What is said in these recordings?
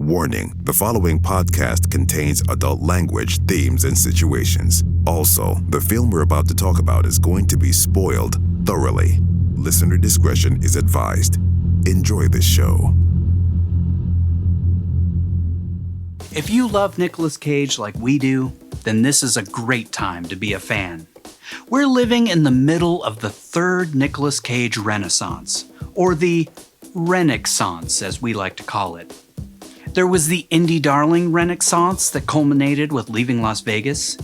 Warning, the following podcast contains adult language, themes, and situations. Also, the film we're about to talk about is going to be spoiled thoroughly. Listener discretion is advised. Enjoy the show. If you love Nicolas Cage like we do, then this is a great time to be a fan. We're living in the middle of the third Nicolas Cage renaissance, or the Ren-Nic-Sance as we like to call it. There was the indie darling Ren-Nic-Sance that culminated with Leaving Las Vegas,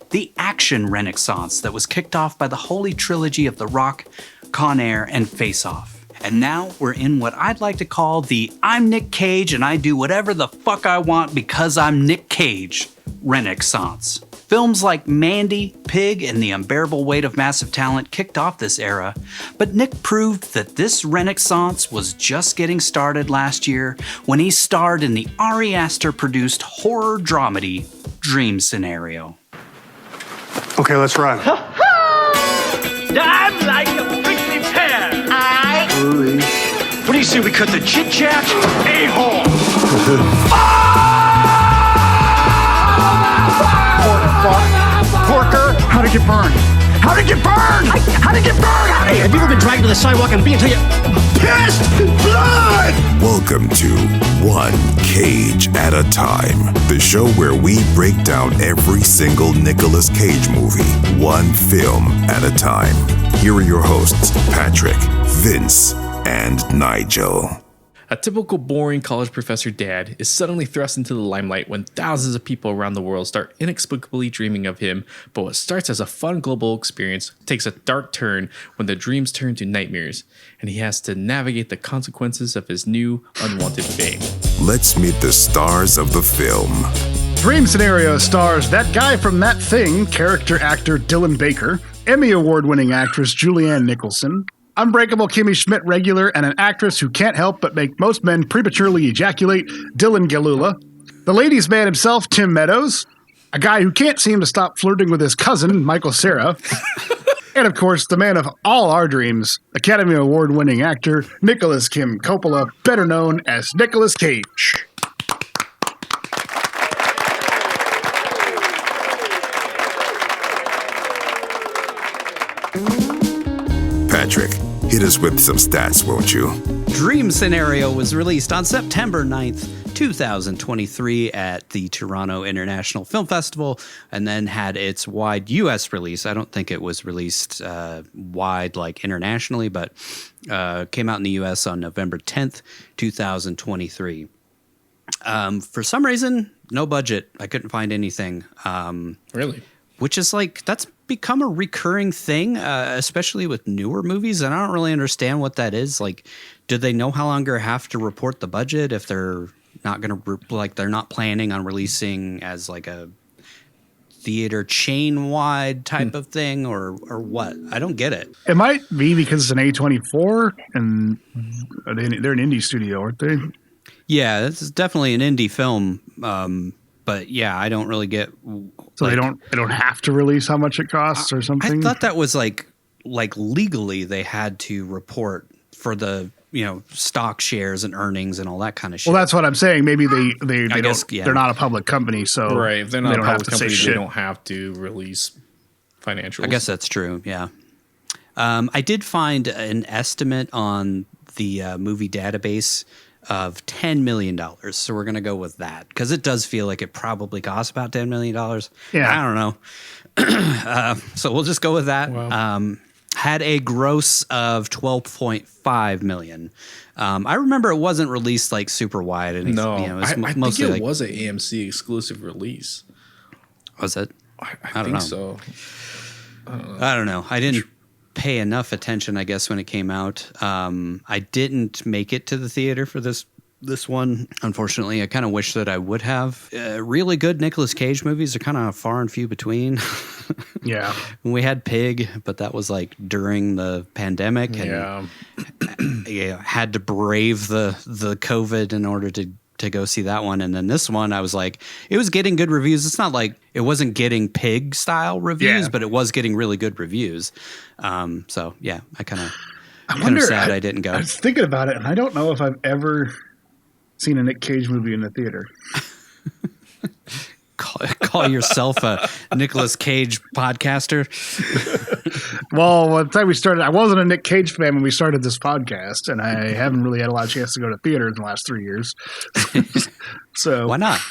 the action Ren-Nic-Sance that was kicked off by the holy trilogy of The Rock, Con Air, and Face Off. And now we're in what I'd like to call the I'm Nic Cage and I do whatever the fuck I want because I'm Nic Cage Ren-Nic-Sance. Films like Mandy, Pig, and The Unbearable Weight of Massive Talent kicked off this era, but Nic proved that this Ren-Nic-Sance was just getting started last year when he starred in the Ari Aster produced horror dramedy Dream Scenario. Okay, let's run. I'm like a prickly pear. What do you say we cut the chit-chat? A-hole! Porker! How'd it get burned? How'd it get burned? How'd it get burned? Hey, have you ever been dragged to the sidewalk and being until you pissed blood? Welcome to One Cage at a Time, the show where we break down every single Nicolas Cage movie, one film at a time. Here are your hosts, Patrick, Vince, and Nigel. A typical boring college professor dad is suddenly thrust into the limelight when thousands of people around the world start inexplicably dreaming of him, but what starts as a fun global experience takes a dark turn when the dreams turn to nightmares, and he has to navigate the consequences of his new unwanted fame. Let's meet the stars of the film. Dream Scenario stars that guy from That Thing, character actor Dylan Baker, Emmy Award-winning actress Julianne Nicholson, Unbreakable Kimmy Schmidt regular, and an actress who can't help but make most men prematurely ejaculate, Dylan Galula, the ladies' man himself, Tim Meadows, a guy who can't seem to stop flirting with his cousin, Michael Cera, and of course, the man of all our dreams, Academy Award-winning actor Nicholas Kim Coppola, better known as Nicolas Cage. Patrick, hit us with some stats, won't you? Dream Scenario was released on September 9th, 2023 at the Toronto International Film Festival and then had its wide U.S. release. I don't think it was released wide like internationally, but came out in the U.S. on November 10th, 2023. For some reason, no budget. I couldn't find anything. Really? Which is like, that's become a recurring thing, especially with newer movies. And I don't really understand what that is. Like, do they no longer have to report the budget if they're not going to, they're not planning on releasing as like a theater chain-wide type of thing or what? I don't get it. It might be because it's an A24 and they're an indie studio, aren't they? Yeah, this is definitely an indie film. But yeah, I don't really get. So they don't have to release how much it costs or something. I thought that was like legally they had to report for the stock shares and earnings and all that kind of shit. Well, that's what I'm saying. Maybe they guess, don't. Yeah. They're not a public company, so right. If they're not they a don't public have to company, say they shit. don't have to release financials. I guess that's true. Yeah. I did find an estimate on the movie database of $10 million. So we're going to go with that because it does feel like it probably costs about $10 million. Yeah. I don't know. So we'll just go with that. Wow. Had a gross of $12.5 million. I remember it wasn't released like super wide. And No, it was I mostly think it was an AMC exclusive release. Was it? I don't think know. so. I don't know. I didn't pay enough attention, I guess, when it came out. I didn't make it to the theater for this one, unfortunately. I kind of wish that I would have. Really good Nicolas Cage movies are kind of far and few between. Yeah. We had Pig, but that was like during the pandemic. And had to brave the COVID in order to go see that one. And then this one, I was like, it was getting good reviews. It's not like it wasn't getting Pig style reviews, but it was getting really good reviews. So yeah, I'm sad I didn't go. I was thinking about it, and I don't know if I've ever seen a Nic Cage movie in the theater. Call yourself a Nicolas Cage podcaster? Well, by the time we started, I wasn't a Nic Cage fan when we started this podcast, and I haven't really had a lot of chance to go to theaters in the last 3 years. So Why not?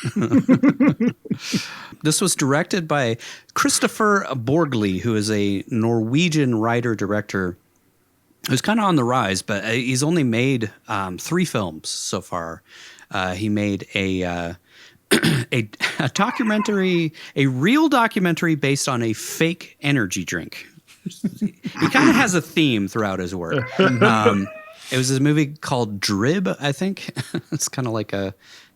This was directed by Christopher Borgli, who is a Norwegian writer-director who's kind of on the rise, but he's only made 3 films so far. He made a documentary, a real documentary based on a fake energy drink. He kind of has a theme throughout his work. It was this movie called Drib, I think. It's kind of like a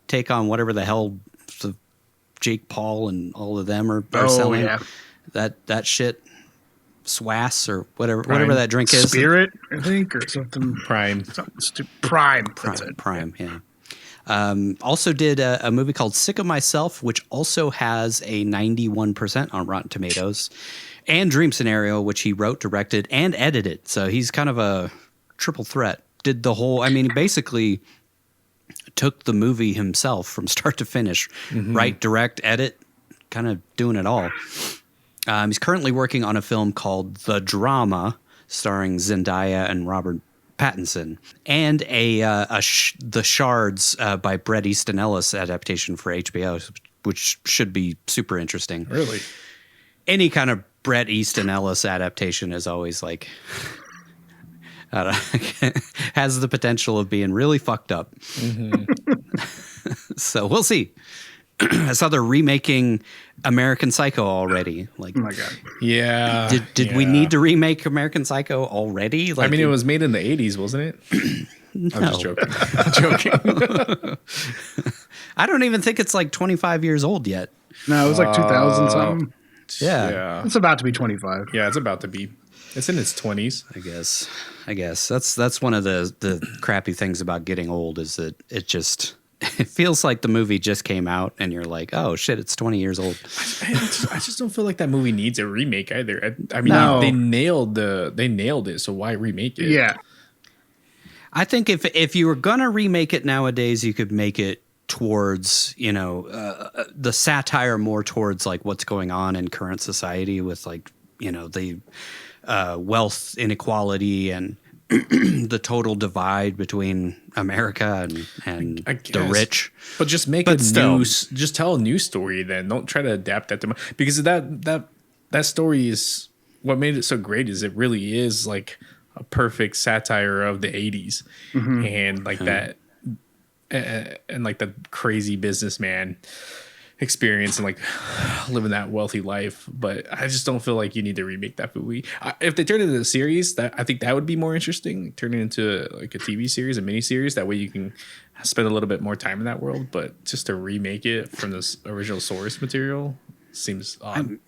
take on whatever the hell the Jake Paul and all of them are selling. Yeah. That shit, Swass or whatever that drink is. Spirit, I think, or something. Prime. Prime. That's it. Prime, yeah. Also did a movie called Sick of Myself, which also has a 91% on Rotten Tomatoes, and Dream Scenario, which he wrote, directed, and edited. So he's kind of a triple threat. Did the whole, basically took the movie himself from start to finish, write, direct, edit, kind of doing it all. He's currently working on a film called The Drama, starring Zendaya and Robert Pattinson, and The Shards by Bret Easton Ellis adaptation for HBO, which should be super interesting. Really? Any kind of Bret Easton Ellis adaptation is always like, I don't know, has the potential of being really fucked up. So we'll see. I saw they're remaking American Psycho already. Like, Oh my god. Yeah. did we need to remake American Psycho already? Like, it was made in the 80s, wasn't it? I'm just joking. I don't even think it's like 25 years old yet. No, it was like 2000 something. Yeah. It's about to be 25. Yeah, it's about to be. It's in its 20s. I guess that's one of the crappy things about getting old is that it feels like the movie just came out and you're like, oh shit, it's 20 years old. I just don't feel like that movie needs a remake either. No. They nailed it. So why remake it? Yeah. I think if you were gonna remake it nowadays, you could make it towards the satire more towards like what's going on in current society with like the wealth inequality and the total divide between America and the rich. But just make just tell a new story then. Don't try to adapt that to because that story is what made it so great is it really is like a perfect satire of the 80s and like that and like the crazy businessman experience and like living that wealthy life. But I just don't feel like you need to remake that movie. If they turn it into a series, I think that would be more interesting. Turn it into like a TV series, a mini series. That way you can spend a little bit more time in that world. But just to remake it from this original source material seems odd.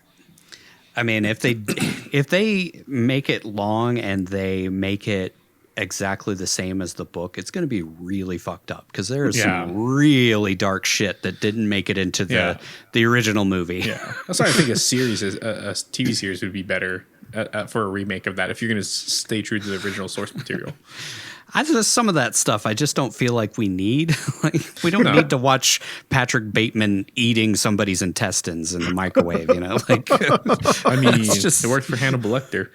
If they make it long and they make it exactly the same as the book, it's going to be really fucked up because there's some really dark shit that didn't make it into the original movie. Yeah, that's why I think a TV series would be better for a remake of that if you're going to stay true to the original source material. Some of that stuff I just don't feel like we need. Like we don't need to watch Patrick Bateman eating somebody's intestines in the microwave. Like it worked for Hannibal Lecter.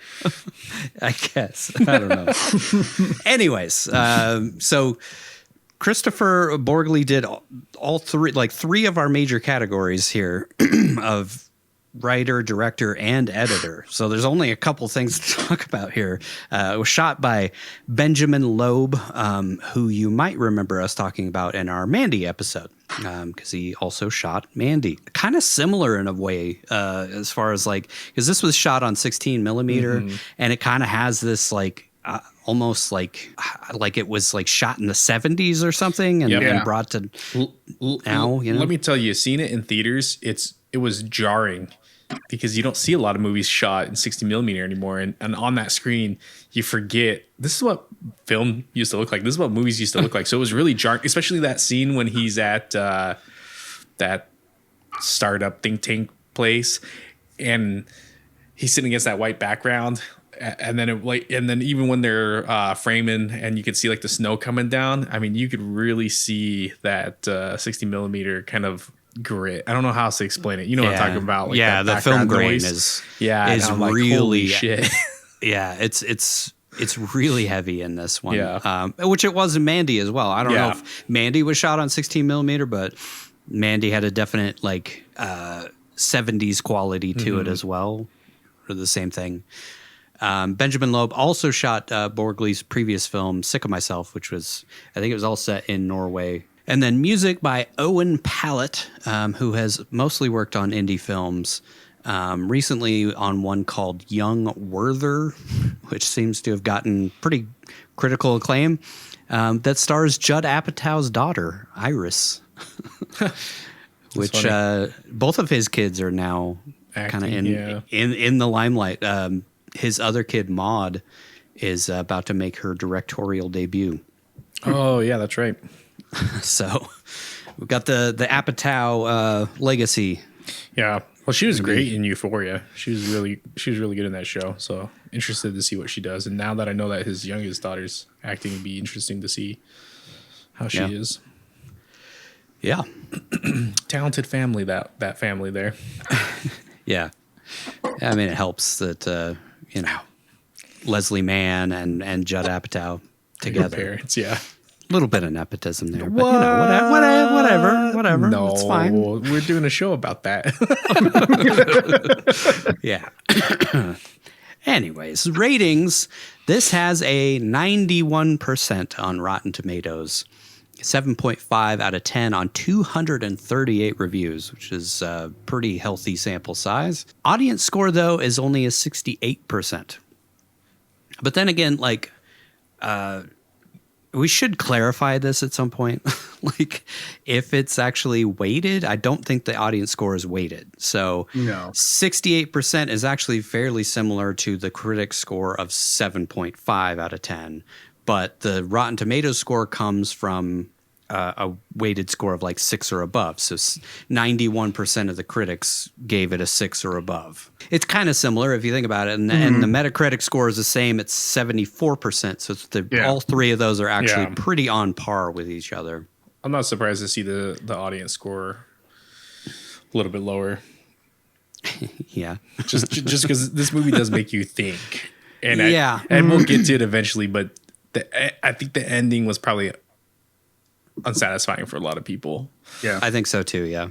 I guess I don't know. Anyways, so Christopher Borgli did all three of our major categories here of writer, director, and editor. So there's only a couple things to talk about here. It was shot by Benjamin Loeb, who you might remember us talking about in our Mandy episode, because he also shot Mandy. Kind of similar in a way, as far as like, because this was shot on 16 millimeter, and it kind of has this like, almost like it was like shot in the 70s or something and brought to now. Let me tell you, seeing it in theaters, it was jarring because you don't see a lot of movies shot in 60 millimeter anymore. And on that screen, you forget this is what film used to look like. This is what movies used to look like. So it was really jarring, especially that scene when he's at that startup think tank place and he's sitting against that white background. And then even when they're framing and you could see like the snow coming down, I mean, you could really see that 60 millimeter kind of grit. I don't know how else to explain it. You know what I'm talking about? Like the film grain noise. is like, really holy shit. Yeah, it's really heavy in this one. Yeah. Which it was in Mandy as well. I don't know if Mandy was shot on 16 millimeter, but Mandy had a definite like 70s quality to it as well, or the same thing. Benjamin Loeb also shot Borgly's previous film, Sick of Myself, which was, I think it was all set in Norway. And then music by Owen Pallett, who has mostly worked on indie films, recently on one called Young Werther, which seems to have gotten pretty critical acclaim, that stars Judd Apatow's daughter, Iris, which both of his kids are now kind of in the limelight. His other kid, Maud, is about to make her directorial debut. Oh, yeah, that's right. So we've got the Apatow legacy. Yeah. Well, she was great in Euphoria. She was really good in that show. So interested to see what she does. And now that I know that his youngest daughter's acting, it'd be interesting to see how she is. Yeah. Talented family, that family there. Yeah. I mean, it helps that, Leslie Mann and Judd Apatow together. Parents, yeah. A little bit of nepotism there, but whatever. No, it's fine. We're doing a show about that. Yeah. Anyways, ratings. This has a 91% on Rotten Tomatoes, 7.5 out of 10 on 238 reviews, which is a pretty healthy sample size. Audience score, though, is only a 68%. But then again, like, we should clarify this at some point. Like, if it's actually weighted, I don't think the audience score is weighted. So 68% is actually fairly similar to the critic score of 7.5 out of 10. But the Rotten Tomatoes score comes from a weighted score of like 6 or above. So 91% of the critics gave it a 6 or above. It's kind of similar if you think about it. And the Metacritic score is the same. It's 74%. So it's all three of those are actually pretty on par with each other. I'm not surprised to see the audience score a little bit lower. Yeah. Just because this movie does make you think. And and we'll get to it eventually, but I think the ending was probably unsatisfying for a lot of people. Yeah, I think so too. Yeah.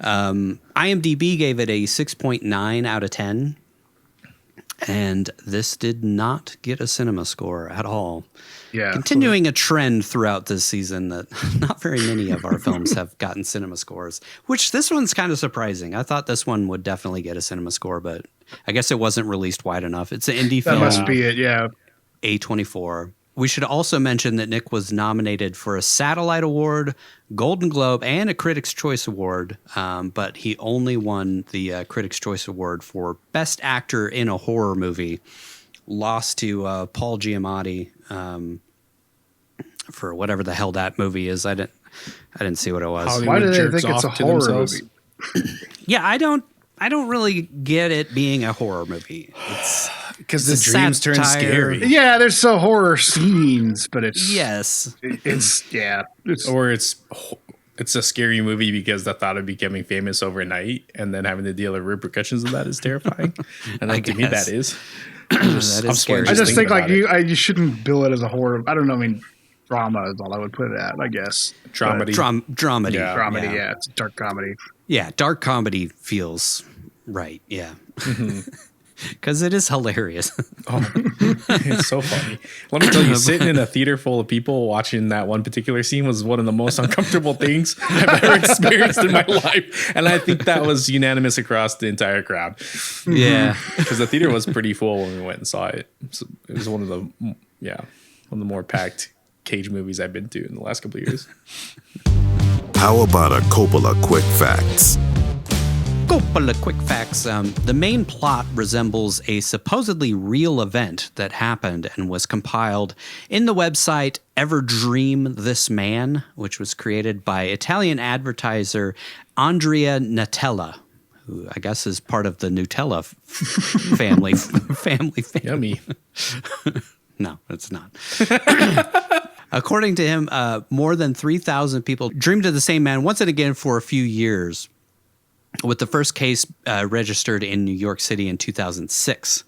IMDb gave it a 6.9 out of 10, and this did not get a cinema score at all. Yeah, continuing a trend throughout this season that not very many of our films have gotten cinema scores. Which this one's kind of surprising. I thought this one would definitely get a cinema score, but I guess it wasn't released wide enough. It's an indie film. That must be it. Yeah. A24. We should also mention that Nic was nominated for a Satellite Award, Golden Globe, and a Critics' Choice Award, but he only won the Critics' Choice Award for Best Actor in a Horror Movie. Lost to Paul Giamatti for whatever the hell that movie is. I didn't see what it was. Hollywood. Why do they think it's a horror movie? Yeah, I don't really get it being a horror movie. It's because the dreams turn scary. Yeah, there's some horror scenes, but it's it's a scary movie because the thought of becoming famous overnight and then having to deal with repercussions of that is terrifying. And to me, that is. That is scary. I just think like you shouldn't bill it as a horror. I don't know. I mean, drama is all I would put it at. I guess dramedy. Dramedy. Yeah. Dramedy. Yeah, it's a dark comedy. Yeah, dark comedy feels right. Yeah. Because it is hilarious. It's so funny. Let me tell you, sitting in a theater full of people watching that one particular scene was one of the most uncomfortable things I've ever experienced in my life. And I think that was unanimous across the entire crowd. Yeah. Because the theater was pretty full when we went and saw it. So it was one of the more packed Cage movies I've been to in the last couple of years. How about a Coppola quick facts? Coppola quick facts. The main plot resembles a supposedly real event that happened and was compiled in the website Ever Dream This Man, which was created by Italian advertiser Andrea Natella, who I guess is part of the Nutella family. family. Yummy. No, it's not. According to him, more than 3,000 people dreamed of the same man once and again for a few years, with the first case registered in New York City in 2006.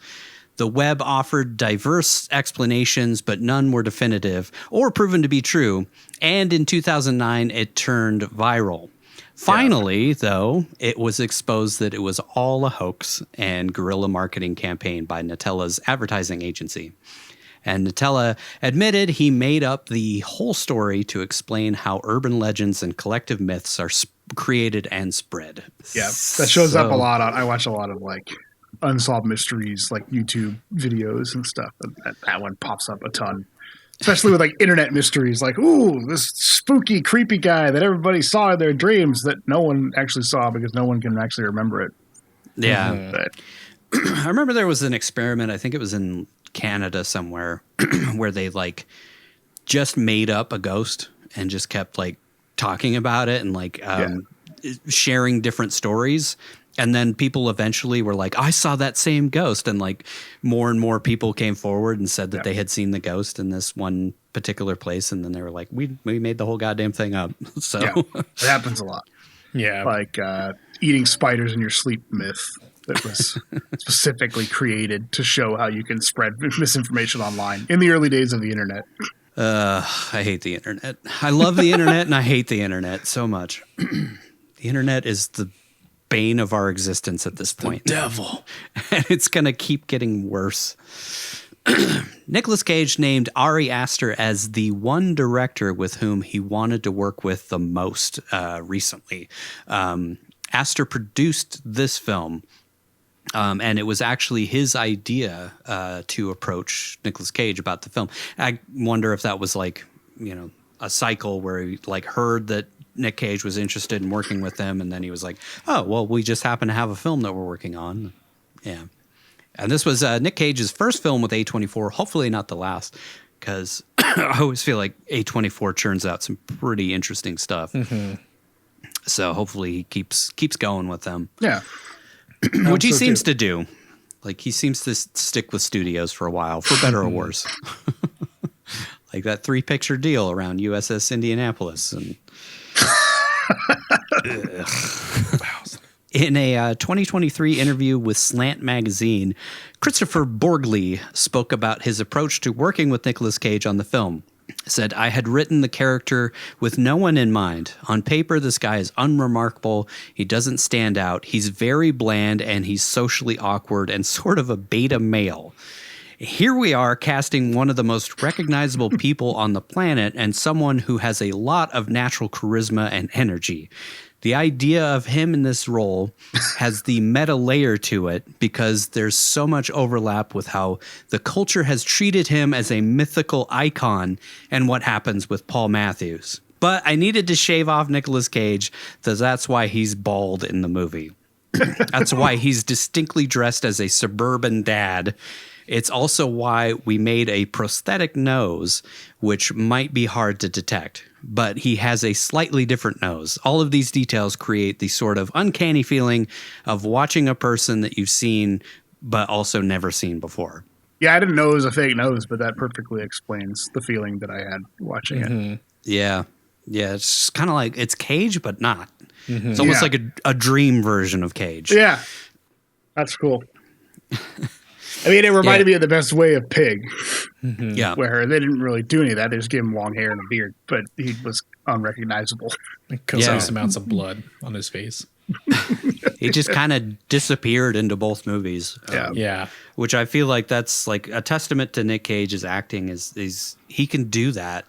The web offered diverse explanations, but none were definitive or proven to be true. And in 2009, it turned viral. Finally, though, it was exposed that it was all a hoax and guerrilla marketing campaign by Nutella's advertising agency. And Nutella admitted he made up the whole story to explain how urban legends and collective myths are created and spread. Yeah, that shows up a lot. I watch a lot of like unsolved mysteries, like YouTube videos and stuff. And that one pops up a ton, especially with like internet mysteries. Like, ooh, this spooky, creepy guy that everybody saw in their dreams that no one actually saw because no one can actually remember it. Yeah. I remember there was an experiment, I think it was in Canada somewhere, where they like just made up a ghost and just kept like talking about it and like sharing different stories. And then people eventually were like, I saw that same ghost. And like more and more people came forward and said that they had seen the ghost in this one particular place. And then they were like, we made the whole goddamn thing up. So it happens a lot. Yeah. Like eating spiders in your sleep myth that was specifically created to show how you can spread misinformation online in the early days of the internet. I hate the internet. I love the internet and I hate the internet so much. The internet is the bane of our existence at this point. The devil. And it's going to keep getting worse. Nicolas Cage named Ari Aster as the one director with whom he wanted to work with the most recently. Aster produced this film, and it was actually his idea to approach Nicolas Cage about the film. I wonder if that was like, you know, a cycle where he like heard that Nic Cage was interested in working with them, and then he was like, oh, well, we just happen to have a film that we're working on. Yeah. And this was Nic Cage's first film with A24, hopefully not the last, because I always feel like A24 churns out some pretty interesting stuff. Mm-hmm. So hopefully he keeps going with them. Yeah. Which he seems to do. Like he seems to stick with studios for a while, for better or worse. Like that 3-picture deal around USS Indianapolis. And in a 2023 interview with Slant Magazine, Christopher Borgley spoke about his approach to working with Nicolas Cage on the film. Said, I had written the character with no one in mind. On paper, this guy is unremarkable. He doesn't stand out. He's very bland and he's socially awkward and sort of a beta male. Here we are casting one of the most recognizable people on the planet and someone who has a lot of natural charisma and energy. The idea of him in this role has the meta layer to it because there's so much overlap with how the culture has treated him as a mythical icon and what happens with Paul Matthews. But I needed to shave off Nicolas Cage because that's why he's bald in the movie. That's why he's distinctly dressed as a suburban dad. It's also why we made a prosthetic nose, which might be hard to detect, but he has a slightly different nose. All of these details create the sort of uncanny feeling of watching a person that you've seen, but also never seen before. Yeah, I didn't know it was a fake nose, but that perfectly explains the feeling that I had watching it. Yeah. Yeah, it's kind of like it's Cage, but not. It's almost like a dream version of Cage. Yeah, that's cool. I mean, it reminded me of The Best Way of Pig. Yeah. Where they didn't really do any of that. They just gave him long hair and a beard, but he was unrecognizable. Copious amounts of blood on his face. He just kind of disappeared into both movies. Yeah. Which I feel like that's like a testament to Nic Cage's acting is he can do that.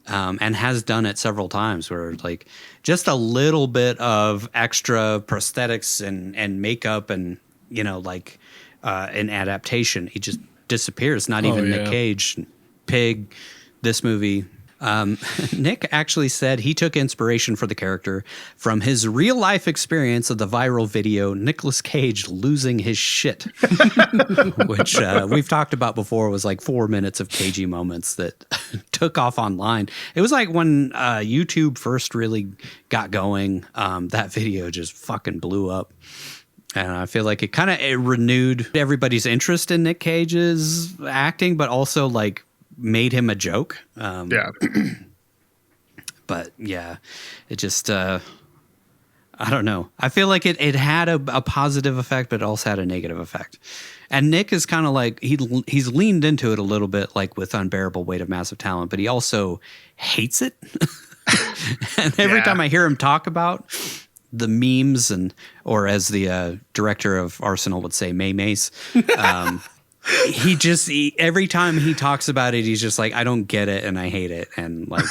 And has done it several times where like just a little bit of extra prosthetics and makeup and, you know, like an adaptation. He just disappears. Not even Nic Cage, Pig, this movie, Nick actually said he took inspiration for the character from his real life experience of the viral video Nicolas Cage losing his shit, which we've talked about before was like 4 minutes of cagey moments that took off online. It was like when YouTube first really got going, that video just fucking blew up. And I feel like it kind of renewed everybody's interest in Nic Cage's acting, but also like made him a joke. Yeah. But yeah, it just, I don't know. I feel like it had a positive effect, but it also had a negative effect. And Nick is kind of like, he's leaned into it a little bit, like with Unbearable Weight of Massive Talent, but he also hates it. And every time I hear him talk about the memes or as the director of Arsenal would say, maymays, every time he talks about it, he's just like, I don't get it and I hate it. And like,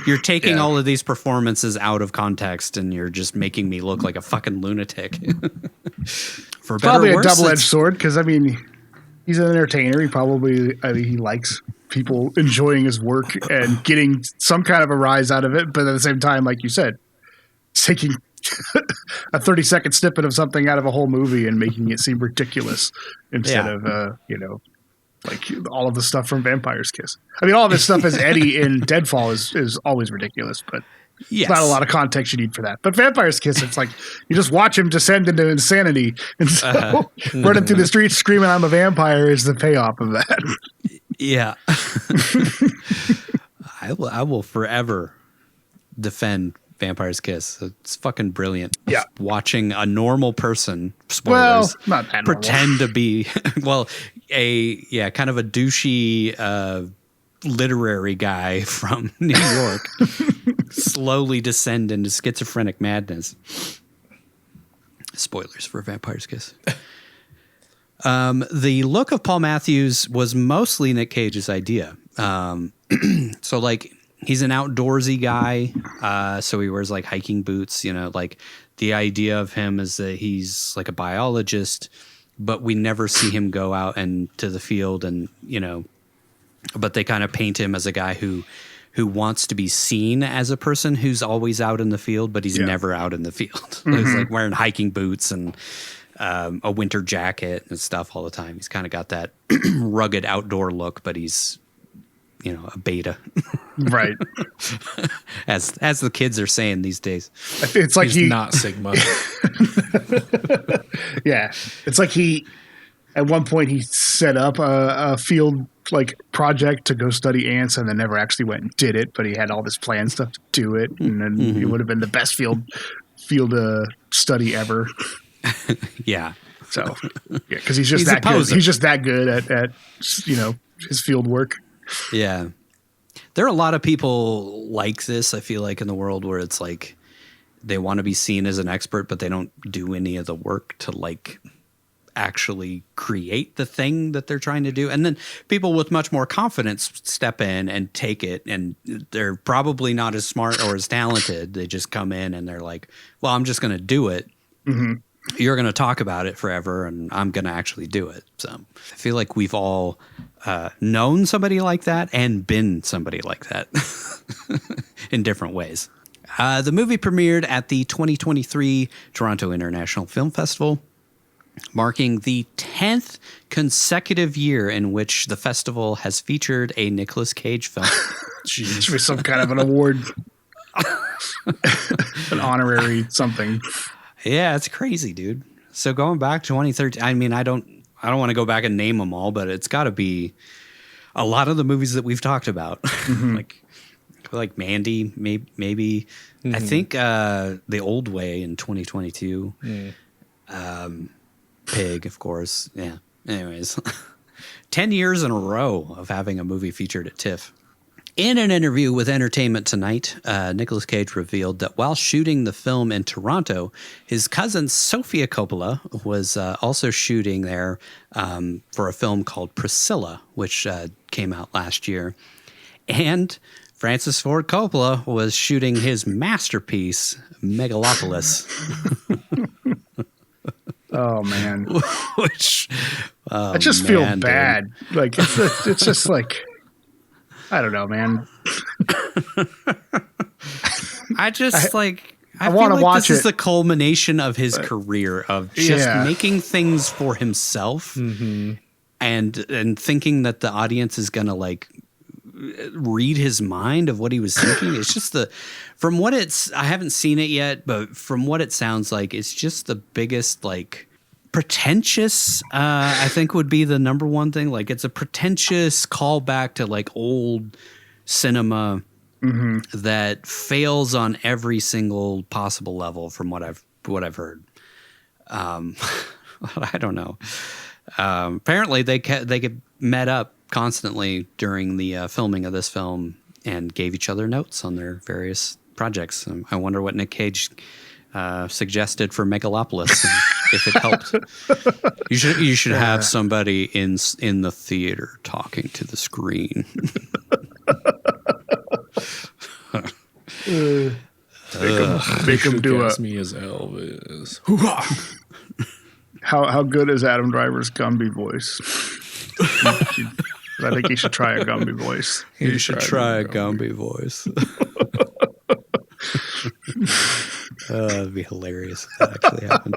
you're taking all of these performances out of context and you're just making me look like a fucking lunatic. For better probably or worse, a double-edged sword, because I mean, he's an entertainer. He likes people enjoying his work and getting some kind of a rise out of it. But at the same time, like you said, taking a 30-second snippet of something out of a whole movie and making it seem ridiculous instead of, like all of the stuff from Vampire's Kiss. I mean, all of his stuff as Eddie in Deadfall is always ridiculous, but yes. Not a lot of context you need for that. But Vampire's Kiss, it's like you just watch him descend into insanity. And so running through the streets screaming, I'm a vampire is the payoff of that. Yeah. I will forever defend Vampire's Kiss. It's fucking brilliant. Yeah. Watching a normal person, spoilers, not that pretend to be, kind of a douchey literary guy from New York slowly descend into schizophrenic madness. Spoilers for Vampire's Kiss. The look of Paul Matthews was mostly Nic Cage's idea. So like, he's an outdoorsy guy, so he wears like hiking boots, like the idea of him is that he's like a biologist, but we never see him go out and to the field and, but they kind of paint him as a guy who wants to be seen as a person who's always out in the field, but he's never out in the field. He's like wearing hiking boots and a winter jacket and stuff all the time. He's kind of got that rugged outdoor look, but he's, a beta. Right. As the kids are saying these days. It's like he's not Sigma. Yeah. It's like at one point he set up a field like project to go study ants and then never actually went and did it, but he had all this planned stuff to do it. And then it would have been the best field study ever. Yeah. So, because he's just that good. He's just that good at his field work. Yeah. There are a lot of people like this, I feel like, in the world where it's like they want to be seen as an expert, but they don't do any of the work to like actually create the thing that they're trying to do. And then people with much more confidence step in and take it, and they're probably not as smart or as talented. They just come in and they're like, well, I'm just going to do it. Mm-hmm. You're going to talk about it forever, and I'm going to actually do it. So I feel like we've all known somebody like that and been somebody like that in different ways. The movie premiered at the 2023 Toronto International Film Festival, marking the 10th consecutive year in which the festival has featured a Nicolas Cage film. Jeez. Should be some kind of an award. An honorary something. Yeah, it's crazy, dude. So going back to 2013, I mean, I don't want to go back and name them all, but it's got to be a lot of the movies that we've talked about. Mm-hmm. like Mandy, maybe. Mm-hmm. I think The Old Way in 2022. Mm. Pig, of course. Yeah. Anyways, 10 years in a row of having a movie featured at TIFF. In an interview with Entertainment Tonight, Nicolas Cage revealed that while shooting the film in Toronto, his cousin Sofia Coppola was also shooting there for a film called Priscilla, which came out last year. And Francis Ford Coppola was shooting his masterpiece, Megalopolis. Oh, man. Which, I just feel bad. Dude. Like, it's just like... I don't know, man. I just I want to feel like watch this is it. the culmination of his career of just making things for himself and thinking that the audience is going to like read his mind of what he was thinking. It's just from what I haven't seen it yet, but from what it sounds like, it's just the biggest like pretentious, I think would be the number one thing. Like it's a pretentious callback to like old cinema that fails on every single possible level from what I've heard. I don't know. Apparently they met up constantly during the filming of this film and gave each other notes on their various projects. I wonder what Nic Cage suggested for Megalopolis and if it helped. You should have somebody in the theater talking to the screen. Make him do Cast me as Elvis. How good is Adam Driver's Gumby voice? I think he should try a Gumby voice. You should try a Gumby voice. It'd be hilarious if that actually happened.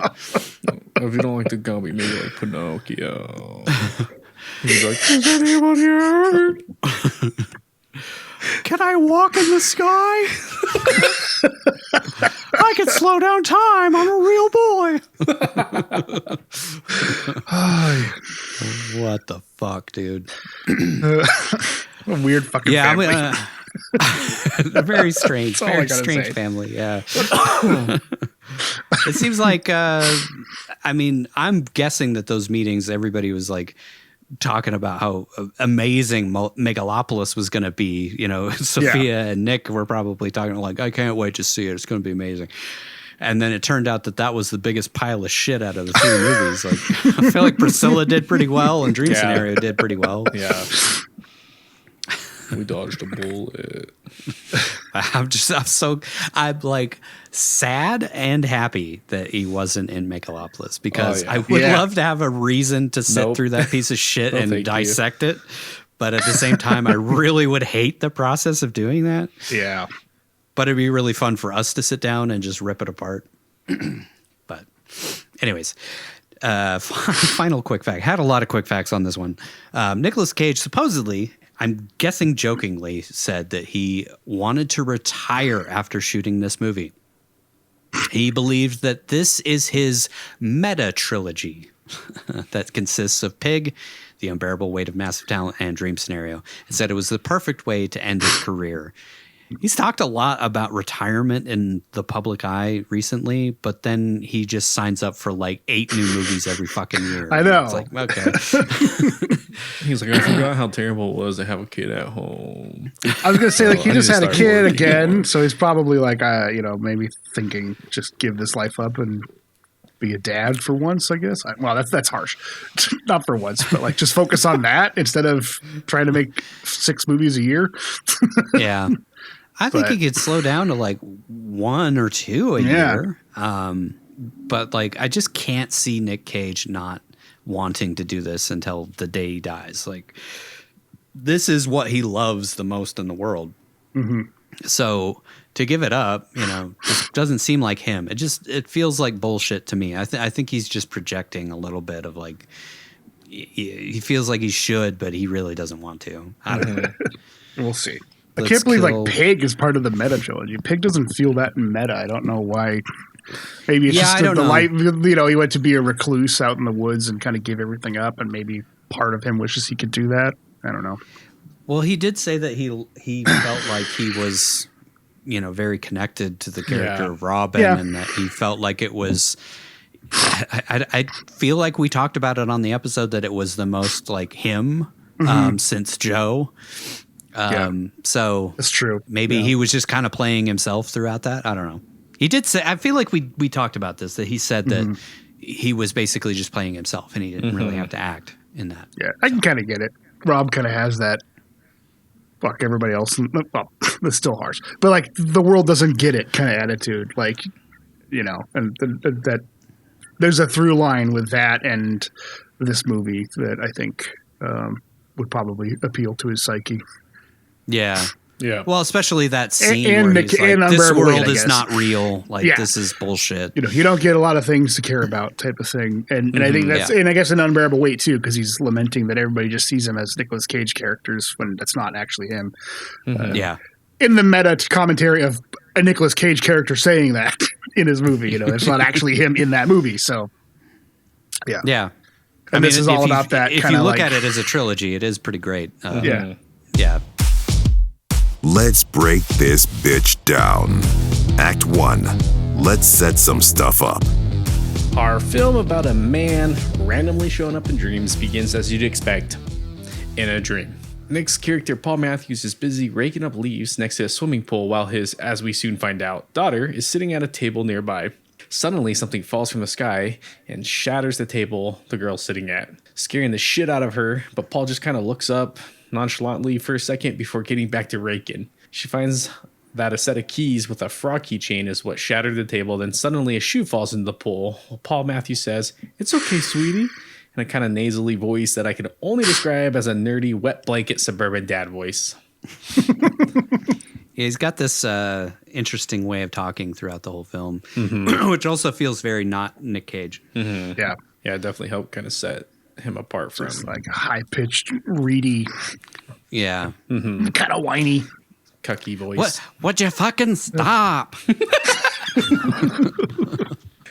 If you don't like the Gumby, maybe like Pinocchio. He's like, is anybody hurt? Can I walk in the sky? I can slow down time. I'm a real boy. What the fuck, dude? A weird fucking family. Very strange. That's all I Very gotta strange say. family, yeah. It seems like, I'm guessing that those meetings, everybody was like, talking about how amazing Megalopolis was going to be. You know, Sophia and Nick were probably talking like, I can't wait to see it. It's going to be amazing. And then it turned out that was the biggest pile of shit out of the two movies. Like, I feel like Priscilla did pretty well and Dream Scenario did pretty well. Yeah. We dodged a bullet. I'm like sad and happy that he wasn't in Megalopolis because I would love to have a reason to sit through that piece of shit and dissect it. But at the same time, I really would hate the process of doing that. Yeah. But it'd be really fun for us to sit down and just rip it apart. But anyways, final quick fact. Had a lot of quick facts on this one. Nicolas Cage supposedly, I'm guessing jokingly, said that he wanted to retire after shooting this movie. He believed that this is his meta trilogy that consists of Pig, The Unbearable Weight of Massive Talent, and Dream Scenario, and said it was the perfect way to end his career. He's talked a lot about retirement in the public eye recently, but then he just signs up for like 8 new movies every fucking year. I know. It's like, okay. He's like, I forgot how terrible it was to have a kid at home. I was going to say, like, he I just need to had a start kid working. again, so he's probably like, maybe thinking, just give this life up and be a dad for once, I guess. Well, that's harsh. Not for once, but like just focus on that instead of trying to make 6 movies a year. Yeah. I think he could slow down to like 1 or 2 a year. But like, I just can't see Nic Cage not wanting to do this until the day he dies. Like, this is what he loves the most in the world. Mm-hmm. So to give it up, just doesn't seem like him. It feels like bullshit to me. I think he's just projecting a little bit of like, he feels like he should, but he really doesn't want to. I don't know. We'll see. I can't believe like Pig is part of the meta trilogy. Pig doesn't feel that meta. I don't know why. Maybe it's just the life. He went to be a recluse out in the woods and kind of gave everything up, and maybe part of him wishes he could do that. I don't know. Well, he did say that he felt like he was, very connected to the character of Robin, and that he felt like it was. I feel like we talked about it on the episode that it was the most like him since Joe. So that's true. Maybe he was just kind of playing himself throughout that. I don't know. He did say, I feel like we talked about this, that he said that he was basically just playing himself and he didn't really have to act in that. Yeah, I can kind of get it. Rob kind of has that. Fuck everybody else. Well, that's still harsh, but like the world doesn't get it kind of attitude. Like, and that there's a through line with that and this movie that I think would probably appeal to his psyche. Yeah. Yeah. Well, especially that scene And where Nick- he's like, and this Unbearable world Weight, I is guess. not real. Like, Yeah. this is bullshit. You don't get a lot of things to care about type of thing. And I think that's, yeah. and I guess an Unbearable Weight too, because he's lamenting that everybody just sees him as Nicolas Cage characters when that's not actually him. Yeah. In the meta commentary of a Nicolas Cage character saying that in his movie, it's not actually him in that movie. So, yeah. Yeah. And this is all if you- about that If kinda you look like- at it as a trilogy, it is pretty great. Yeah. Yeah. Let's break this bitch down. Act 1. Let's set some stuff up. Our film about a man randomly showing up in dreams begins as you'd expect, in a dream. Nick's character Paul Matthews is busy raking up leaves next to a swimming pool while his, as we soon find out, daughter is sitting at a table nearby. Suddenly, something falls from the sky and shatters the table the girl's sitting at, scaring the shit out of her, but Paul just kind of looks up nonchalantly for a second before getting back to raking. She finds that a set of keys with a frog keychain is what shattered the table. Then suddenly a shoe falls into the pool. Well, Paul Matthews says, "It's okay, sweetie," in a kind of nasally voice that I can only describe as a nerdy wet blanket suburban dad voice. He's got this interesting way of talking throughout the whole film, which also feels very not Nic Cage. Yeah. Yeah, it definitely helped kind of set him apart from It's like a high pitched, reedy, Yeah. kind of whiny. cucky voice. Would you fucking stop?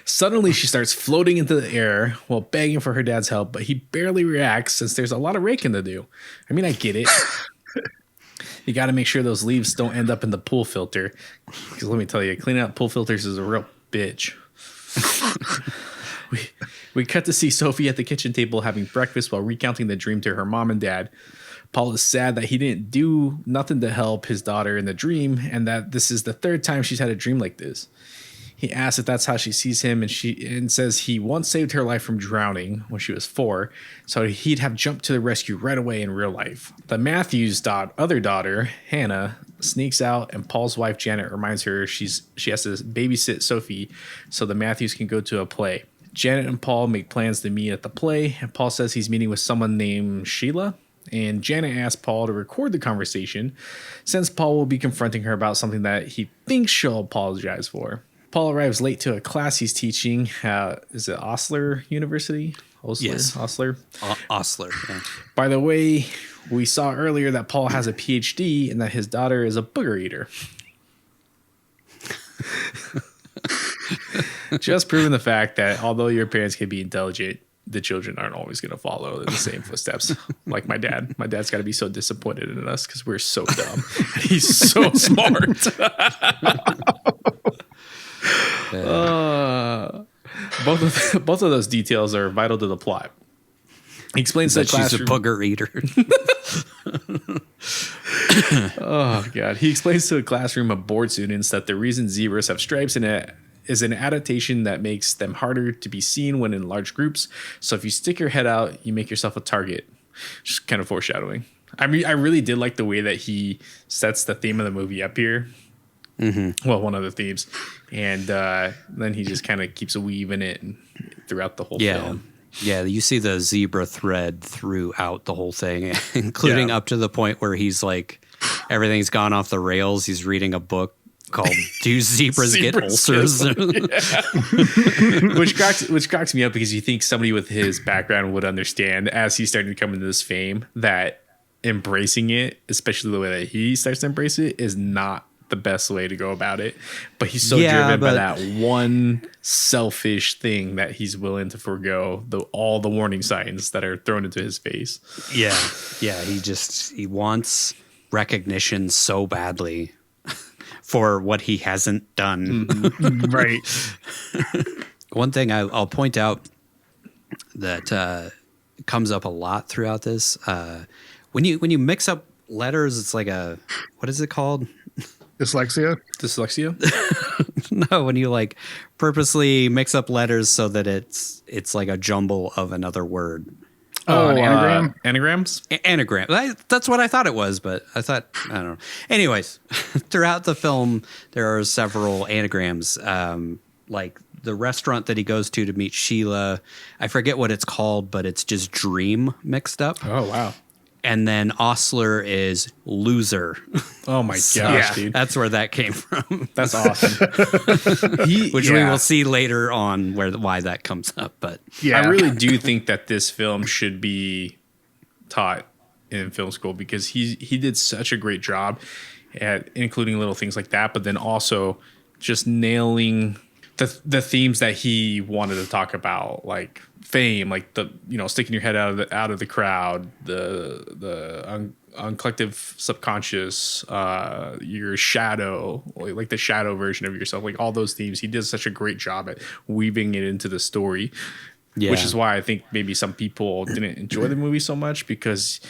Suddenly, she starts floating into the air while begging for her dad's help, but he barely reacts since there's a lot of raking to do. I mean, I get it. You got to make sure those leaves don't end up in the pool filter. Because let me tell you, cleaning out pool filters is a real bitch. We cut to see Sophie at the kitchen table having breakfast while recounting the dream to her mom and dad. Paul is sad that he didn't do nothing to help his daughter in the dream, and that this is the third time she's had a dream like this. He asks if that's how she sees him, and says he once saved her life from drowning when she was 4, so he'd have jumped to the rescue right away in real life. The Matthews' other daughter, Hannah, sneaks out, and Paul's wife, Janet, reminds her she has to babysit Sophie so the Matthews can go to a play. Janet and Paul make plans to meet at the play, and Paul says he's meeting with someone named Sheila, and Janet asks Paul to record the conversation since Paul will be confronting her about something that he thinks she'll apologize for. Paul arrives late to a class he's teaching at, is it Osler University? Yes. Osler. Osler. Yeah. By the way, we saw earlier that Paul has a PhD and that his daughter is a booger eater. Just proving the fact that although your parents can be intelligent, the children aren't always going to follow in the same footsteps. Like my dad. My dad's got to be so disappointed in us because we're so dumb. And he's so smart. Both of those details are vital to the plot. He explains to the She's a classroom. booger eater. Oh god! He explains to a classroom of bored students that the reason zebras have stripes in it is an adaptation that makes them harder to be seen when in large groups. So if you stick your head out, you make yourself a target. Just kind of foreshadowing. I mean, I really did like the way that he sets the theme of the movie up here. Well, one of the themes, and then he just kind of keeps weaving it throughout the whole film. Yeah, you see the zebra thread throughout the whole thing, including up to the point where he's like, everything's gone off the rails. He's reading a book called "Do Zebras Get Ulcers?" which cracks me up because you think somebody with his background would understand as he's starting to come into this fame that embracing it, especially the way that he starts to embrace it, is not the best way to go about it. But he's so driven by that one selfish thing that he's willing to forego all the warning signs that are thrown into his face. Yeah. He wants recognition so badly for what he hasn't done. Right. One thing I'll point out that comes up a lot throughout this, when you mix up letters, it's like what is it called? Dyslexia? No, when you like purposely mix up letters so that it's like a jumble of another word. Oh, an anagram? Anagrams? Anagram. That's what I thought it was, but I don't know. Anyways, throughout the film, there are several anagrams. Like the restaurant that he goes to meet Sheila. I forget what it's called, but it's just dream mixed up. Oh, wow. And then Ostler is loser. Oh my gosh, dude. That's where that came from. That's awesome. Which we will see later on why that comes up. But Yeah. I really do think that this film should be taught in film school because he did such a great job at including little things like that, but then also just nailing the themes that he wanted to talk about, like fame, like sticking your head out of the crowd, the collective subconscious, your shadow, like the shadow version of yourself, like all those themes. He did such a great job at weaving it into the story, which is why I think maybe some people didn't enjoy the movie so much, because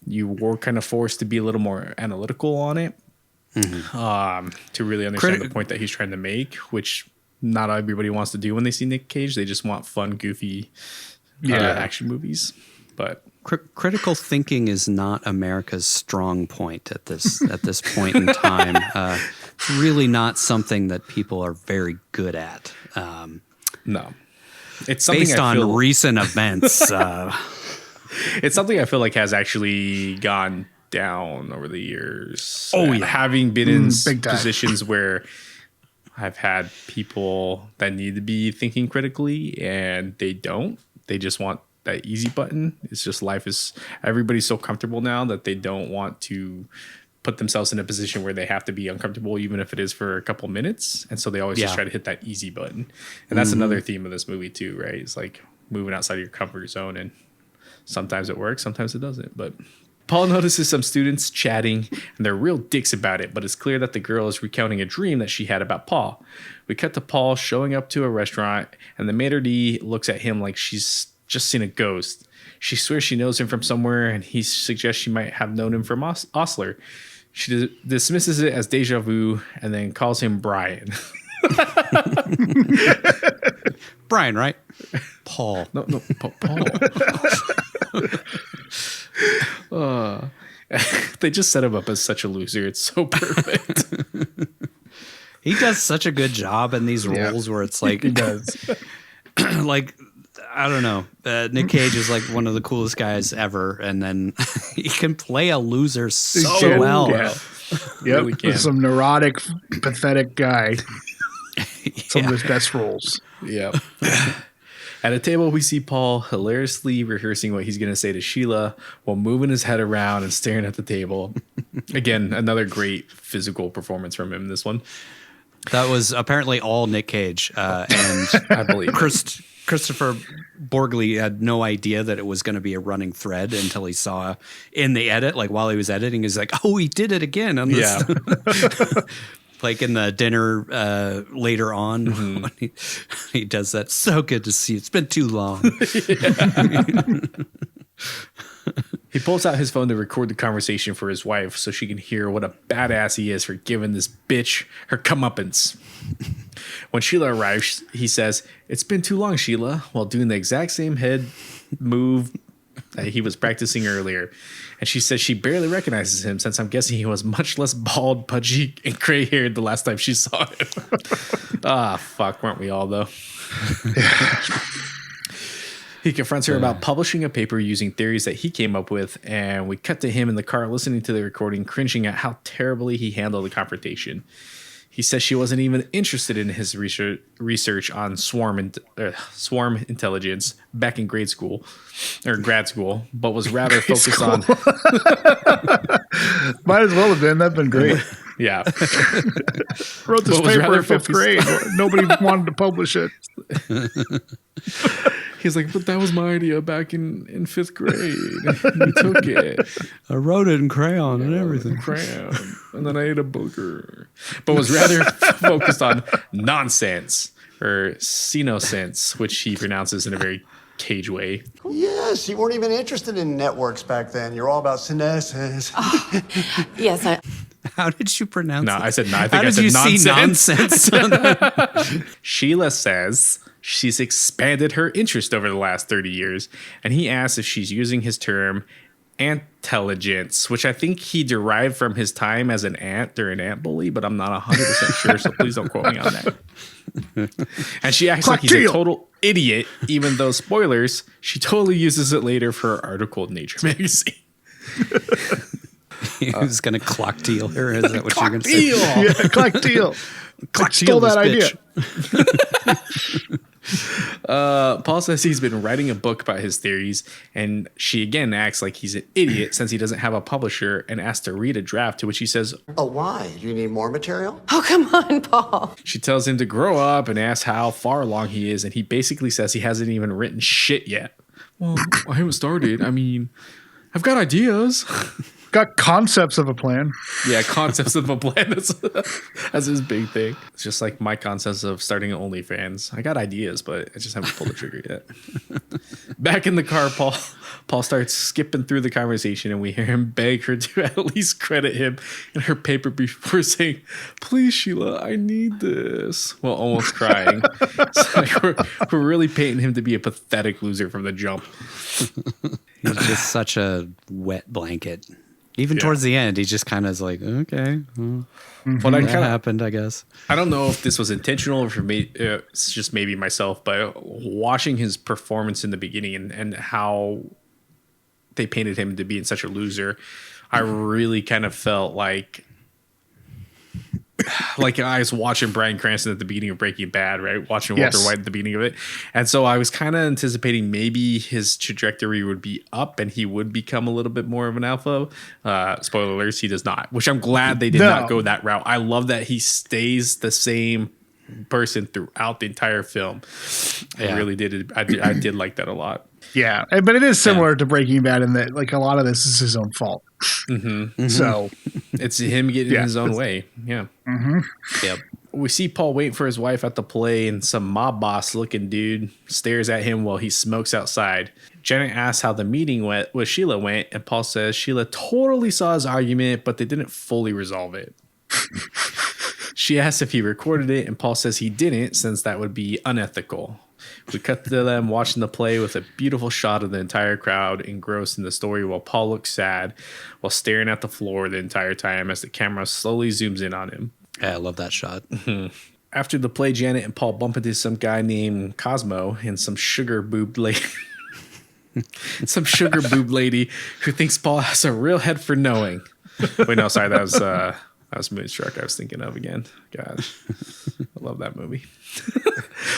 you were kind of forced to be a little more analytical on it, to really understand the point that he's trying to make, which not everybody wants to do when they see Nic Cage. They just want fun, goofy action movies. But critical thinking is not America's strong point at this point in time. It's really not something that people are very good at. No, it's something based on recent events. It's something I feel like has actually gone down over the years. Having been in positions where I've had people that need to be thinking critically and they don't. They just want that easy button. It's just everybody's so comfortable now that they don't want to put themselves in a position where they have to be uncomfortable, even if it is for a couple minutes. And so they always just try to hit that easy button. And that's another theme of this movie too, right? It's like moving outside of your comfort zone, and sometimes it works, sometimes it doesn't. But Paul notices some students chatting, and they're real dicks about it, but it's clear that the girl is recounting a dream that she had about Paul. We cut to Paul showing up to a restaurant, and the maitre d' looks at him like she's just seen a ghost. She swears she knows him from somewhere, and he suggests she might have known him from Ostler. She dismisses it as deja vu and then calls him Brian. Brian, right? Paul. No, Paul. They just set him up as such a loser. It's so perfect. He does such a good job in these roles where it's like He does. like I don't know. Nic Cage is like one of the coolest guys ever, and then he can play a loser so well. Yeah. Really can. Some neurotic, pathetic guy. Some of his best roles. Yeah. At a table, we see Paul hilariously rehearsing what he's going to say to Sheila while moving his head around and staring at the table. Again, another great physical performance from him in this one. That was apparently all Nic Cage, and I believe Christopher Borgli had no idea that it was going to be a running thread until he saw in the edit, like while he was editing, he's like, "Oh, he did it again!" On this. Yeah. Like in the dinner later on, when he does that. So good to see. It's been too long. He pulls out his phone to record the conversation for his wife so she can hear what a badass he is for giving this bitch her comeuppance. When Sheila arrives, he says, "It's been too long, Sheila," while doing the exact same head move that he was practicing earlier. And she says she barely recognizes him, since I'm guessing he was much less bald, pudgy, and gray-haired the last time she saw him. Fuck, weren't we all, though? He confronts her about publishing a paper using theories that he came up with, and we cut to him in the car listening to the recording, cringing at how terribly he handled the confrontation. He says she wasn't even interested in his research on swarm intelligence back in grad school, but was rather focused on... Might as well have been. That'd been great. Yeah. Wrote this paper in fifth grade. Nobody wanted to publish it. He's like, but that was my idea back in fifth grade. You took it. I wrote it in crayon and everything. Crayon. And then I ate a booger. But was rather focused on nonsense, or sense, which he pronounces in a very Cage way. Yes, you weren't even interested in networks back then. You're all about synesses. Yes, How did you pronounce it? No, I said no. I think I said nonsense. Nonsense? Sheila says she's expanded her interest over the last 30 years, and he asks if she's using his term intelligence, which I think he derived from his time as an ant or an ant bully, but I'm not 100% sure, so please don't quote me on that. And she acts like he's a total idiot, even though, spoilers, she totally uses it later for her article in Nature magazine. He was going to clock deal her. Is that what you're going to say? Yeah, clock deal. Clock Stole deal that this idea. bitch. Paul says he's been writing a book about his theories, and she again acts like he's an idiot since he doesn't have a publisher and asks to read a draft, to which he says, Oh, why? Do you need more material? Oh, come on, Paul. she tells him to grow up and asks how far along he is, and he basically says he hasn't even written shit yet. Well, I haven't started. I mean, I've got ideas. Got concepts of a plan. Yeah, concepts of a plan. That's his big thing. It's just like my concepts of starting OnlyFans. I got ideas, but I just haven't pulled the trigger yet. Back in the car, Paul starts skipping through the conversation, and we hear him beg her to at least credit him in her paper before saying, "Please, Sheila, I need this." Well, almost crying. It's like we're really painting him to be a pathetic loser from the jump. He's just such a wet blanket. Even towards the end, he just kind of is like, okay, well, that happened, I guess. I don't know if this was intentional or for me. It's just maybe myself, but watching his performance in the beginning and how they painted him to being such a loser, I really kind of felt like I was watching Bryan Cranston at the beginning of Breaking Bad, right? Watching Walter White at the beginning of it. And so I was kind of anticipating maybe his trajectory would be up and he would become a little bit more of an alpha. Spoiler alerts, he does not, which I'm glad they did not go that route. I love that he stays the same person throughout the entire film. I really did. I did like that a lot. Yeah, but it is similar to Breaking Bad in that like a lot of this is his own fault. Mm-hmm. So it's him getting in his own way. Yeah. Mm-hmm. Yep. We see Paul waiting for his wife at the play, and some mob boss looking dude stares at him while he smokes outside. Janet asks how the meeting with Sheila went, and Paul says Sheila totally saw his argument, but they didn't fully resolve it. She asks if he recorded it, and Paul says he didn't, since that would be unethical. We cut to them watching the play with a beautiful shot of the entire crowd engrossed in the story while Paul looks sad while staring at the floor the entire time as the camera slowly zooms in on him. Yeah, I love that shot. Mm-hmm. After the play, Janet and Paul bump into some guy named Cosmo and some sugar boobed lady. Some sugar boobed lady who thinks Paul has a real head for knowing. Wait, no, sorry, that was Moonstruck I was thinking of again. God, I love that movie.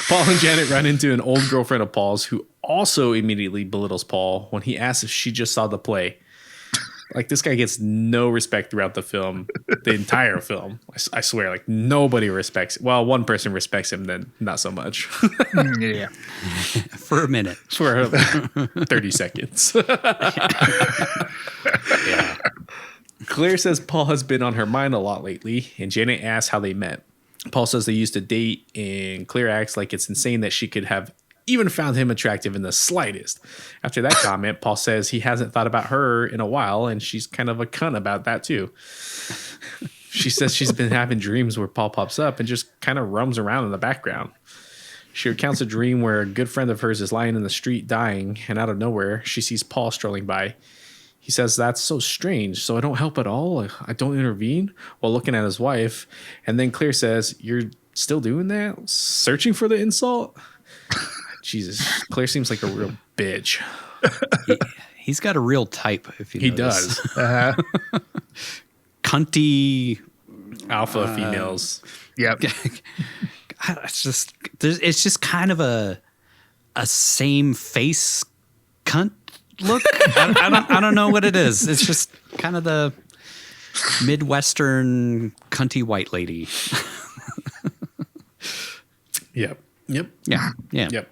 Paul and Janet run into an old girlfriend of Paul's who also immediately belittles Paul when he asks if she just saw the play. Like, this guy gets no respect throughout the film, the entire film. I swear, like, nobody respects. Well, one person respects him, then not so much. Yeah. For a minute. For 30 seconds. Yeah. Claire says Paul has been on her mind a lot lately, and Janet asks how they met. Paul says they used to date, and Claire acts like it's insane that she could have even found him attractive in the slightest. After that comment, Paul says he hasn't thought about her in a while, and she's kind of a cunt about that too. She says she's been having dreams where Paul pops up and just kind of roams around in the background. She recounts a dream where a good friend of hers is lying in the street dying, and out of nowhere, she sees Paul strolling by. He says, "That's so strange, so I don't help at all. I don't intervene," while looking at his wife. And then Claire says, "You're still doing that? Searching for the insult?" Jesus, Claire seems like a real bitch. He's got a real type, if you He notice. does. Cunty Alpha females. Yep. It's just kind of a same face cunt look. I don't know what it is. It's just kind of the Midwestern cunty white lady. Yep. Yeah. Yep.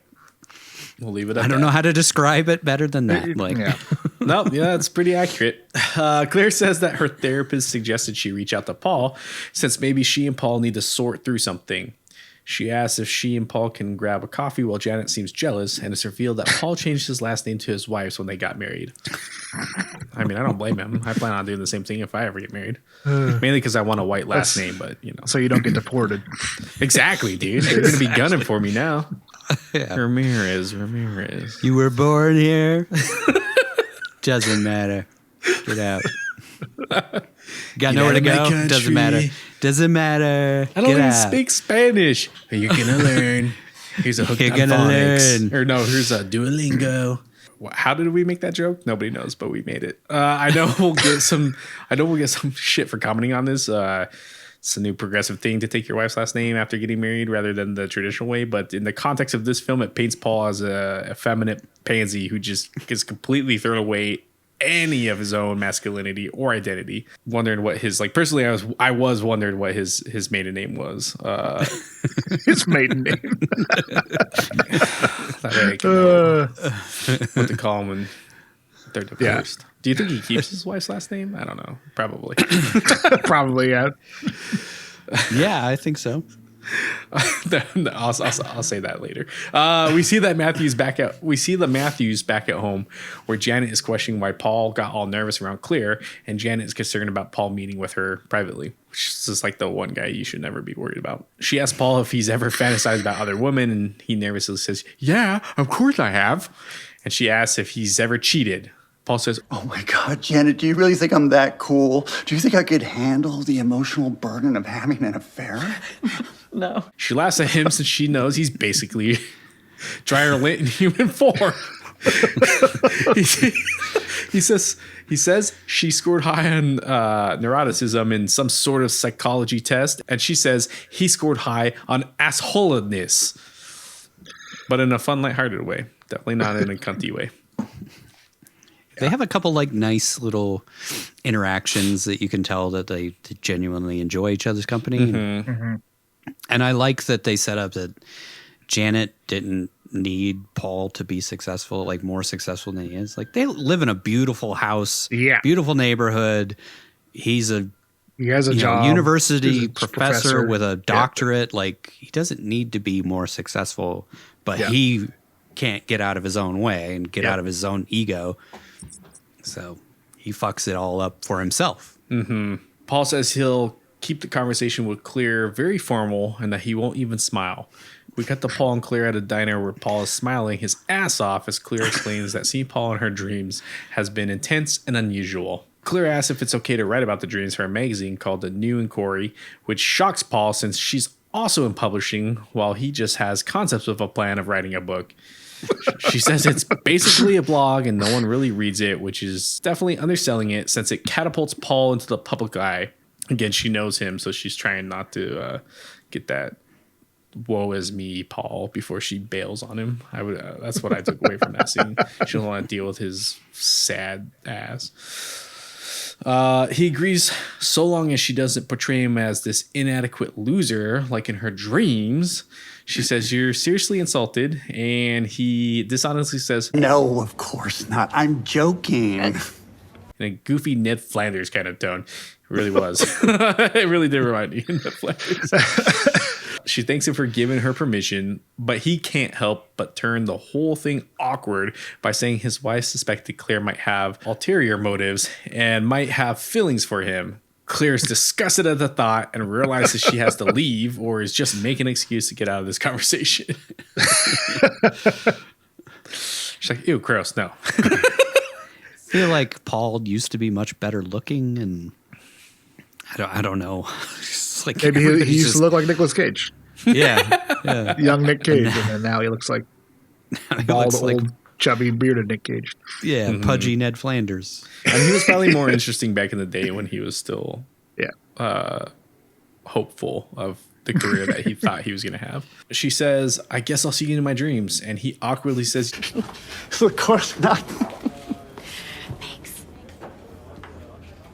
We'll leave it at that. I don't know how to describe it better than that. Like, Yeah. No, yeah, it's pretty accurate. Claire says that her therapist suggested she reach out to Paul since maybe she and Paul need to sort through something. She asks if she and Paul can grab a coffee while Janet seems jealous, and it's revealed that Paul changed his last name to his wife's when they got married. I mean, I don't blame him. I plan on doing the same thing if I ever get married. Mainly because I want a white last name, but you know. So you don't get deported. Exactly, dude. They're going to be gunning for me now. yeah. Ramirez. You were born here. Doesn't matter. Get out. Got nowhere to go. Doesn't matter. Doesn't matter. I don't even speak Spanish. You're gonna learn. Here's a hook on phonics. Or no, here's a Duolingo. How did we make that joke? Nobody knows, but we made it. I know we'll get some. I know we'll get some shit for commenting on this. It's a new progressive thing to take your wife's last name after getting married rather than the traditional way. But in the context of this film, it paints Paul as a effeminate pansy who just gets completely thrown away any of his own masculinity or identity. Wondering what his personally, I was wondering what his maiden name was. His maiden name. That way I can know what to call him when they're divorced. Yeah. Do you think he keeps his wife's last name? I don't know. Probably. Probably, yeah. Yeah, I think so. I'll say that later. We see the Matthews back at home, where Janet is questioning why Paul got all nervous around Claire, and Janet is concerned about Paul meeting with her privately, which is just like the one guy you should never be worried about. She asks Paul if he's ever fantasized about other women, and he nervously says, "Yeah, of course I have." And she asks if he's ever cheated. Paul says, "Oh my God, Janet, do you really think I'm that cool? Do you think I could handle the emotional burden of having an affair?" No. She laughs at him since she knows he's basically dryer lint in human form. He says she scored high on neuroticism in some sort of psychology test, and she says he scored high on assholeness, but in a fun, lighthearted way. Definitely not in a cunty way. They have a couple nice little interactions that you can tell that they genuinely enjoy each other's company. Mm-hmm. Mm-hmm. And I like that they set up that Janet didn't need Paul to be successful, more successful than he is. They live in a beautiful house, beautiful neighborhood. He has a job, university professor with a doctorate. Yeah. He doesn't need to be more successful, but he can't get out of his own way and get out of his own ego. So he fucks it all up for himself. Mm-hmm. Paul says he'll keep the conversation with Claire very formal and that he won't even smile. We cut to Paul and Claire at a diner where Paul is smiling his ass off as Claire explains that seeing Paul in her dreams has been intense and unusual. Claire asks if it's okay to write about the dreams for a magazine called The New Inquiry, which shocks Paul since she's also in publishing while he just has concepts of a plan of writing a book. She says it's basically a blog and no one really reads it, which is definitely underselling it since it catapults Paul into the public eye. Again, she knows him, so she's trying not to get that woe is me Paul before she bails on him. That's what I took away from that scene. She don't want to deal with his sad ass. He agrees so long as she doesn't portray him as this inadequate loser like in her dreams. She says, "You're seriously insulted," and he dishonestly says, "No, of course not. I'm joking." In a goofy Ned Flanders kind of tone. It really was. It really did remind me of Ned Flanders. She thanks him for giving her permission, but he can't help but turn the whole thing awkward by saying his wife suspected Claire might have ulterior motives and might have feelings for him. Claire is disgusted at the thought and realizes she has to leave or is just making an excuse to get out of this conversation. She's like, "Ew, gross, no." I feel like Paul used to be much better looking, and I don't know. Maybe he used to look like Nicolas Cage. Yeah. Young Nic Cage, and then now he looks like bald, old, chubby, bearded Nic Cage. Yeah, pudgy Ned Flanders. And he was probably more interesting back in the day when he was still hopeful of the career that he thought he was going to have. She says, "I guess I'll see you in my dreams." And he awkwardly says, "Of course not."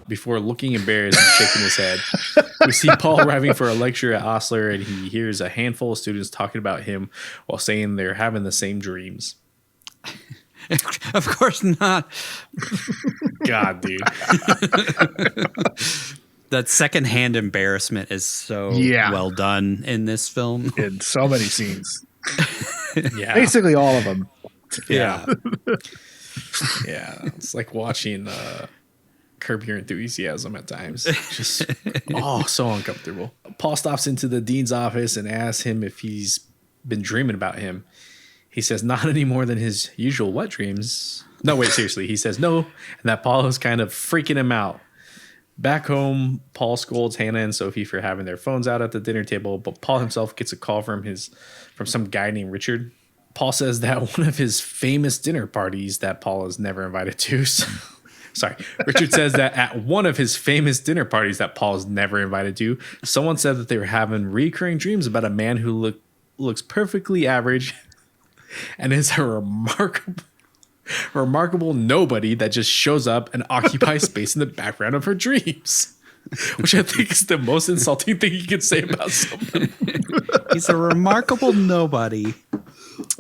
Before looking embarrassed and shaking his head. We see Paul arriving for a lecture at Osler, and he hears a handful of students talking about him while saying they're having the same dreams. Of course not. God, dude. That secondhand embarrassment is so well done in this film. In so many scenes. Yeah. Basically all of them. Yeah. Yeah. It's like watching Curb Your Enthusiasm at times. Just so uncomfortable. Paul stops into the dean's office and asks him if he's been dreaming about him. He says not any more than his usual wet dreams. No, wait, seriously. He says no, and that Paul is kind of freaking him out. Back home, Paul scolds Hannah and Sophie for having their phones out at the dinner table, but Paul himself gets a call from some guy named Richard. Paul says that one of his famous dinner parties that Paul is never invited to. Sorry. Richard says that at one of his famous dinner parties that Paul is never invited to, someone said that they were having recurring dreams about a man who looks perfectly average and is a remarkable nobody that just shows up and occupies space in the background of her dreams. Which I think is the most insulting thing you can say about someone. He's a remarkable nobody.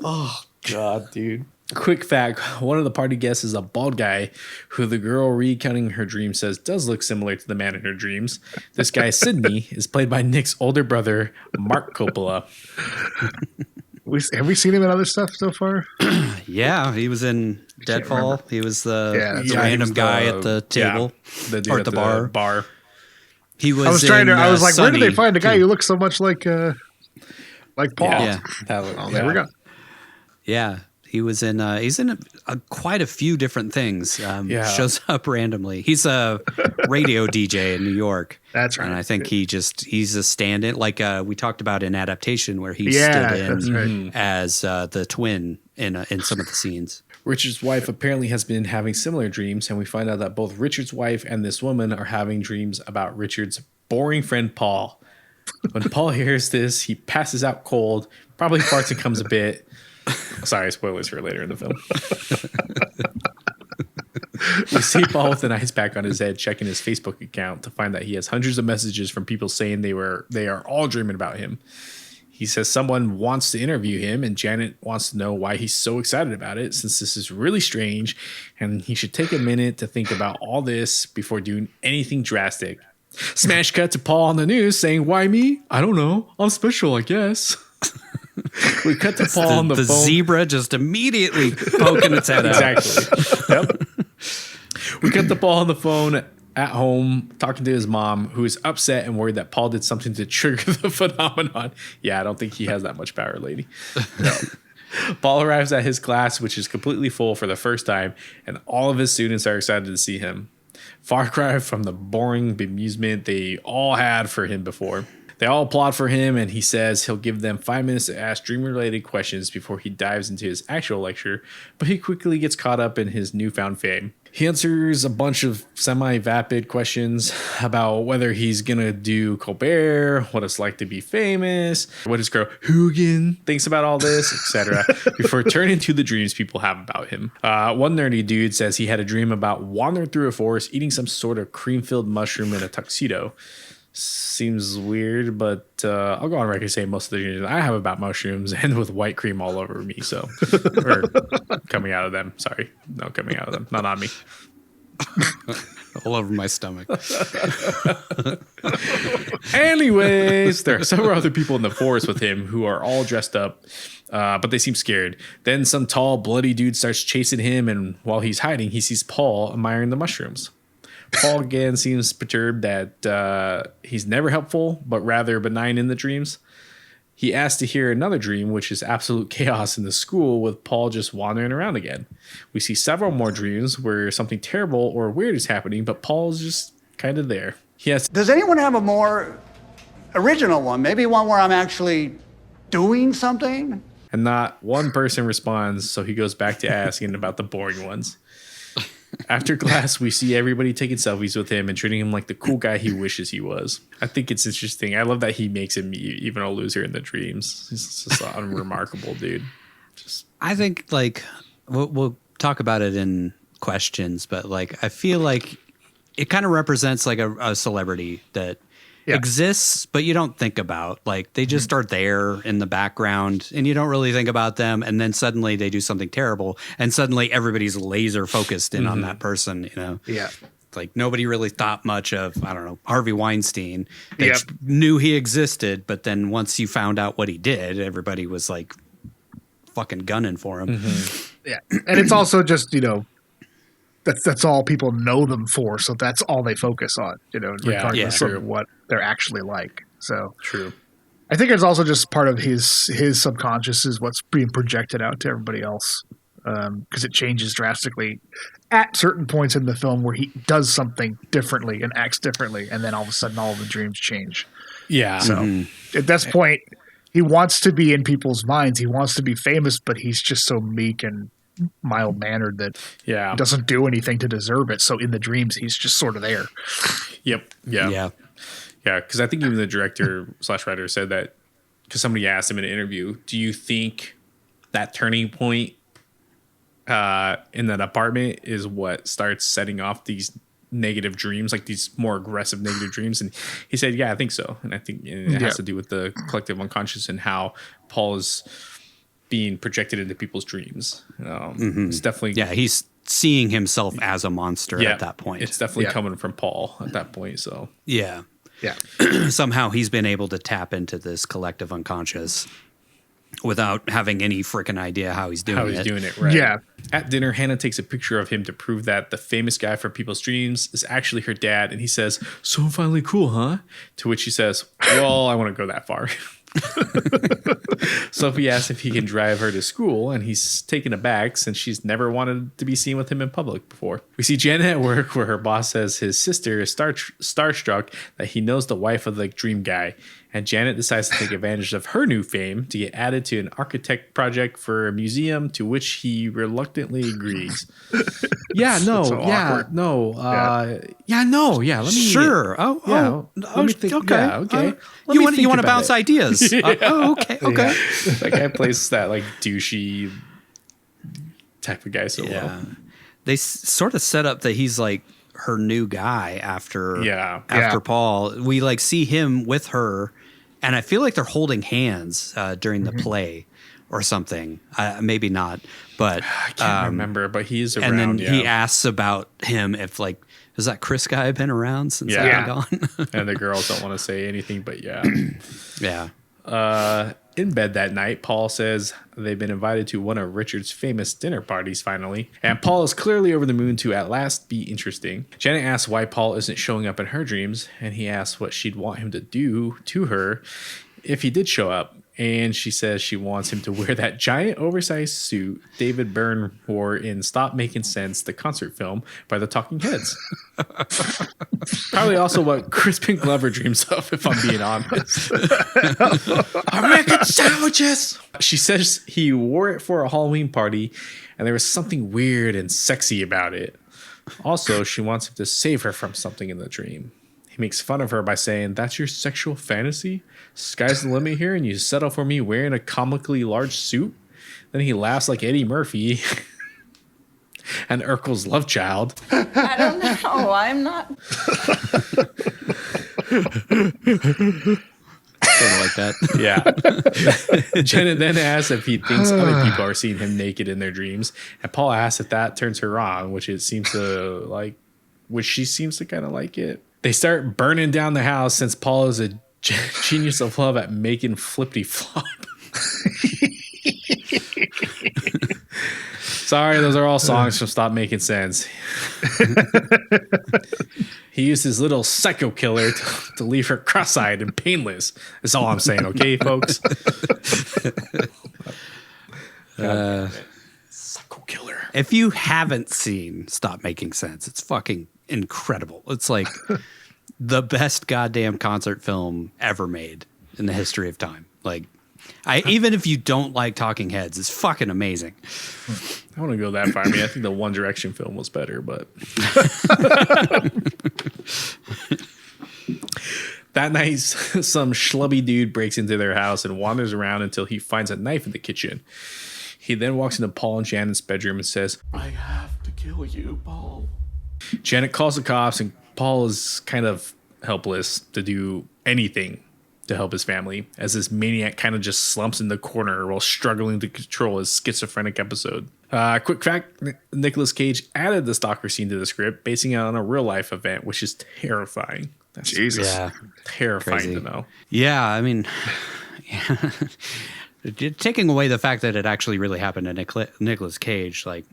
Oh, God, dude. Quick fact, one of the party guests is a bald guy who the girl recounting her dream says does look similar to the man in her dreams. This guy, Sidney, is played by Nick's older brother, Mark Coppola. Have we seen him in other stuff so far? Yeah, he was in Deadfall. He was the random guy at the table the dude or at the bar. He was. I was like, Sunny, where did they find a guy who looks so much like Paul? Yeah. There we go. Yeah, he was in. He's in quite a few different things. Shows up randomly. He's a radio DJ in New York. That's right. And I think he's a stand-in, like we talked about in Adaptation, where he stood in as the twin in some of the scenes. Richard's wife apparently has been having similar dreams, and we find out that both Richard's wife and this woman are having dreams about Richard's boring friend Paul. When Paul hears this, he passes out cold, probably farts and comes a bit. Sorry, spoilers for later in the film. We see Paul with an ice pack on his head checking his Facebook account to find that he has hundreds of messages from people saying they are all dreaming about him. He says someone wants to interview him, and Janet wants to know why he's so excited about it, since this is really strange, and he should take a minute to think about all this before doing anything drastic. Smash cut to Paul on the news saying, "Why me? I don't know. I'm special, I guess." We cut to Paul on the phone. The zebra just immediately poking its head out. Exactly. Yep. We cut to Paul on the phone at home talking to his mom, who is upset and worried that Paul did something to trigger the phenomenon. Yeah, I don't think he has that much power, lady. No. Paul arrives at his class, which is completely full for the first time, and all of his students are excited to see him. Far cry from the boring bemusement they all had for him before. They all applaud for him, and he says he'll give them 5 minutes to ask dream-related questions before he dives into his actual lecture, but he quickly gets caught up in his newfound fame. He answers a bunch of semi-vapid questions about whether he's going to do Colbert, what it's like to be famous, what his girl Hugin thinks about all this, etc., before turning to the dreams people have about him. One nerdy dude says he had a dream about wandering through a forest, eating some sort of cream-filled mushroom in a tuxedo. Seems weird, but I'll go on record saying most of the dreams I have about mushrooms end with white cream all over me. So, or coming out of them. Sorry, no, coming out of them, not on me. All over my stomach. Anyways, there are several other people in the forest with him who are all dressed up, but they seem scared. Then some tall, bloody dude starts chasing him, and while he's hiding, he sees Paul admiring the mushrooms. Paul again seems perturbed that he's never helpful, but rather benign in the dreams. He asks to hear another dream, which is absolute chaos in the school with Paul just wandering around again. We see several more dreams where something terrible or weird is happening, but Paul's just kind of there. Does anyone have a more original one? Maybe one where I'm actually doing something? And not one person responds, so he goes back to asking about the boring ones. After class, we see everybody taking selfies with him and treating him like the cool guy he wishes he was. I think it's interesting. I love that he makes him even a loser in the dreams. He's just an unremarkable dude. I think, like, we'll talk about it in questions, but, like, I feel like it kind of represents, like, a celebrity that exists, but you don't think about. Like, they just are there in the background, and you don't really think about them, and then suddenly they do something terrible, and suddenly everybody's laser focused in on that person, you know? Yeah. Like, nobody really thought much of, I don't know, Harvey Weinstein. They knew he existed, but then once you found out what he did, everybody was, like, fucking gunning for him. Yeah. And it's also just, you know, that's all people know them for. So that's all they focus on, you know, regardless of what they're actually like. So true. I think it's also just part of his subconscious is what's being projected out to everybody else. Because it changes drastically at certain points in the film where he does something differently and acts differently. And then all of a sudden all of the dreams change. Yeah. So at this point, he wants to be in people's minds. He wants to be famous, but he's just so meek and mild-mannered that he doesn't do anything to deserve it. So in the dreams, he's just sort of there. Yep. Yeah. Because I think even the director / writer said that, because somebody asked him in an interview, do you think that turning point in that apartment is what starts setting off these negative dreams, like these more aggressive negative dreams? And he said, yeah, I think so. And I think it has to do with the collective unconscious and how Paul is being projected into people's dreams. It's definitely... Yeah, he's seeing himself as a monster at that point. It's definitely coming from Paul at that point, so... Yeah. Somehow he's been able to tap into this collective unconscious without having any freaking idea how he's doing it. Right. Yeah. At dinner, Hannah takes a picture of him to prove that the famous guy from people's dreams is actually her dad, and he says, "So I'm finally cool, huh?" To which she says, "Well, I want to go that far." Sophie asks if he can drive her to school, and he's taken aback since she's never wanted to be seen with him in public before. We see Janet at work where her boss says his sister is starstruck that he knows the wife of the dream guy, and Janet decides to take advantage of her new fame to get added to an architect project for a museum, to which he reluctantly agrees. Let me Sure. Let me think. Okay. You want to bounce ideas? Okay. That guy plays that like douchey type of guy so well. They sort of set up that he's like her new guy after Paul. We like see him with her, and I feel like they're holding hands during the play or something. Maybe not, but I can't remember. But he's around. And then he asks about him if like, has that Chris guy been around since I've been gone? And the girls don't want to say anything, but yeah. In bed that night, Paul says they've been invited to one of Richard's famous dinner parties finally, and Paul is clearly over the moon to at last be interesting. Janet asks why Paul isn't showing up in her dreams, and he asks what she'd want him to do to her if he did show up. And she says she wants him to wear that giant oversized suit David Byrne wore in Stop Making Sense, the concert film by the Talking Heads. Probably also what Crispin Glover dreams of, if I'm being honest. I'm making sandwiches! She says he wore it for a Halloween party, and there was something weird and sexy about it. Also, she wants him to save her from something in the dream. He makes fun of her by saying, "That's your sexual fantasy? Sky's the limit here, and you settle for me wearing a comically large suit?" Then he laughs like Eddie Murphy and Urkel's love child. I don't know. I'm not. Sort of like that. Yeah. Janet then asks if he thinks other people are seeing him naked in their dreams, and Paul asks if that turns her on, which she seems to kind of like it. They start burning down the house since Paul is a genius of love at making flippity flop. Sorry, those are all songs from Stop Making Sense. He used his little psycho killer to leave her cross-eyed and painless. That's all I'm saying, okay, folks? Psycho killer. If you haven't seen Stop Making Sense, it's fucking incredible. It's like the best goddamn concert film ever made in the history of time. Like, even if you don't like Talking Heads, it's fucking amazing. I want to go that far. I mean, I think the One Direction film was better, but that night, some schlubby dude breaks into their house and wanders around until he finds a knife in the kitchen. He then walks into Paul and Janet's bedroom and says, "I have to kill you, Paul." Janet calls the cops, and Paul is kind of helpless to do anything to help his family, as this maniac kind of just slumps in the corner while struggling to control his schizophrenic episode. Quick fact, Nicolas Cage added the stalker scene to the script, basing it on a real-life event, which is terrifying. That's Jesus. Yeah. Terrifying Crazy. to know. Yeah, I mean, taking away the fact that it actually really happened to Nicolas Cage, like,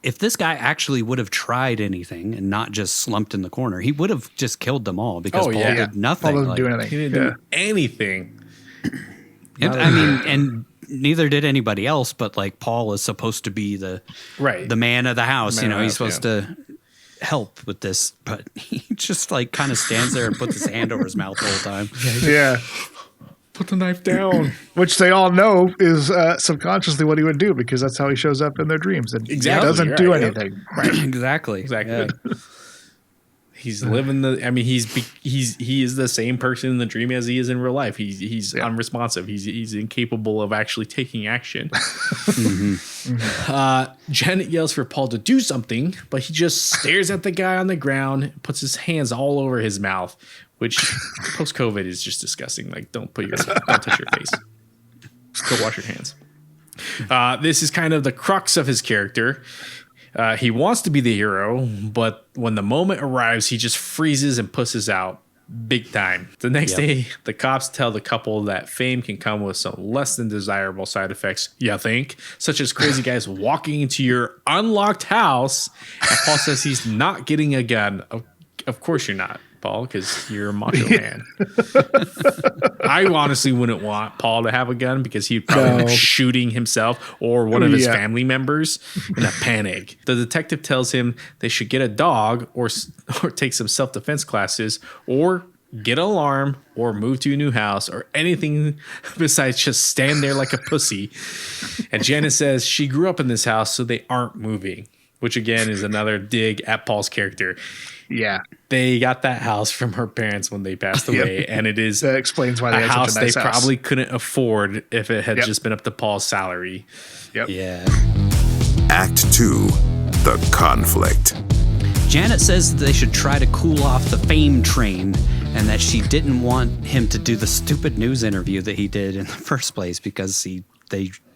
if this guy actually would have tried anything and not just slumped in the corner, he would have just killed them all because Paul did nothing. Paul didn't do anything. He didn't do anything. I mean, and neither did anybody else, but like Paul is supposed to be the man of the house. He's supposed to help with this, but he just like kind of stands there and puts his hand over his mouth the whole time. Yeah. Put the knife down. Which they all know is subconsciously what he would do because that's how he shows up in their dreams. And Exactly, he doesn't right, do yeah. anything. Right. Exactly. Yeah. He's living he is the same person in the dream as he is in real life. He's unresponsive. He's incapable of actually taking action. Janet yells for Paul to do something, but he just stares at the guy on the ground and puts his hands all over his mouth, which post-COVID is just disgusting. Like, don't touch your face. Just go wash your hands. This is kind of the crux of his character. He wants to be the hero, but when the moment arrives, he just freezes and pusses out big time. The next day, the cops tell the couple that fame can come with some less than desirable side effects, you think, such as crazy guys walking into your unlocked house. And Paul says he's not getting a gun. Of course you're not, Paul, because you're a macho man. I honestly wouldn't want Paul to have a gun because he'd probably end up shooting himself or one of his family members in a panic. The detective tells him they should get a dog or take some self-defense classes or get an alarm or move to a new house or anything besides just stand there like a pussy. And Janet says she grew up in this house, so they aren't moving, which again is another dig at Paul's character. Yeah. They got that house from her parents when they passed away, and it is that explains why they a had house such a nice they house. probably couldn't afford if it had just been up to Paul's salary. Yeah. Act 2, The Conflict. Janet says they should try to cool off the fame train and that she didn't want him to do the stupid news interview that he did in the first place because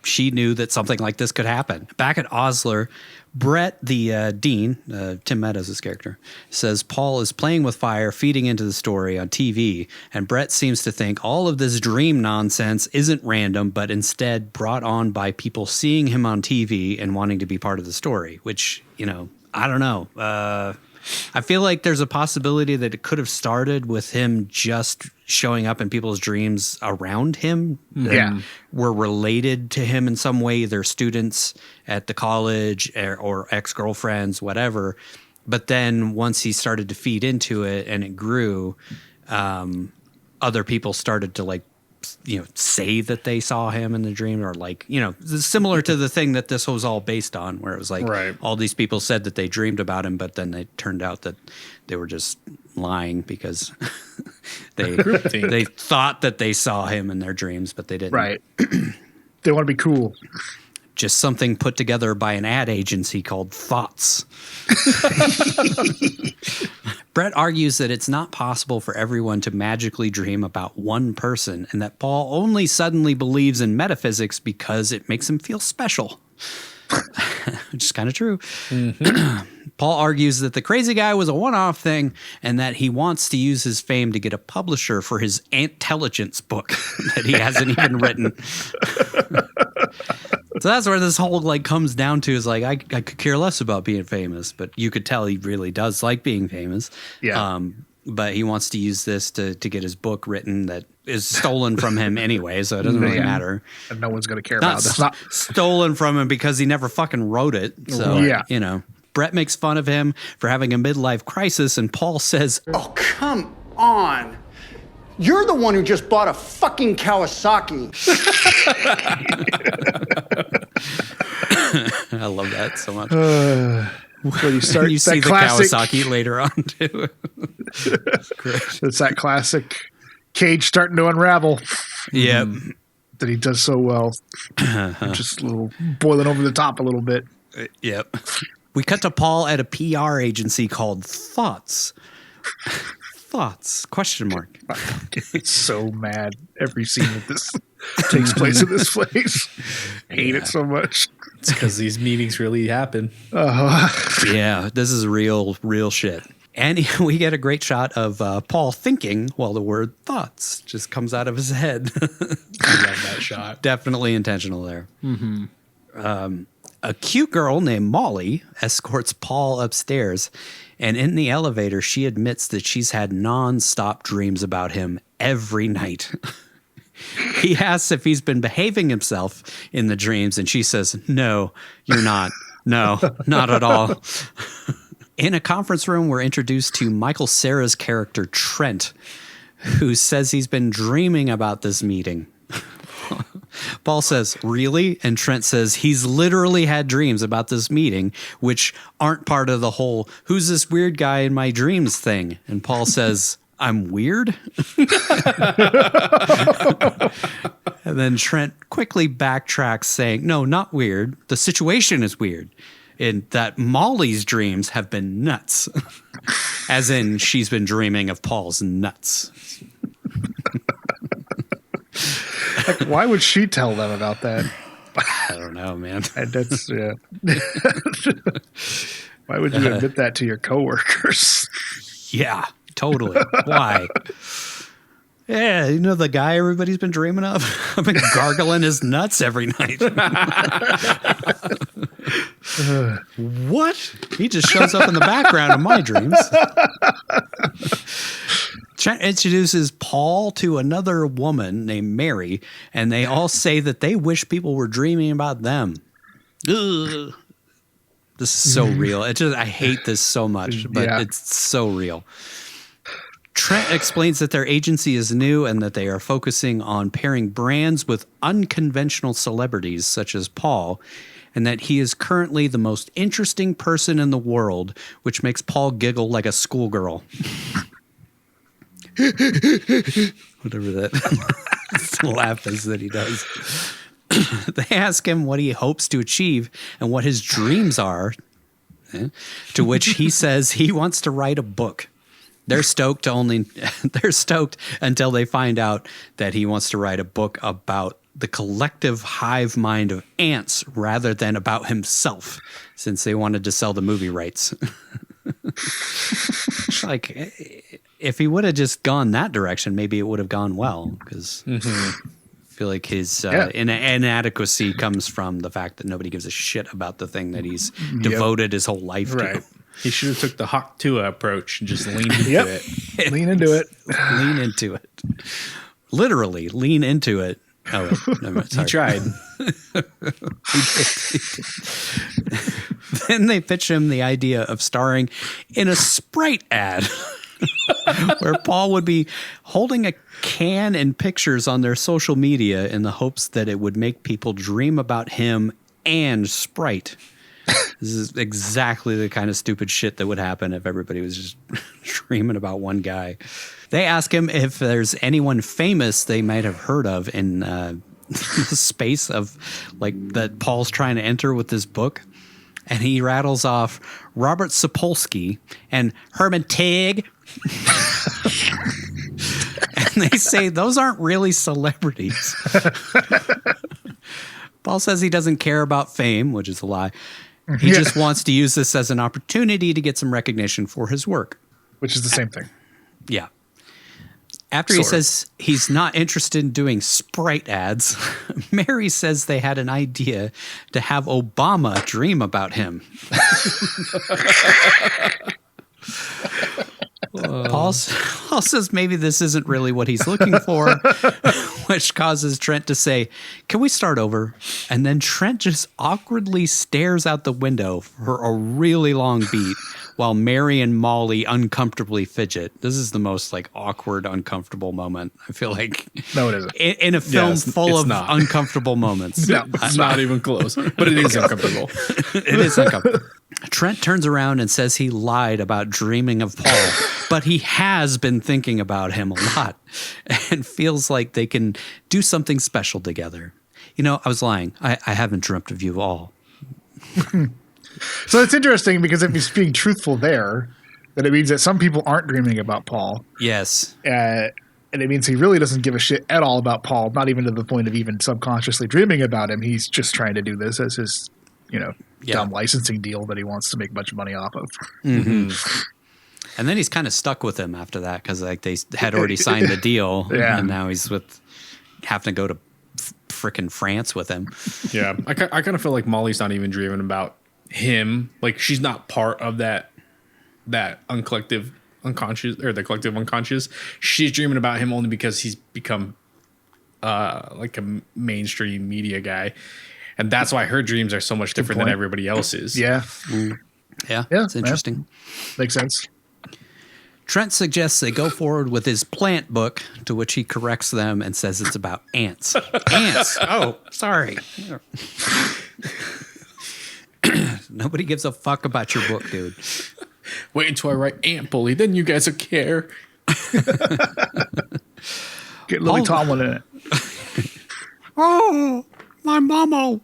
she knew that something like this could happen. Back at Osler, Brett, the dean, Tim Meadows' character, says Paul is playing with fire, feeding into the story on TV, and Brett seems to think all of this dream nonsense isn't random, but instead brought on by people seeing him on TV and wanting to be part of the story, which, I don't know. I feel like there's a possibility that it could have started with him just showing up in people's dreams around him. Were related to him in some way, either students at the college or ex-girlfriends, whatever. But then once he started to feed into it and it grew, other people started to say that they saw him in the dream or similar to the thing that this was all based on, where it was all these people said that they dreamed about him, but then it turned out that they were just lying because they thought that they saw him in their dreams, but they didn't. Right. They want to be cool. Just something put together by an ad agency called Thoughts. Brett argues that it's not possible for everyone to magically dream about one person and that Paul only suddenly believes in metaphysics because it makes him feel special. Which is kind of true. Paul argues that the crazy guy was a one-off thing and that he wants to use his fame to get a publisher for his Intelligence book that he hasn't even written. So that's where this whole comes down to is I could care less about being famous, but you could tell he really does like being famous. Yeah. But he wants to use this to get his book written that is stolen from him anyway, so it doesn't really matter. And no one's going to care about it. It's not stolen from him because he never fucking wrote it. So, Brett makes fun of him for having a midlife crisis, and Paul says, "Oh, come on. You're the one who just bought a fucking Kawasaki." I love that so much. When you start you see the Kawasaki later on, too. It's that classic Cage starting to unravel. Yep. That he does so well. Just a little boiling over the top a little bit. Yep. We cut to Paul at a PR agency called Thoughts. Thoughts? Question mark. It's so mad every scene that this takes place in this place. I hate it so much. It's because these meetings really happen. Yeah, this is real shit. And we get a great shot of Paul thinking while the word thoughts just comes out of his head. I love that shot. Definitely intentional there. A cute girl named Molly escorts Paul upstairs, and in the elevator, she admits that she's had nonstop dreams about him every night. He asks if he's been behaving himself in the dreams, and she says, "No, you're not. No, not at all." In a conference room, we're introduced to Michael Cera's character, Trent, who says he's been dreaming about this meeting. Paul says, really? And Trent says he's literally had dreams about this meeting, which aren't part of the whole who's this weird guy in my dreams thing. And Paul says, I'm weird? And then Trent quickly backtracks saying, no, not weird. The situation is weird. In that Molly's dreams have been nuts. As in, she's been dreaming of Paul's nuts. Like, why would she tell them about that? I don't know, man. That's yeah. Why would you admit that to your coworkers? Yeah, totally. Why? Yeah, you know the guy everybody's been dreaming of? I've been gargling his nuts every night. What? He just shows up in the background of my dreams. Trent introduces Paul to another woman named Mary, and they all say that they wish people were dreaming about them. Ugh. This is so real. I hate this so much, but it's so real. Trent explains that their agency is new and that they are focusing on pairing brands with unconventional celebrities such as Paul, and that he is currently the most interesting person in the world, which makes Paul giggle like a schoolgirl. Whatever that laugh is that he does. They ask him what he hopes to achieve and what his dreams are, to which he says he wants to write a book. They're stoked until they find out that he wants to write a book about the collective hive mind of ants rather than about himself, since they wanted to sell the movie rights. Like, if he would have just gone that direction, maybe it would have gone well, because I feel like his inadequacy comes from the fact that nobody gives a shit about the thing that he's devoted his whole life to. He should have took the Hawk Tua approach and just leaned into it. Lean into it. Lean into it. Literally, lean into it. Oh, wait, never mind. Sorry. He tried. Then they pitch him the idea of starring in a Sprite ad where Paul would be holding a can and pictures on their social media in the hopes that it would make people dream about him and Sprite. This is exactly the kind of stupid shit that would happen if everybody was just dreaming about one guy. They ask him if there's anyone famous they might have heard of in the space of like that Paul's trying to enter with this book. And he rattles off Robert Sapolsky and Herman Tig. And they say those aren't really celebrities. Paul says he doesn't care about fame, which is a lie. He just wants to use this as an opportunity to get some recognition for his work. Which is the same thing. Yeah. After he says he's not interested in doing Sprite ads, Mary says they had an idea to have Obama dream about him. Paul says maybe this isn't really what he's looking for, which causes Trent to say, "Can we start over?" And then Trent just awkwardly stares out the window for a really long beat while Mary and Molly uncomfortably fidget. This is the most like awkward, uncomfortable moment. I feel like no, it isn't. In a film full of uncomfortable moments. No, it's not even close, but it is uncomfortable. It is uncomfortable. Trent turns around and says he lied about dreaming of Paul, but he has been thinking about him a lot and feels like they can do something special together. You know, I was lying. I haven't dreamt of you all. So it's interesting because if he's being truthful there, then it means that some people aren't dreaming about Paul. Yes. And it means he really doesn't give a shit at all about Paul, not even to the point of even subconsciously dreaming about him. He's just trying to do this as his, dumb licensing deal that he wants to make a bunch of money off of. Mm-hmm. And then he's kind of stuck with him after that because like they had already signed the deal, and now he's having to go to frickin' France with him. Yeah, I kind of feel like Molly's not even dreaming about him. Like she's not part of that collective unconscious or the collective unconscious. She's dreaming about him only because he's become like a mainstream media guy. And that's why her dreams are so much different than everybody else's. Yeah. Yeah, it's interesting. Makes sense. Trent suggests they go forward with his plant book, to which he corrects them and says it's about ants. Ants! Oh, sorry. Nobody gives a fuck about your book, dude. Wait until I write Ant Bully, then you guys will care. Get Lily Tomlin in it. Oh, my mama.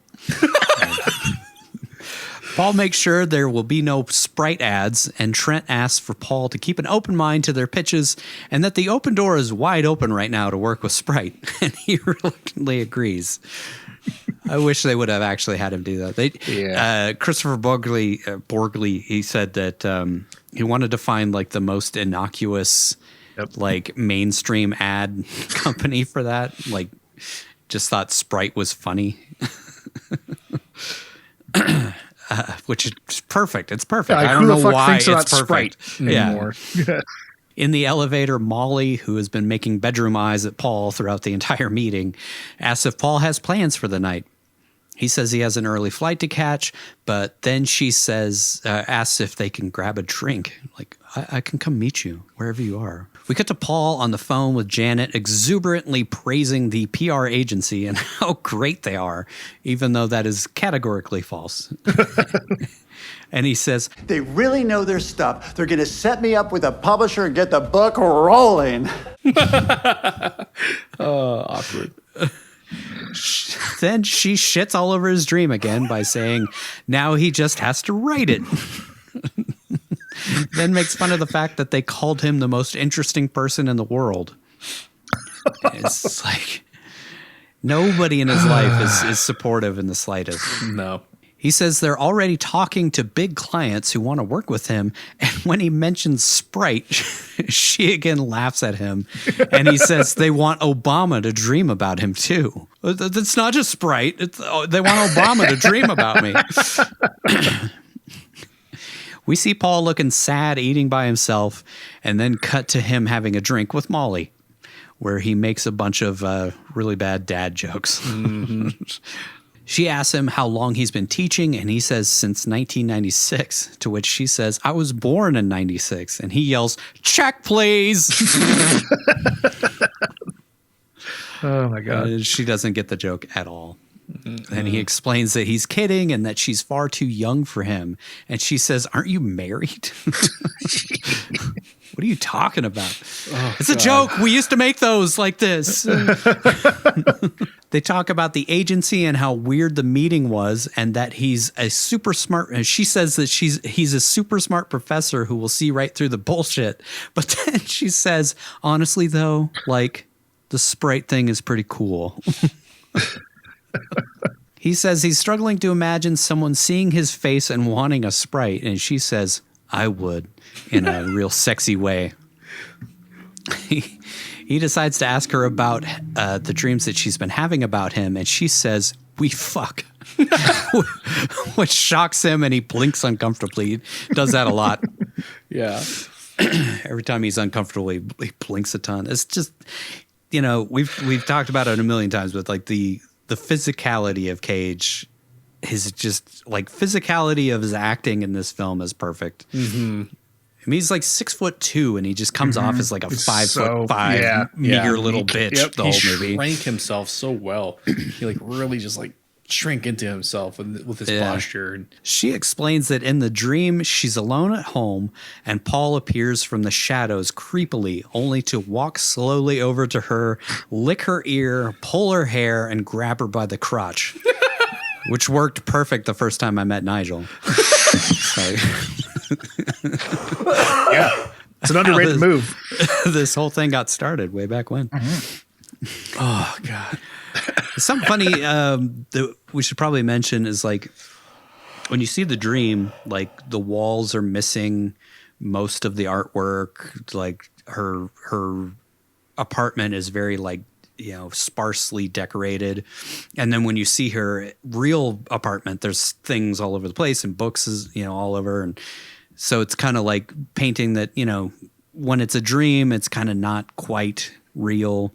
Paul makes sure there will be no Sprite ads, and Trent asks for Paul to keep an open mind to their pitches and that the open door is wide open right now to work with Sprite. And he reluctantly agrees. I wish they would have actually had him do that. Christopher Borgley, he said that he wanted to find like the most innocuous, like mainstream ad company for that. Like, just thought Sprite was funny. Which is perfect. It's perfect. I don't know why it's perfect. Sprite anymore. Yeah. In the elevator, Molly, who has been making bedroom eyes at Paul throughout the entire meeting, asks if Paul has plans for the night. He says he has an early flight to catch, but then she says, asks if they can grab a drink. Like, I can come meet you wherever you are. We cut to Paul on the phone with Janet, exuberantly praising the PR agency and how great they are, even though that is categorically false. And he says, they really know their stuff. They're going to set me up with a publisher and get the book rolling. Awkward. Then she shits all over his dream again by saying, now he just has to write it. Then makes fun of the fact that they called him the most interesting person in the world. It's like nobody in his life is supportive in the slightest. No. He says they're already talking to big clients who want to work with him. And when he mentions Sprite, she again laughs at him. And he says they want Obama to dream about him, too. It's not just Sprite. They want Obama to dream about me. We see Paul looking sad, eating by himself, and then cut to him having a drink with Molly, where he makes a bunch of really bad dad jokes. Mm-hmm. She asks him how long he's been teaching, and he says since 1996, to which she says, I was born in 96, and he yells, check, please. Oh, my God. She doesn't get the joke at all. Mm-hmm. And he explains that he's kidding and that she's far too young for him. And she says, aren't you married? What are you talking about? Oh, it's a joke. We used to make those like this. They talk about the agency and how weird the meeting was and that he's a super smart. And she says that he's a super smart professor who will see right through the bullshit. But then she says, honestly, though, like the Sprite thing is pretty cool. He says he's struggling to imagine someone seeing his face and wanting a Sprite. And she says, I would, in a real sexy way. He decides to ask her about the dreams that she's been having about him. And she says, we fuck. Which shocks him and he blinks uncomfortably. He does that a lot. Yeah. Every time he's uncomfortable, he blinks a ton. It's just, you know, we've talked about it a million times, but like the physicality of Cage is just like physicality of his acting in this film is perfect. Mm-hmm. I mean, he's like 6'2", and he just comes off as like a 5'5" meager little bitch the whole movie. He shrank himself so well. He like really just like shrink into himself with his posture. She explains that in the dream, she's alone at home, and Paul appears from the shadows creepily, only to walk slowly over to her, lick her ear, pull her hair, and grab her by the crotch. Which worked perfect the first time I met Nigel. Yeah, it's an underrated move. This whole thing got started way back when. Mm-hmm. Oh, God. Something funny that we should probably mention is like when you see the dream, like the walls are missing most of the artwork. Like her apartment is very like, you know, sparsely decorated. And then when you see her real apartment, there's things all over the place and books is, you know, all over. And so it's kind of like painting that, you know, when it's a dream, it's kind of not quite real.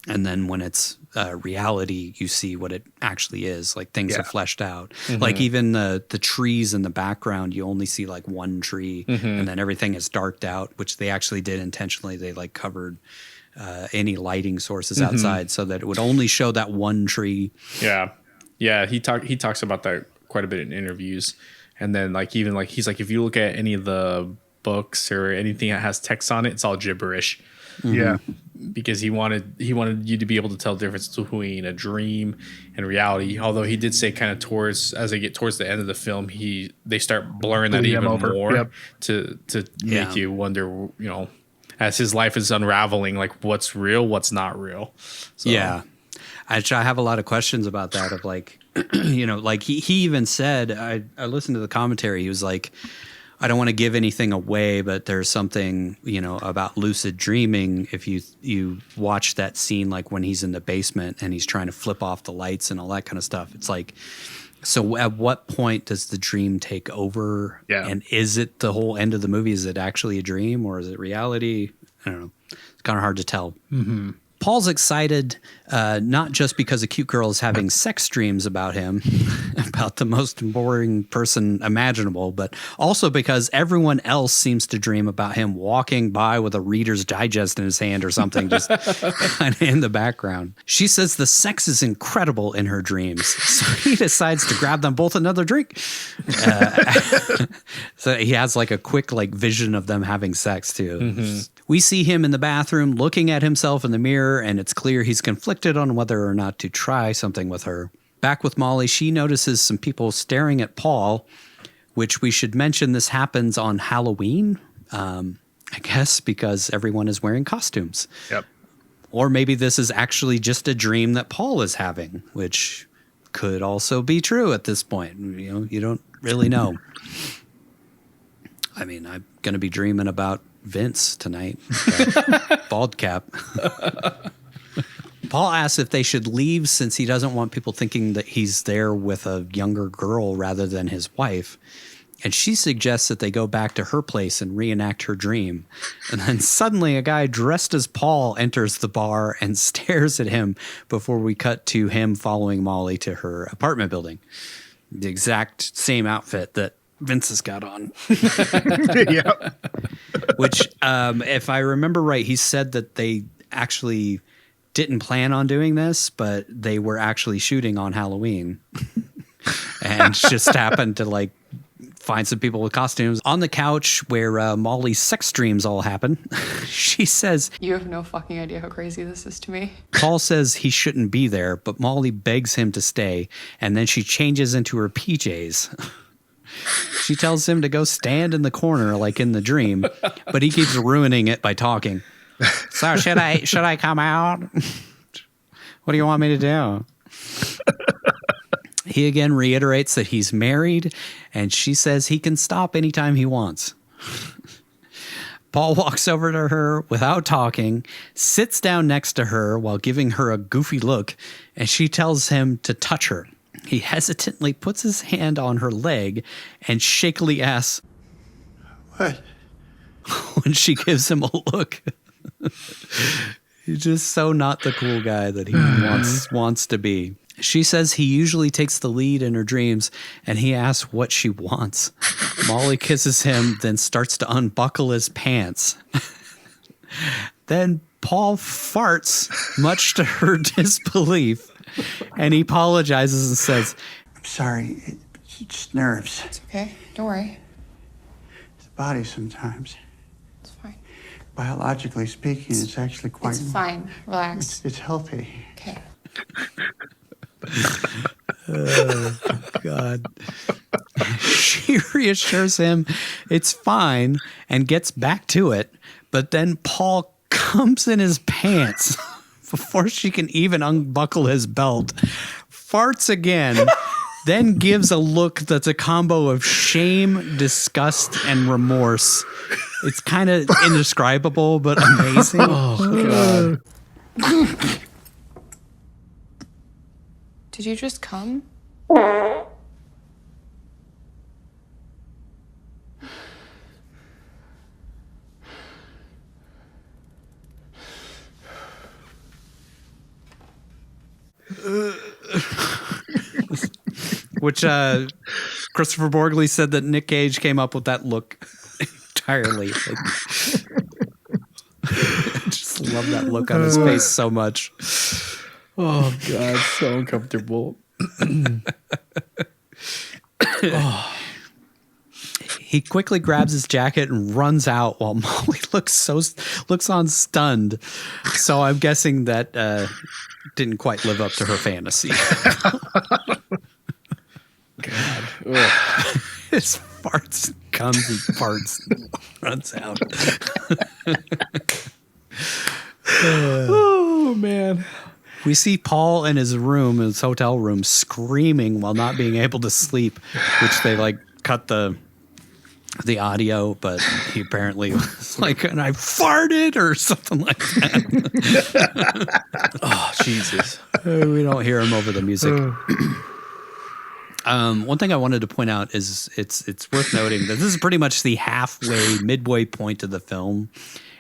And then when it's reality, you see what it actually is. Like things are fleshed out. Like even the trees in the background, you only see like one tree, and then everything is darked out, which they actually did intentionally. They like covered any lighting sources outside so that it would only show that one tree. Yeah. He talks about that quite a bit in interviews. And then like even like he's like, if you look at any of the books or anything that has text on it, it's all gibberish. Yeah. Because he wanted you to be able to tell the difference between a dream and reality. Although he did say kind of as they get towards the end of the film, they start blurring that even more to make you wonder, you know, as his life is unraveling, like what's real, what's not real. So. Yeah. I have a lot of questions about that of like, you know, like he even said, I listened to the commentary. He was like, I don't want to give anything away, but there's something, you know, about lucid dreaming. If you watch that scene, like when he's in the basement and he's trying to flip off the lights and all that kind of stuff, it's like, so at what point does the dream take over? Yeah. And is it the whole end of the movie? Is it actually a dream or is it reality? I don't know. It's kind of hard to tell. Paul's excited, not just because a cute girl is having sex dreams about him, about the most boring person imaginable, but also because everyone else seems to dream about him walking by with a Reader's Digest in his hand or something, just kind of in the background. She says the sex is incredible in her dreams, so he decides to grab them both another drink. So he has like a quick like vision of them having sex too. We see him in the bathroom looking at himself in the mirror, and it's clear he's conflicted on whether or not to try something with her. Back with Molly, she notices some people staring at Paul, which we should mention this happens on Halloween, I guess, because everyone is wearing costumes. Yep. Or maybe this is actually just a dream that Paul is having, which could also be true at this point. You know, you don't really know. I mean, I'm going to be dreaming about Vince tonight. Bald cap. Paul asks if they should leave since he doesn't want people thinking that he's there with a younger girl rather than his wife. And she suggests that they go back to her place and reenact her dream. And then suddenly a guy dressed as Paul enters the bar and stares at him before we cut to him following Molly to her apartment building. The exact same outfit that Vince has got on. Yep. Which, if I remember right, he said that they actually didn't plan on doing this, but they were actually shooting on Halloween and just happened to like find some people with costumes. On the couch where Molly's sex dreams all happen, she says, You have no fucking idea how crazy this is to me. Paul says he shouldn't be there, but Molly begs him to stay, and then she changes into her PJs. She tells him to go stand in the corner like in the dream, but he keeps ruining it by talking. So should I come out? What do you want me to do? He again reiterates that he's married, and she says he can stop anytime he wants. Paul walks over to her without talking, sits down next to her while giving her a goofy look, and she tells him to touch her. He hesitantly puts his hand on her leg and shakily asks, What? When she gives him a look. He's just so not the cool guy that he wants to be. She says he usually takes the lead in her dreams, and he asks what she wants. Molly kisses him, then starts to unbuckle his pants. Then Paul farts, much to her disbelief, and he apologizes and says, I'm sorry. It's just nerves. It's okay. Don't worry. It's the body sometimes. It's fine. Biologically speaking, it's actually quite... It's fine. Relax. It's healthy. Okay. Oh, God. She reassures him it's fine and gets back to it, but then Paul comes in his pants before she can even unbuckle his belt, farts again, then gives a look that's a combo of shame, disgust, and remorse. It's kind of indescribable, but amazing. Oh, God. Did you just come? Which Christopher Borgley said that Nic Cage came up with that look entirely. I just love that look on his face so much. Oh God, so uncomfortable. He quickly grabs his jacket and runs out while Molly looks on stunned. So I'm guessing that didn't quite live up to her fantasy. God. His farts comes, he farts, runs out. Oh man. We see Paul in his room, in his hotel room, screaming while not being able to sleep, which they like cut the audio, but he apparently was like, and I farted or something like that. Oh, Jesus. We don't hear him over the music. One thing I wanted to point out is it's worth noting that this is pretty much the midway point of the film.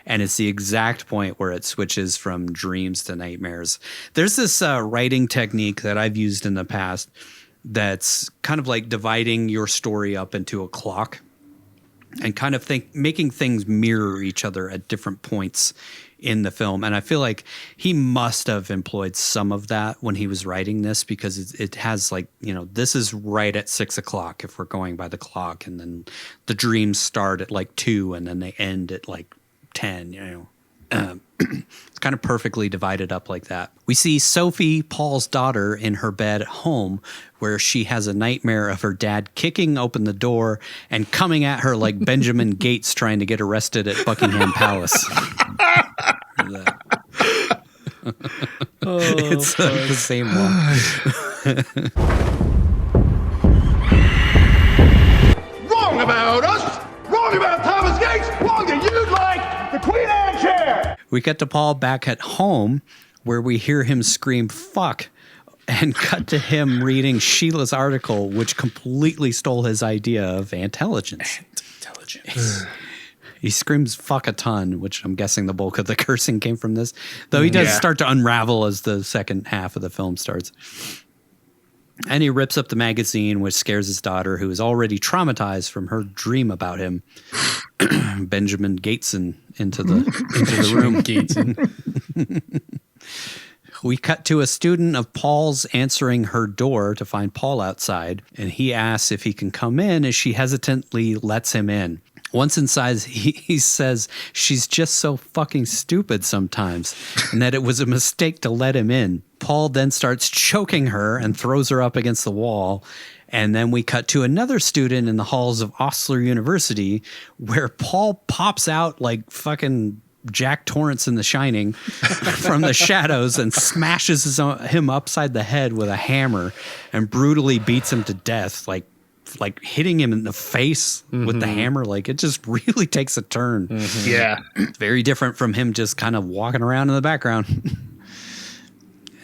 And it's the exact point where it switches from dreams to nightmares. There's this writing technique that I've used in the past that's kind of like dividing your story up into a clock and kind of making things mirror each other at different points in the film. And I feel like he must have employed some of that when he was writing this, because it has like, this is right at 6 o'clock if we're going by the clock. And then the dreams start at like 2 and then they end at like 10, it's kind of perfectly divided up like that. We see Sophie, Paul's daughter, in her bed at home, where she has a nightmare of her dad kicking open the door and coming at her like Benjamin Gates trying to get arrested at Buckingham Palace. It's the same one. Wrong about us! Wrong about Thomas Gates! Wrong that you'd like the Queen Anne chair! We get to Paul back at home, where we hear him scream, fuck, and cut to him reading Sheila's article, which completely stole his idea of intelligence. He screams fuck a ton, which I'm guessing the bulk of the cursing came from this. Though he does start to unravel as the second half of the film starts. And he rips up the magazine, which scares his daughter, who is already traumatized from her dream about him. Benjamin Gateson into the room. We cut to a student of Paul's answering her door to find Paul outside, and he asks if he can come in as she hesitantly lets him in. Once inside, he says she's just so fucking stupid sometimes, and that it was a mistake to let him in. Paul then starts choking her and throws her up against the wall. And then we cut to another student in the halls of Osler University, where Paul pops out like fucking Jack Torrance in The Shining from the shadows and smashes him upside the head with a hammer and brutally beats him to death, like hitting him in the face with the hammer. Like, it just really takes a turn. Yeah. It's very different from him just kind of walking around in the background.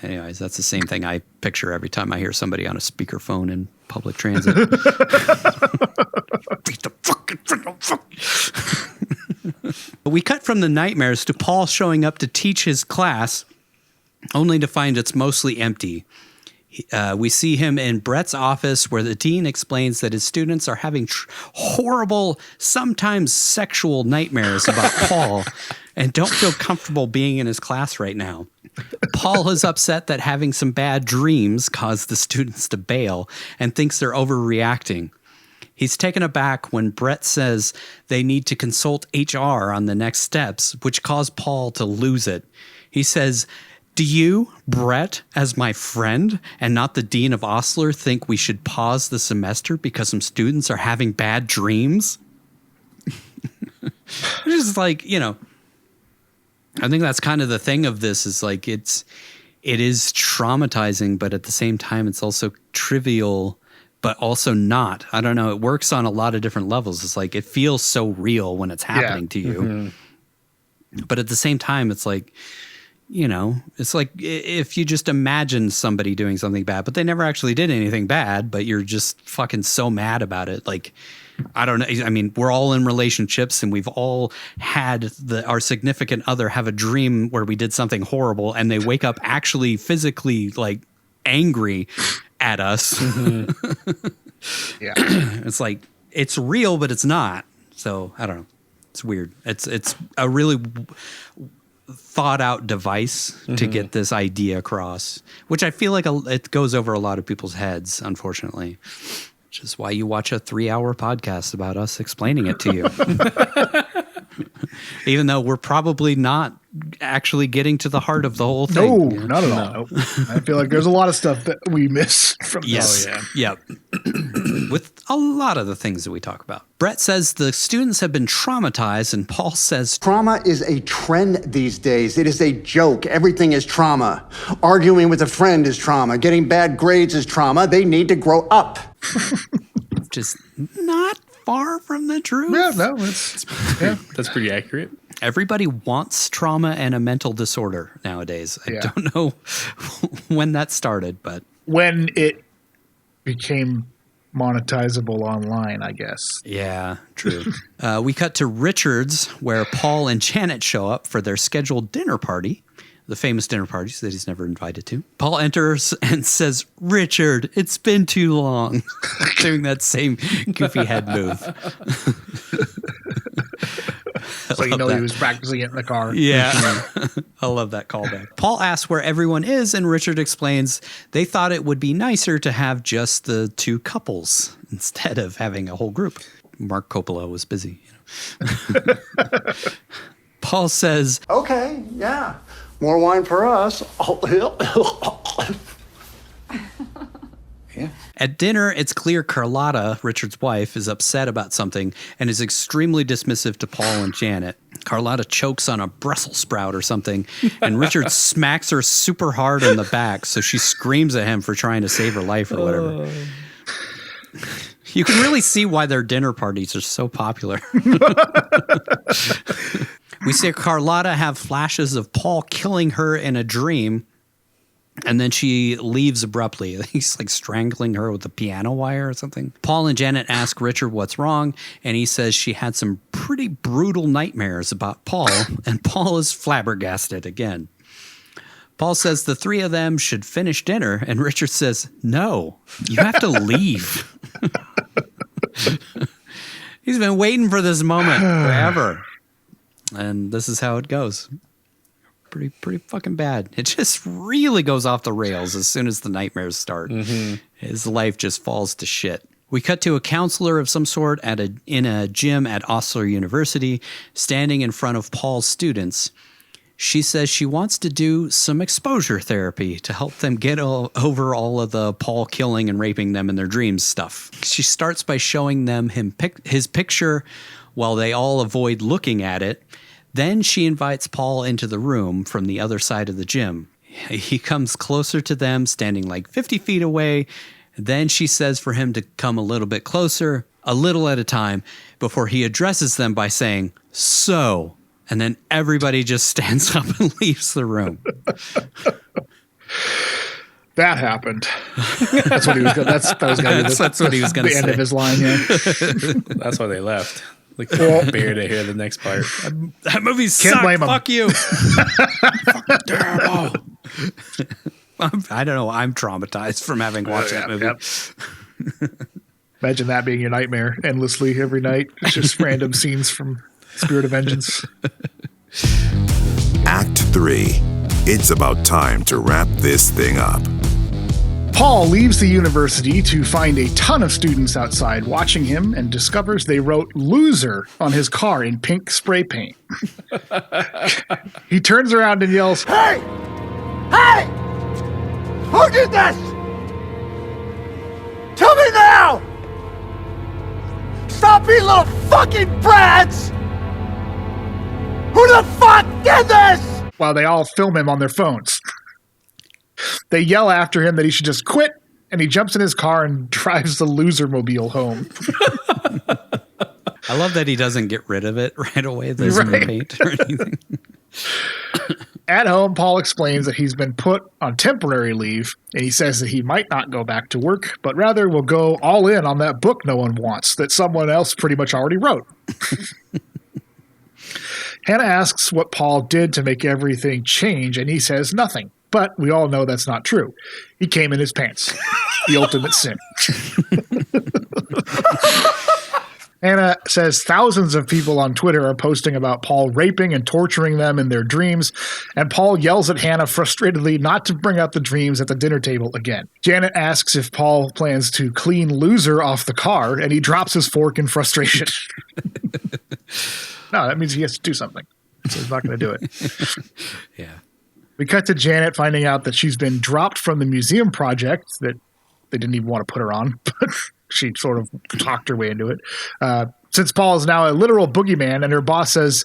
Anyways, that's the same thing I picture every time I hear somebody on a speakerphone in public transit. Beat the fucking fuck. We cut from the nightmares to Paul showing up to teach his class, only to find it's mostly empty. We see him in Brett's office, where the dean explains that his students are having horrible, sometimes sexual nightmares about Paul and don't feel comfortable being in his class right now. Paul is upset that having some bad dreams caused the students to bail and thinks they're overreacting. He's taken aback when Brett says they need to consult HR on the next steps, which caused Paul to lose it. He says, "Do you, Brett, as my friend and not the dean of Osler, think we should pause the semester because some students are having bad dreams?" It's just like, I think that's kind of the thing of this, is like it is traumatizing, but at the same time it's also trivial, but also not. I don't know. It works on a lot of different levels. It's like it feels so real when it's happening to you. Mm-hmm. But at the same time, it's like, it's like if you just imagine somebody doing something bad, but they never actually did anything bad, but you're just fucking so mad about it. Like, I don't know. I mean, we're all in relationships and we've all had our significant other have a dream where we did something horrible and they wake up actually physically like angry at us. Yeah. It's like, it's real, but it's not. So I don't know. It's weird. It's a really thought out device to get this idea across, which I feel like it goes over a lot of people's heads, unfortunately. Which is why you watch a 3-hour podcast about us explaining it to you. Even though we're probably not actually getting to the heart of the whole thing. No, not at all. Nope. I feel like there's a lot of stuff that we miss from this. Yep. With a lot of the things that we talk about. Brett says the students have been traumatized, and Paul says trauma is a trend these days. It is a joke. Everything is trauma. Arguing with a friend is trauma. Getting bad grades is trauma. They need to grow up. Just not far from the truth. Yeah, no, that's pretty accurate. Everybody wants trauma and a mental disorder nowadays. I don't know when that started, but when it became monetizable online, I guess. Yeah, true. We cut to Richard's, where Paul and Janet show up for their scheduled dinner party, the famous dinner parties that he's never invited to. Paul enters and says, "Richard, it's been too long," doing that same goofy head move. So you know he was practicing it in the car. Yeah. I love that callback. Paul asks where everyone is, and Richard explains they thought it would be nicer to have just the two couples instead of having a whole group. Mark Coppola was busy. Paul says, Okay, yeah. More wine for us. Yeah. At dinner, it's clear Carlotta, Richard's wife, is upset about something and is extremely dismissive to Paul and Janet. Carlotta chokes on a Brussels sprout or something, and Richard smacks her super hard on the back, so she screams at him for trying to save her life or whatever. You can really see why their dinner parties are so popular. We see Carlotta have flashes of Paul killing her in a dream, and then she leaves abruptly. He's like strangling her with a piano wire or something. Paul and Janet ask Richard what's wrong, and he says she had some pretty brutal nightmares about Paul, and Paul is flabbergasted again. Paul says the three of them should finish dinner, and Richard says, "No, you have to leave." He's been waiting for this moment forever. And this is how it goes. Pretty fucking bad. It just really goes off the rails as soon as the nightmares start. His life just falls to shit. We cut to a counselor of some sort in a gym at Osler University, standing in front of Paul's students. She says she wants to do some exposure therapy to help them get over all of the Paul killing and raping them in their dreams stuff. She starts by showing them his picture while they all avoid looking at it. Then she invites Paul into the room from the other side of the gym. He comes closer to them, standing like 50 feet away. Then she says for him to come a little bit closer, a little at a time, before he addresses them by saying, "So," and then everybody just stands up and leaves the room. That happened. That's what he was going. That's what he was going to say. The end of his line. Yeah. That's why they left. Like, bear to hear the next part. That movie sucked. Fuck you. Fucking terrible. I don't know. I'm traumatized from having watched that movie. Yep. Imagine that being your nightmare endlessly every night. It's just random scenes from Spirit of Vengeance. Act 3. It's about time to wrap this thing up. Paul leaves the university to find a ton of students outside watching him and discovers they wrote "loser" on his car in pink spray paint. He turns around and yells, "Hey! Hey! Who did this? Tell me now! Stop being little fucking brats! Who the fuck did this?" While they all film him on their phones. They yell after him that he should just quit, and he jumps in his car and drives the loser mobile home. I love that he doesn't get rid of it right away. There's no paint or anything. At home, Paul explains that he's been put on temporary leave, and he says that he might not go back to work, but rather will go all in on that book no one wants that someone else pretty much already wrote. Hannah asks what Paul did to make everything change, and he says nothing. But we all know that's not true. He came in his pants. The ultimate sin. Anna says thousands of people on Twitter are posting about Paul raping and torturing them in their dreams, and Paul yells at Hannah frustratedly not to bring up the dreams at the dinner table again. Janet asks if Paul plans to clean Loser off the car, and he drops his fork in frustration. No, that means he has to do something. So he's not going to do it. Yeah. We cut to Janet finding out that she's been dropped from the museum project that they didn't even want to put her on, but she sort of talked her way into it. Since Paul is now a literal boogeyman, and her boss says,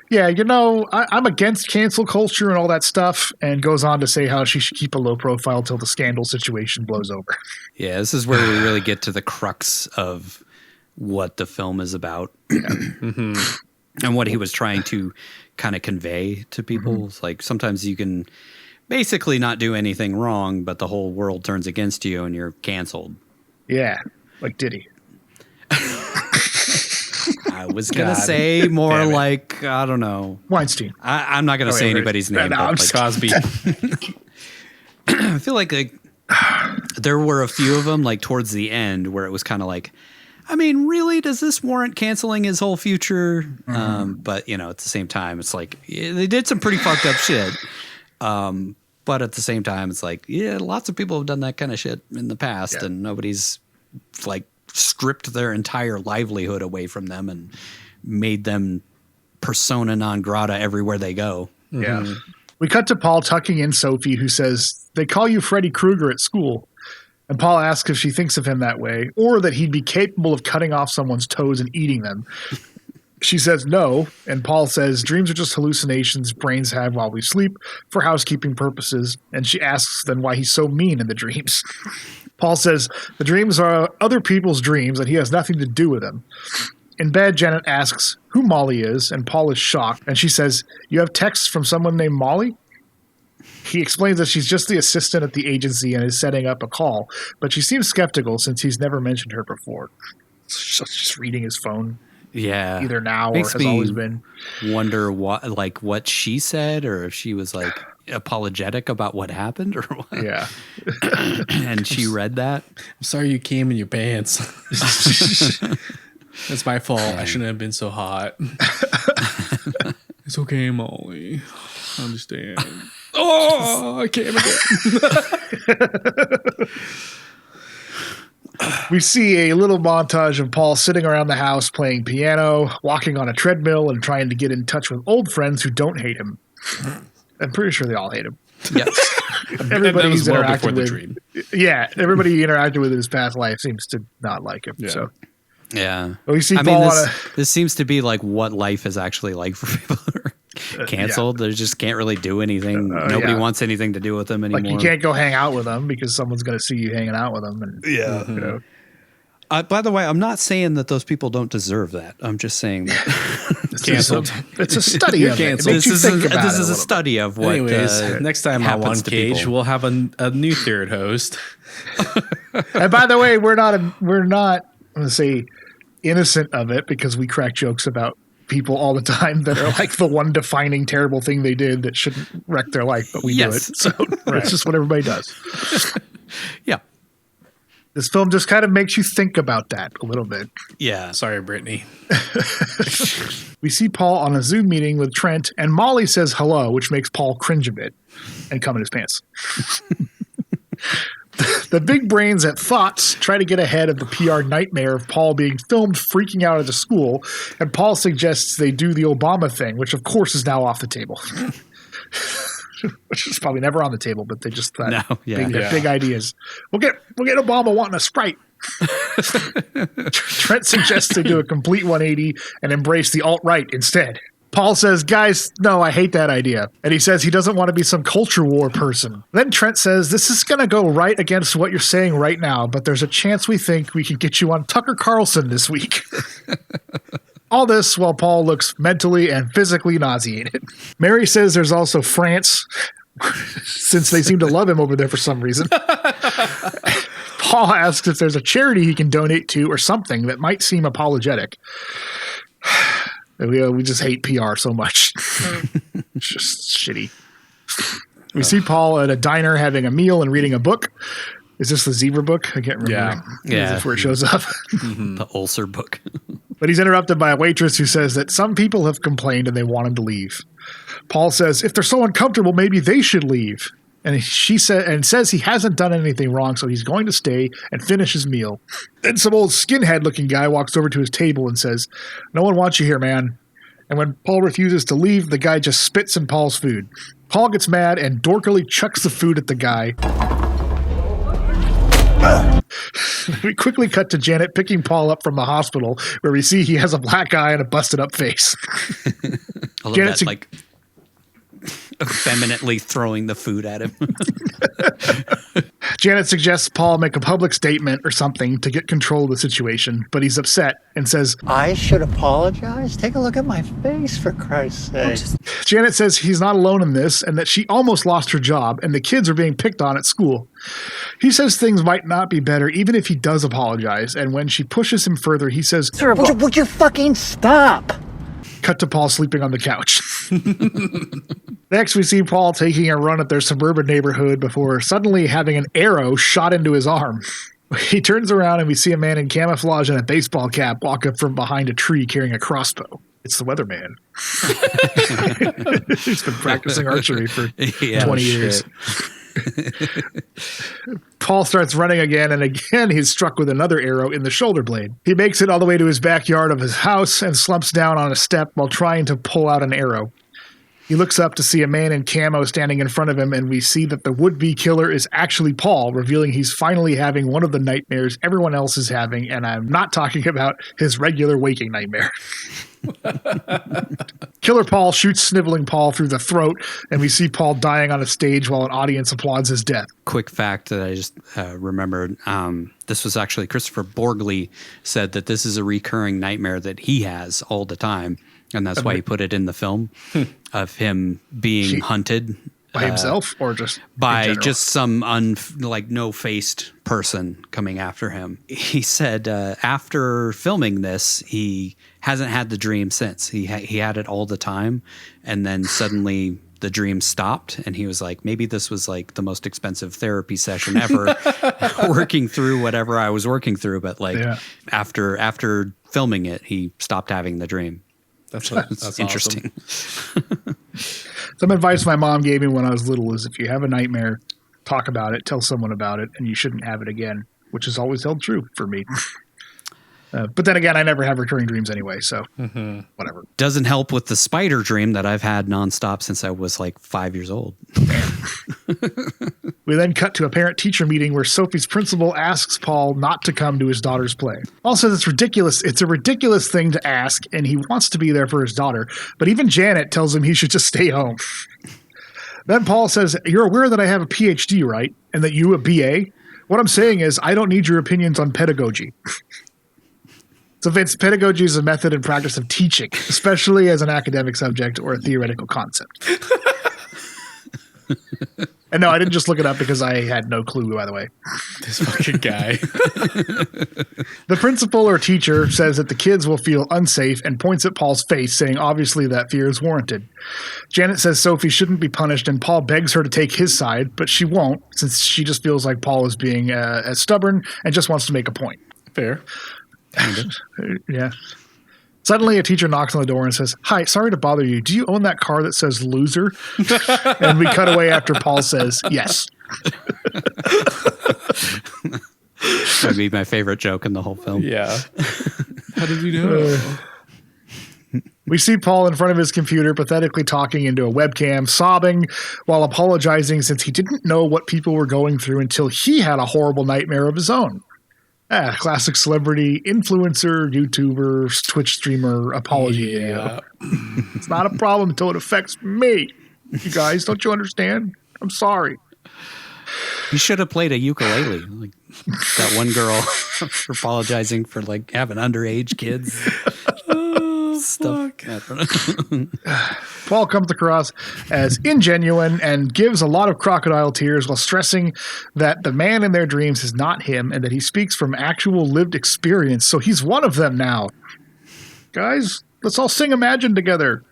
yeah, I'm against cancel culture and all that stuff, and goes on to say how she should keep a low profile till the scandal situation blows over. Yeah, this is where we really get to the crux of what the film is about. Mm-hmm. And what he was trying to kind of convey to people. Mm-hmm. It's like sometimes you can basically not do anything wrong, but the whole world turns against you and you're canceled. Yeah, like Diddy. I was going to say more like, I don't know. Weinstein. I'm not going to say anybody's name. No, but like Cosby. I feel like there were a few of them like towards the end where it was kind of like, I mean, really, does this warrant canceling his whole future? Mm-hmm. But, at the same time, it's like they did some pretty fucked up shit. But at the same time, it's like, yeah, lots of people have done that kind of shit in the past, and nobody's like stripped their entire livelihood away from them and made them persona non grata everywhere they go. Yeah. Mm-hmm. We cut to Paul tucking in Sophie, who says, they call you Freddy Krueger at school. And Paul asks if she thinks of him that way, or that he'd be capable of cutting off someone's toes and eating them. She says no, and Paul says dreams are just hallucinations brains have while we sleep for housekeeping purposes, and she asks then why he's so mean in the dreams. Paul says the dreams are other people's dreams and he has nothing to do with them. In bed, Janet asks who Molly is, and Paul is shocked, and she says, you have texts from someone named Molly? He explains that she's just the assistant at the agency and is setting up a call, but she seems skeptical since he's never mentioned her before. Just reading his phone. Yeah. Either now or has always been. Wonder what she said, or if she was like apologetic about what happened or what. Yeah. And she read that. I'm sorry you came in your pants. That's my fault. I shouldn't have been so hot. It's okay, Molly. I understand. Oh, I came again. We see a little montage of Paul sitting around the house playing piano, walking on a treadmill, and trying to get in touch with old friends who don't hate him. I'm pretty sure they all hate him. Yes. Everybody he's well interacted with. Dream. Yeah, everybody he interacted with in his past life seems to not like him. Yeah. So. Yeah. We see Paul this seems to be like what life is actually like for people who are canceled. They just can't really do anything. Nobody wants anything to do with them anymore. Like you can't go hang out with them because someone's going to see you hanging out with them. And, by the way, I'm not saying that those people don't deserve that. I'm just saying that canceled. It's a study of it. This is a study of what. Anyways, next time on One Cage, we'll have a new third host. And by the way, we're not. I'm going to say innocent of it because we crack jokes about people all the time that are like the one defining terrible thing they did that shouldn't wreck their life, but we do it. So it's just what everybody does. Yeah. This film just kind of makes you think about that a little bit. Yeah. Sorry, Brittany. We see Paul on a Zoom meeting with Trent, and Molly says hello, which makes Paul cringe a bit and come in his pants. The big brains at Thoughts try to get ahead of the PR nightmare of Paul being filmed freaking out at the school, and Paul suggests they do the Obama thing, which of course is now off the table. Which is probably never on the table, but they just thought big ideas. We'll get Obama wanting a Sprite. Trent suggests they do a complete 180 and embrace the alt-right instead. Paul says, guys, no, I hate that idea. And he says he doesn't want to be some culture war person. Then Trent says, this is going to go right against what you're saying right now, but there's a chance we think we can get you on Tucker Carlson this week. All this while Paul looks mentally and physically nauseated. Mary says there's also France, since they seem to love him over there for some reason. Paul asks if there's a charity he can donate to or something that might seem apologetic. We just hate PR so much. It's just shitty. We see Paul at a diner having a meal and reading a book. Is this the zebra book? I can't remember. Yeah. That's where it shows up. The ulcer book. But he's interrupted by a waitress who says that some people have complained and they want him to leave. Paul says, if they're so uncomfortable, maybe they should leave. And says he hasn't done anything wrong, so he's going to stay and finish his meal. Then some old skinhead-looking guy walks over to his table and says, no one wants you here, man. And when Paul refuses to leave, the guy just spits in Paul's food. Paul gets mad and dorkily chucks the food at the guy. We quickly cut to Janet picking Paul up from the hospital, where we see he has a black eye and a busted up face. I love that, like, effeminately throwing the food at him. Janet suggests Paul make a public statement or something to get control of the situation, but he's upset and says, I should apologize? Take a look at my face, for Christ's sake. Janet says he's not alone in this and that she almost lost her job and the kids are being picked on at school. He says things might not be better even if he does apologize, and when she pushes him further, he says, Would you fucking stop? Cut to Paul sleeping on the couch. Next, we see Paul taking a run at their suburban neighborhood before suddenly having an arrow shot into his arm. He turns around and we see a man in camouflage and a baseball cap walk up from behind a tree carrying a crossbow. It's the weatherman. He's been practicing archery for 20 years. Paul starts running again, and again he's struck with another arrow in the shoulder blade. He makes it all the way to his backyard of his house and slumps down on a step while trying to pull out an arrow. He looks up to see a man in camo standing in front of him, and we see that the would-be killer is actually Paul, revealing he's finally having one of the nightmares everyone else is having, and I'm not talking about his regular waking nightmare. Killer Paul shoots sniveling Paul through the throat, and we see Paul dying on a stage while an audience applauds his death. Quick fact that I just remembered, this was actually Christopher Borgley said that this is a recurring nightmare that he has all the time, and that's why he put it in the film of him being hunted. By himself or just by just some no-faced person coming after him. He said after filming this, he hasn't had the dream since. He had it all the time, and then suddenly the dream stopped, and he was like, maybe this was like the most expensive therapy session ever, working through whatever I was working through. But after filming it, he stopped having the dream. That's interesting. Awesome. Some advice my mom gave me when I was little is if you have a nightmare, talk about it, tell someone about it, and you shouldn't have it again, which has always held true for me. But then again, I never have recurring dreams anyway, so whatever. Doesn't help with the spider dream that I've had nonstop since I was like 5 years old. We then cut to a parent-teacher meeting where Sophie's principal asks Paul not to come to his daughter's play. Paul says it's ridiculous. It's a ridiculous thing to ask, and he wants to be there for his daughter. But even Janet tells him he should just stay home. Then Paul says, you're aware that I have a PhD, right? And that you a BA? What I'm saying is I don't need your opinions on pedagogy. So Vince, pedagogy is a method and practice of teaching, especially as an academic subject or a theoretical concept. And no, I didn't just look it up because I had no clue, by the way. This fucking guy. The principal or teacher says that the kids will feel unsafe and points at Paul's face, saying obviously that fear is warranted. Janet says Sophie shouldn't be punished, and Paul begs her to take his side, but she won't, since she just feels like Paul is being as stubborn and just wants to make a point. Fair. Yeah. Suddenly, a teacher knocks on the door and says, "Hi, sorry to bother you. Do you own that car that says loser?" And we cut away after Paul says, "Yes." That'd be my favorite joke in the whole film. Yeah. How did you know? We see Paul in front of his computer, pathetically talking into a webcam, sobbing while apologizing since he didn't know what people were going through until he had a horrible nightmare of his own. Classic celebrity, influencer, YouTuber, Twitch streamer, apology video. It's not a problem until it affects me. You guys, don't you understand? I'm sorry. You should have played a ukulele. Like that one girl for apologizing for like having underage kids. Stuff. Paul comes across as ingenuine and gives a lot of crocodile tears while stressing that the man in their dreams is not him and that he speaks from actual lived experience. So he's one of them now. Guys, let's all sing Imagine together.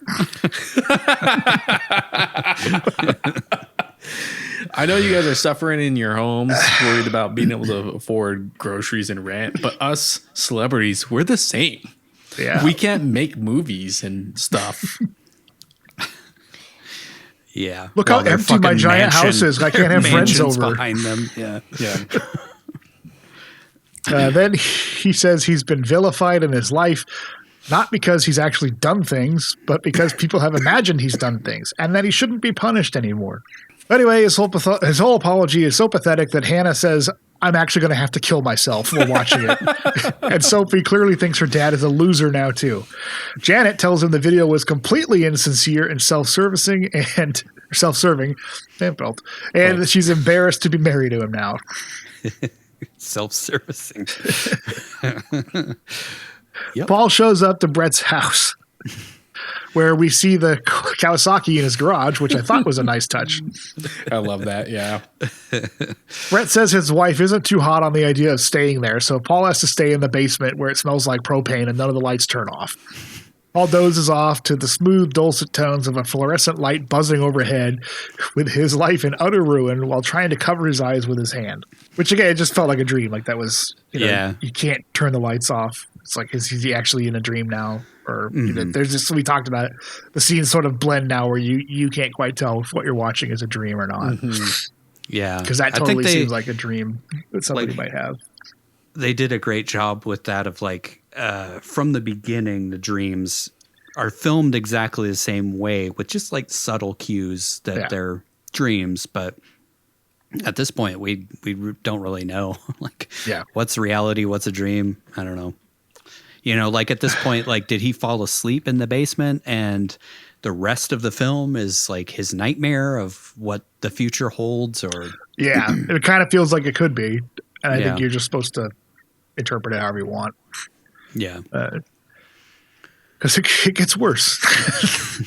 I know you guys are suffering in your homes, worried about being able to afford groceries and rent, but us celebrities, we're the same. Yeah. We can't make movies and stuff. Yeah. Look how their empty my fucking giant house is. I can't have friends mansions over. behind them. Yeah. Then he says he's been vilified in his life, not because he's actually done things, but because people have imagined he's done things, and that he shouldn't be punished anymore. Anyway, his whole apology is so pathetic that Hannah says, I'm actually going to have to kill myself while watching it. And Sophie clearly thinks her dad is a loser now, too. Janet tells him the video was completely insincere and self-serving, and that she's embarrassed to be married to him now. Self-servicing. Yep. Paul shows up to Brett's house, where we see the Kawasaki in his garage, which I thought was a nice touch. I love that, yeah. Brett says his wife isn't too hot on the idea of staying there, so Paul has to stay in the basement where it smells like propane and none of the lights turn off. Paul dozes off to the smooth, dulcet tones of a fluorescent light buzzing overhead, with his life in utter ruin while trying to cover his eyes with his hand. Which, again, it just felt like a dream. Like that was, you can't turn the lights off. It's like, is he actually in a dream now? Or there's just, we talked about it. The scenes sort of blend now where you can't quite tell if what you're watching is a dream or not. Yeah. Because that totally seems like a dream that somebody might have. They did a great job with that of from the beginning, the dreams are filmed exactly the same way with just like subtle cues that they're dreams. But at this point, we don't really know what's reality, what's a dream. I don't know. At this point, did he fall asleep in the basement and the rest of the film is like his nightmare of what the future holds? Or yeah, it kind of feels like it could be. And I think you're just supposed to interpret it however you want. Yeah. Because it gets worse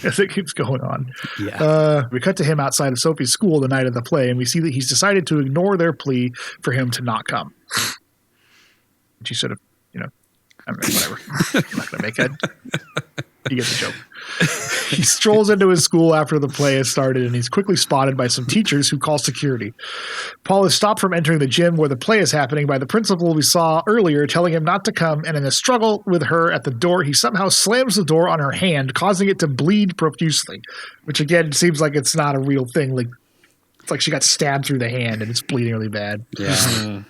as it keeps going on. Yeah. We cut to him outside of Sophie's school the night of the play, and we see that he's decided to ignore their plea for him to not come. And she sort of, I mean, whatever. I'm not going to make it. You get the joke. He strolls into his school after the play has started, and he's quickly spotted by some teachers who call security. Paul is stopped from entering the gym where the play is happening by the principal we saw earlier, telling him not to come, and in a struggle with her at the door, he somehow slams the door on her hand, causing it to bleed profusely, which again seems like it's not a real thing. Like it's like she got stabbed through the hand and it's bleeding really bad. Yeah.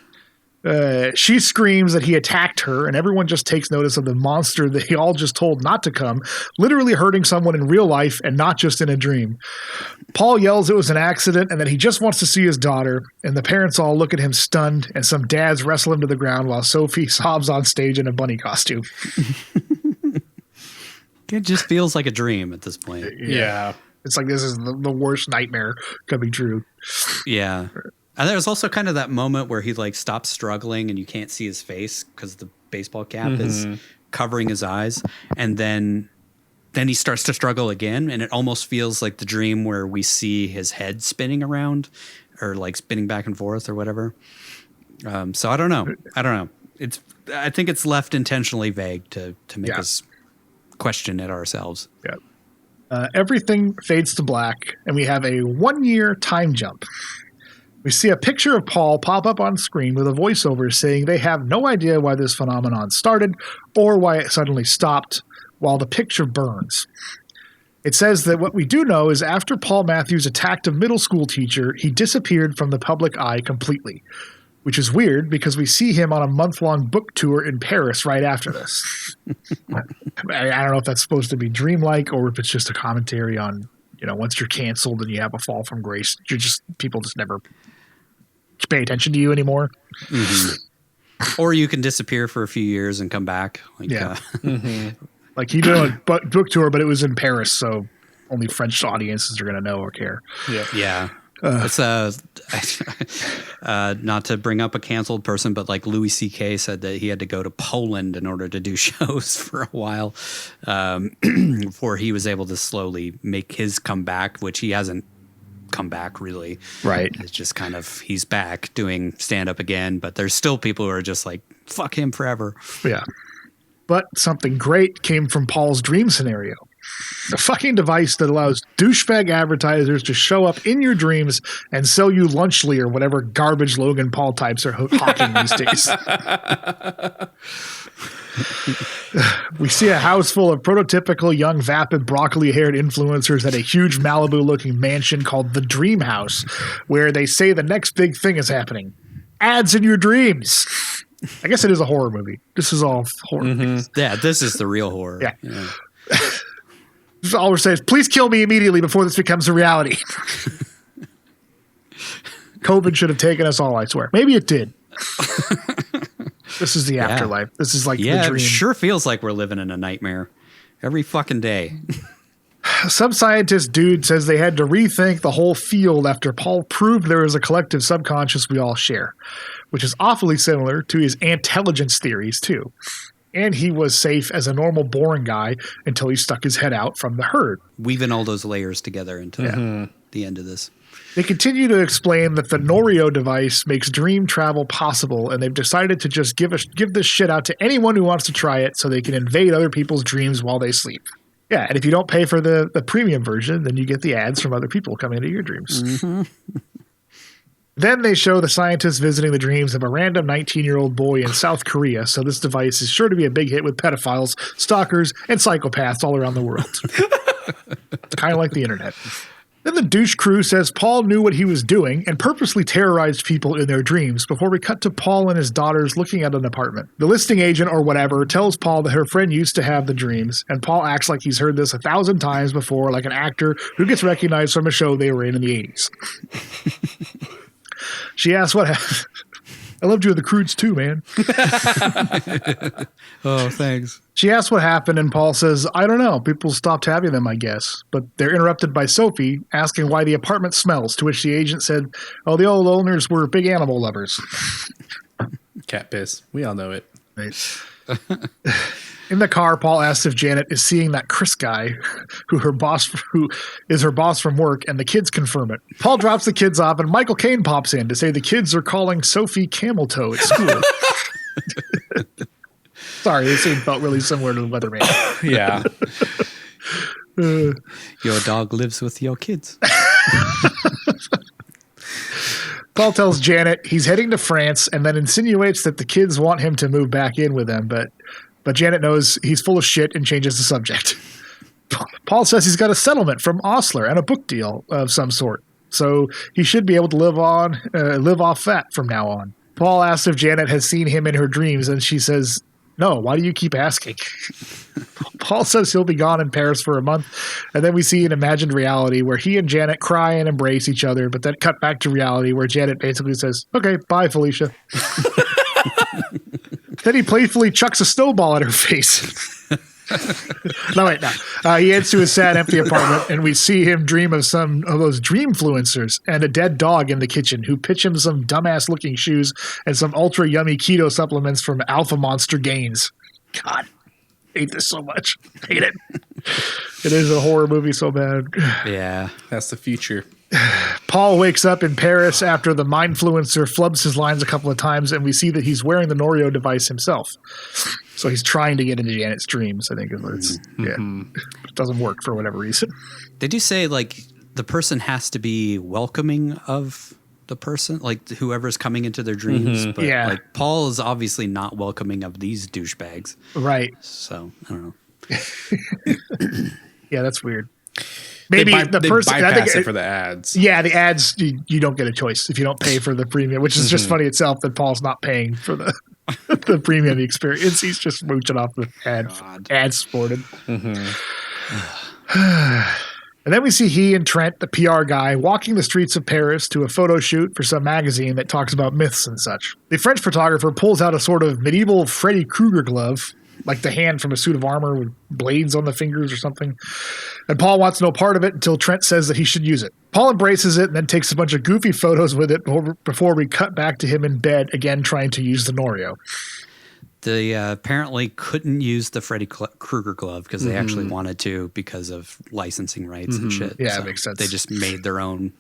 She screams that he attacked her, and everyone just takes notice of the monster that he all just told not to come, literally hurting someone in real life and not just in a dream. Paul yells it was an accident and that he just wants to see his daughter, and the parents all look at him stunned, and some dads wrestle him to the ground while Sophie sobs on stage in a bunny costume. It just feels like a dream at this point. Yeah. It's like this is the worst nightmare coming true. Yeah. And there's also kind of that moment where he stops struggling and you can't see his face because the baseball cap is covering his eyes. And then he starts to struggle again. And it almost feels like the dream where we see his head spinning around or spinning back and forth or whatever. So I don't know. I think it's left intentionally vague to make us question it ourselves. Yeah. Everything fades to black and we have a 1-year time jump. We see a picture of Paul pop up on screen with a voiceover saying they have no idea why this phenomenon started or why it suddenly stopped while the picture burns. It says that what we do know is after Paul Matthews attacked a middle school teacher, he disappeared from the public eye completely, which is weird because we see him on a month-long book tour in Paris right after this. I don't know if that's supposed to be dreamlike or if it's just a commentary on, once you're canceled and you have a fall from grace, people just never pay attention to you anymore. Mm-hmm. Or you can disappear for a few years and come back. Like he did a book tour, but it was in Paris, so only French audiences are going to know or care. Yeah. It's not to bring up a canceled person, but Louis C.K. said that he had to go to Poland in order to do shows for a while before he was able to slowly make his comeback, which he hasn't come back really. Right. It's just kind of he's back doing stand-up again, but there's still people who are just fuck him forever. Yeah. But something great came from Paul's dream scenario. The fucking device that allows douchebag advertisers to show up in your dreams and sell you Lunchly or whatever garbage Logan Paul types are hawking these days. We see a house full of prototypical young vapid broccoli-haired influencers at a huge Malibu-looking mansion called the Dream House, where they say the next big thing is happening. Ads in your dreams. I guess it is a horror movie. This is all horror movies. Yeah, this is the real horror. Yeah. All we're saying is, please kill me immediately before this becomes a reality. COVID should have taken us all, I swear. Maybe it did. This is the afterlife. This is like the dream. It sure feels like we're living in a nightmare every fucking day. Some scientist dude says they had to rethink the whole field after Paul proved there is a collective subconscious we all share, which is awfully similar to his intelligence theories, too. And he was safe as a normal, boring guy until he stuck his head out from the herd. Weaving all those layers together until the end of this. They continue to explain that the Norio device makes dream travel possible, and they've decided to just give this shit out to anyone who wants to try it so they can invade other people's dreams while they sleep. Yeah, and if you don't pay for the premium version, then you get the ads from other people coming into your dreams. Mm-hmm. Then they show the scientists visiting the dreams of a random 19-year-old boy in South Korea, so this device is sure to be a big hit with pedophiles, stalkers, and psychopaths all around the world. It's kind of like the internet. Then the douche crew says Paul knew what he was doing and purposely terrorized people in their dreams before we cut to Paul and his daughters looking at an apartment. The listing agent or whatever tells Paul that her friend used to have the dreams, and Paul acts like he's heard this 1,000 times before, like an actor who gets recognized from a show they were in the 80s. She asks what happened. I loved you in the Croods too, man. Oh, thanks. She asks what happened, and Paul says, I don't know. People stopped having them, I guess. But they're interrupted by Sophie asking why the apartment smells, to which the agent said, oh, the old owners were big animal lovers. Cat piss. We all know it. Right. In the car, Paul asks if Janet is seeing that Chris guy who is her boss from work, and the kids confirm it. Paul drops the kids off, and Michael Caine pops in to say the kids are calling Sophie Camel Toe at school. Sorry, this scene felt really similar to the Weatherman. Yeah. Your dog lives with your kids. Paul tells Janet he's heading to France and then insinuates that the kids want him to move back in with them, but Janet knows he's full of shit and changes the subject. Paul says he's got a settlement from Osler and a book deal of some sort, so he should be able to live off that from now on. Paul asks if Janet has seen him in her dreams, and she says, no, why do you keep asking? Paul says he'll be gone in Paris for a month, and then we see an imagined reality where he and Janet cry and embrace each other, but then cut back to reality where Janet basically says, okay, bye, Felicia. Then he playfully chucks a snowball at her face. No. He heads to his sad, empty apartment, and we see him dream of some of those dreamfluencers and a dead dog in the kitchen who pitch him some dumbass-looking shoes and some ultra-yummy keto supplements from Alpha Monster Gains. God, I hate this so much. I hate it. It is a horror movie so bad. Yeah. That's the future. Paul wakes up in Paris after the mindfluencer flubs his lines a couple of times, and we see that he's wearing the Norio device himself. So he's trying to get into Janet's dreams, I think. It doesn't work for whatever reason. They do say, like, the person has to be welcoming of the person, like whoever's coming into their dreams. Mm-hmm. But like Paul is obviously not welcoming of these douchebags. Right. So, I don't know. Yeah, that's weird. Maybe the person bypass it for the ads. Yeah, the ads you don't get a choice if you don't pay for the premium, which is just funny itself that Paul's not paying for the the premium experience. He's just mooching off the ad supported. And then we see he and Trent, the PR guy, walking the streets of Paris to a photo shoot for some magazine that talks about myths and such. The French photographer pulls out a sort of medieval Freddy Krueger glove, like the hand from a suit of armor with blades on the fingers or something. And Paul wants no part of it until Trent says that he should use it. Paul embraces it and then takes a bunch of goofy photos with it before we cut back to him in bed, again trying to use the Norio. They apparently couldn't use the Freddy Krueger glove because they actually wanted to because of licensing rights and shit. Yeah, so it makes sense. They just made their own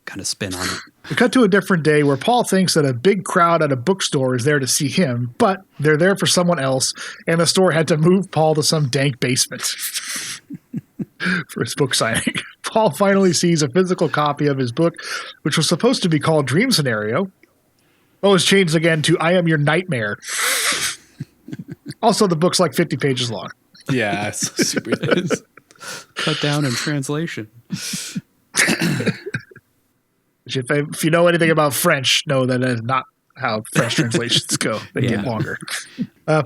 kind of spin on it. We cut to a different day where Paul thinks that a big crowd at a bookstore is there to see him, but they're there for someone else, and the store had to move Paul to some dank basement. for his book signing. Paul finally sees a physical copy of his book, which was supposed to be called Dream Scenario. Oh, it's changed again to I Am Your Nightmare. Also, the book's like 50 pages long. Yeah, it's super thin. Cut down in translation. If you know anything about French, know that is not how French translations go. They get longer.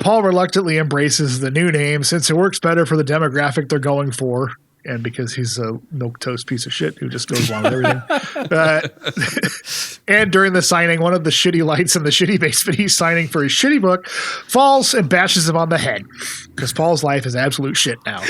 Paul reluctantly embraces the new name since it works better for the demographic they're going for, and because he's a milquetoast piece of shit who just goes along with everything. And during the signing, one of the shitty lights in the shitty basement he's signing for his shitty book falls and bashes him on the head, because Paul's life is absolute shit now.